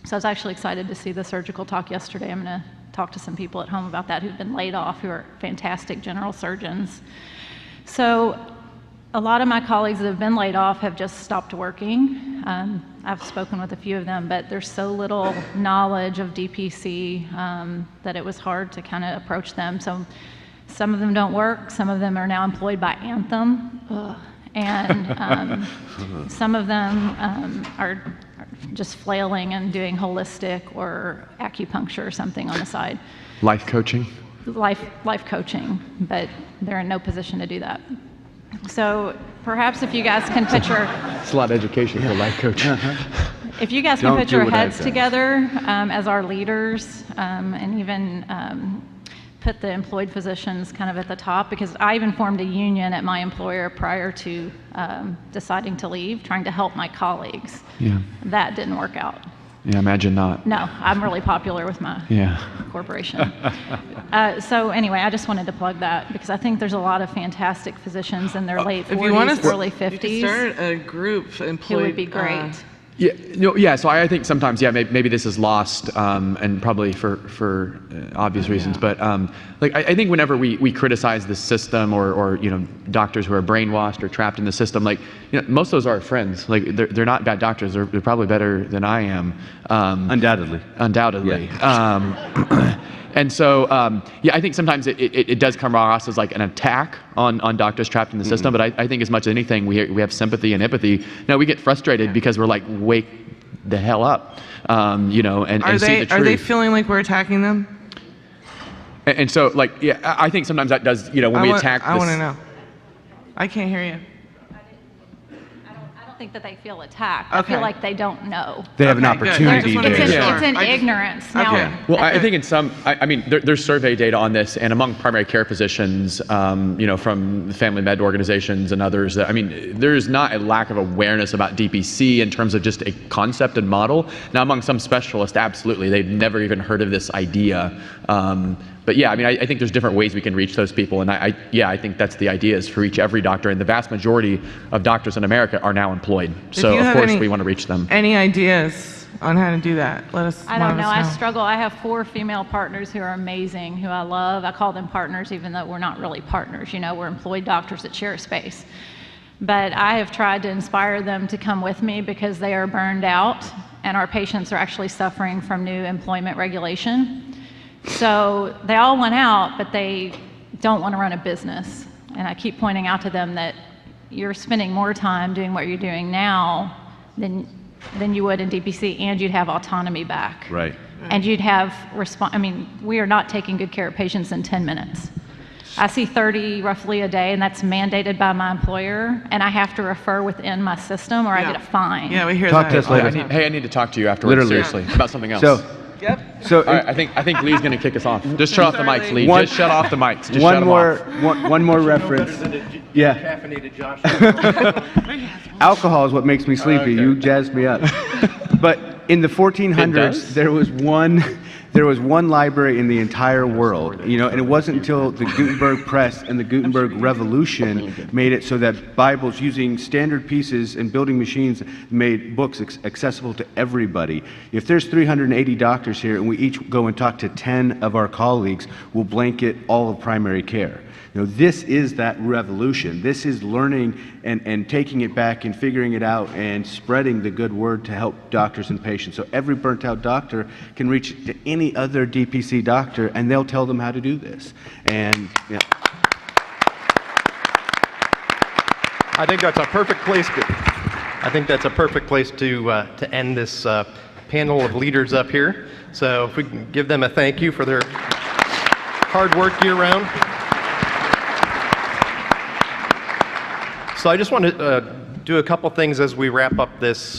So I was actually excited to see the surgical talk yesterday. I'm going to talk to some people at home about that who've been laid off, who are fantastic general surgeons. So a lot of my colleagues that have been laid off have just stopped working. I've spoken with a few of them, but there's so little knowledge of DPC that it was hard to kind of approach them. So some of them don't work. Some of them are now employed by Anthem. Ugh. And some of them are just flailing and doing holistic or acupuncture or something on the side. Life coaching? Life coaching, but they're in no position to do that. So perhaps if you guys can put your... It's a lot of education for life coaching. If you guys can put your heads together as our leaders and even put the employed physicians kind of at the top, because I even formed a union at my employer prior to deciding to leave, trying to help my colleagues. Yeah. That didn't work out. Yeah, imagine not. No, I'm really popular with my corporation. So anyway, I just wanted to plug that because I think there's a lot of fantastic physicians in their late 40s, early 50s. You can start a group employed. It would be great. So I think sometimes, maybe this is lost, and probably for obvious reasons, but I think whenever we criticize the system or doctors who are brainwashed or trapped in the system, most of those are our friends. They're not bad doctors. They're probably better than I am. Undoubtedly. Yeah. And so, I think sometimes it does come across as like an attack on doctors trapped in the system, but I think as much as anything, we have sympathy and empathy. Now, we get frustrated because we're like, wake the hell up, and see the truth. Are they feeling like we're attacking them? And so, I think sometimes that does, when we attack this. I want to know. I can't hear you. I don't think that they feel attacked. I feel like they don't know. They have an opportunity. It's in ignorance. Now, Well, I think in some, there's survey data on this, and among primary care physicians, from family med organizations and others, there's not a lack of awareness about DPC in terms of just a concept and model. Now, among some specialists, absolutely, they've never even heard of this idea. But I think there's different ways we can reach those people, and I think that's the idea, is to reach every doctor, and the vast majority of doctors in America are now employed. So of course we want to reach them. Any ideas on how to do that? Let us. I don't know. I struggle. I have 4 female partners who are amazing, who I love. I call them partners, even though we're not really partners. We're employed doctors that share a space. But I have tried to inspire them to come with me because they are burned out, and our patients are actually suffering from new employment regulation. So they all want out, but they don't want to run a business. And I keep pointing out to them that you're spending more time doing what you're doing now than you would in DPC, and you'd have autonomy back. Right. And you'd have we are not taking good care of patients in 10 minutes. I see 30 roughly a day, and that's mandated by my employer, and I have to refer within my system or I get a fine. Yeah, we hear Talk that. to us later. I need to talk to you afterwards, Literally. seriously, about something else. So all right, I think Lee's going to kick us off. Just shut off the mics, Lee. Just shut off the mics. Just one shut more, them off. one more reference. Yeah. Alcohol is what makes me sleepy. You jazzed me up. But in the 1400s, there was one there was one library in the entire world, and it wasn't until the Gutenberg Press and the Gutenberg Revolution made it so that Bibles using standard pieces and building machines made books accessible to everybody. If there's 380 doctors here and we each go and talk to 10 of our colleagues, we'll blanket all of primary care. This is that revolution. This is learning and taking it back and figuring it out and spreading the good word to help doctors and patients. So every burnt out doctor can reach to any other DPC doctor and they'll tell them how to do this. And I think that's a perfect place to end this panel of leaders up here. So if we can give them a thank you for their hard work year round. So I just want to do a couple things as we wrap up this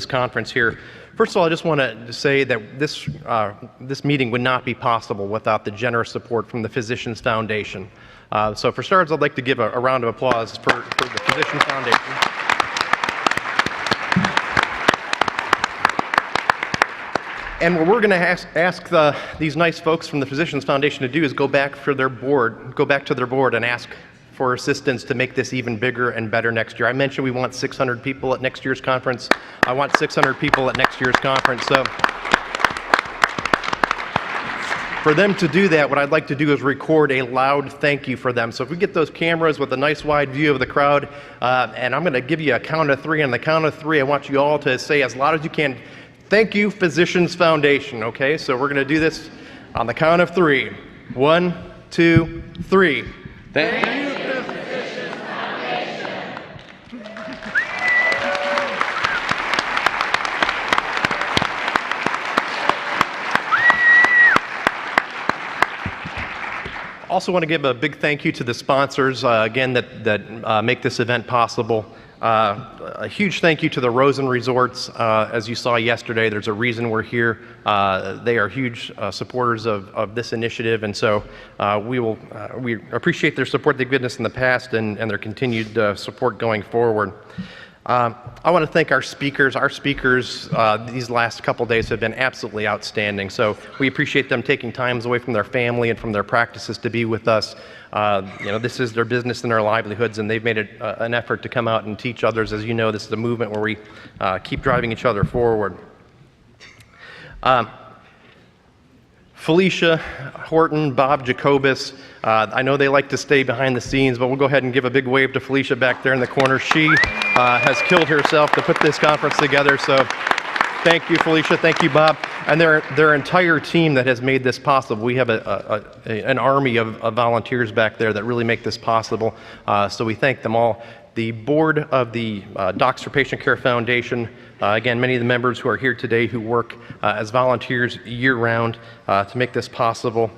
conference here. First of all, I just want to say that this meeting would not be possible without the generous support from the Physicians Foundation. So for starters, I'd like to give a round of applause for the Physicians Foundation. And what we're going to ask these nice folks from the Physicians Foundation to do is go back to their board and ask for assistance to make this even bigger and better next year. I mentioned we want 600 people at next year's conference. I want 600 people at next year's conference. So for them to do that, what I'd like to do is record a loud thank you for them. So if we get those cameras with a nice wide view of the crowd, and I'm going to give you a count of three. On the count of three, I want you all to say as loud as you can, "Thank you, Physicians Foundation." Okay, so we're going to do this on the count of three. 1, 2, 3. Thank you. Also want to give a big thank you to the sponsors, again, that make this event possible. A huge thank you to the Rosen Resorts. As you saw yesterday, there's a reason we're here. They are huge supporters of this initiative, and so we appreciate their support they've given us in the past and their continued support going forward. I want to thank our speakers. Our speakers these last couple days have been absolutely outstanding. So we appreciate them taking times away from their family and from their practices to be with us. This is their business and their livelihoods, and they've made it an effort to come out and teach others. As you know, this is a movement where we keep driving each other forward. Felicia Horton, Bob Jacobus, I know they like to stay behind the scenes, but we'll go ahead and give a big wave to Felicia back there in the corner. She has killed herself to put this conference together, so thank you, Felicia. Thank you, Bob. And their entire team that has made this possible. We have an army of volunteers back there that really make this possible, so we thank them all. The board of the Docs for Patient Care Foundation, again, many of the members who are here today who work as volunteers year-round to make this possible.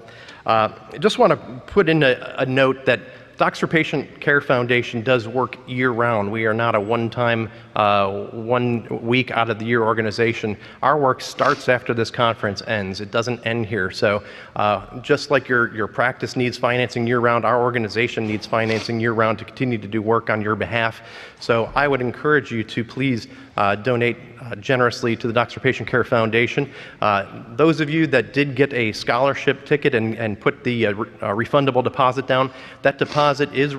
I just want to put in a note that Docs for Patient Care Foundation does work year-round. We are not a one-time, 1 week out of the year organization. Our work starts after this conference ends. It doesn't end here. So just like your practice needs financing year-round, our organization needs financing year-round to continue to do work on your behalf. So I would encourage you to please donate generously to the Docs for Patient Care Foundation. Those of you that did get a scholarship ticket and put the refundable deposit down, that deposit is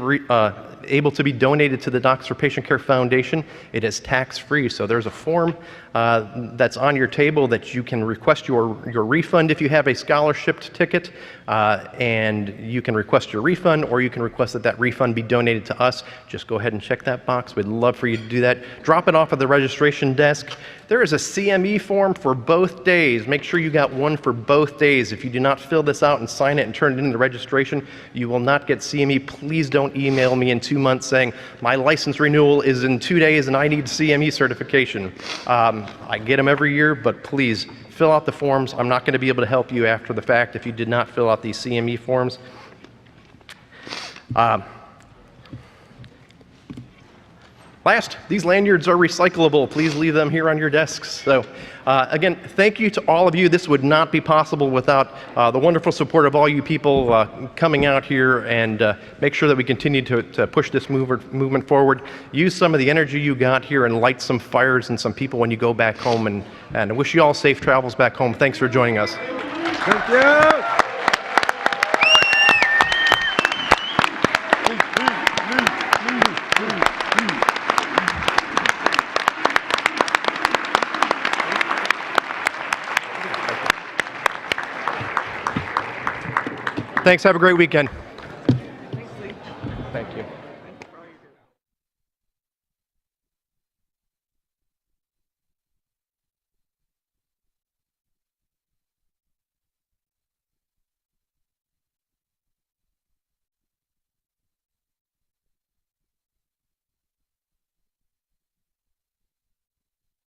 able to be donated to the Docs for Patient Care Foundation. It is tax-free, so there's a form that's on your table that you can request your refund if you have a scholarship ticket, and you can request your refund, or you can request that refund be donated to us. Just go ahead and check that box. We'd love for you to do that. Drop it off at the registration desk. There is a CME form for both days. Make sure you got one for both days. If you do not fill this out and sign it and turn it into the registration, you will not get CME. Please don't email me in 2 months saying, my license renewal is in 2 days and I need CME certification. I get them every year, but please fill out the forms. I'm not going to be able to help you after the fact if you did not fill out these CME forms. Last, these lanyards are recyclable. Please leave them here on your desks. So again, thank you to all of you. This would not be possible without the wonderful support of all you people coming out here, and make sure that we continue to push this movement forward. Use some of the energy you got here and light some fires in some people when you go back home, and I wish you all safe travels back home. Thanks for joining us. Thank you. Thanks. Have a great weekend. Thank you.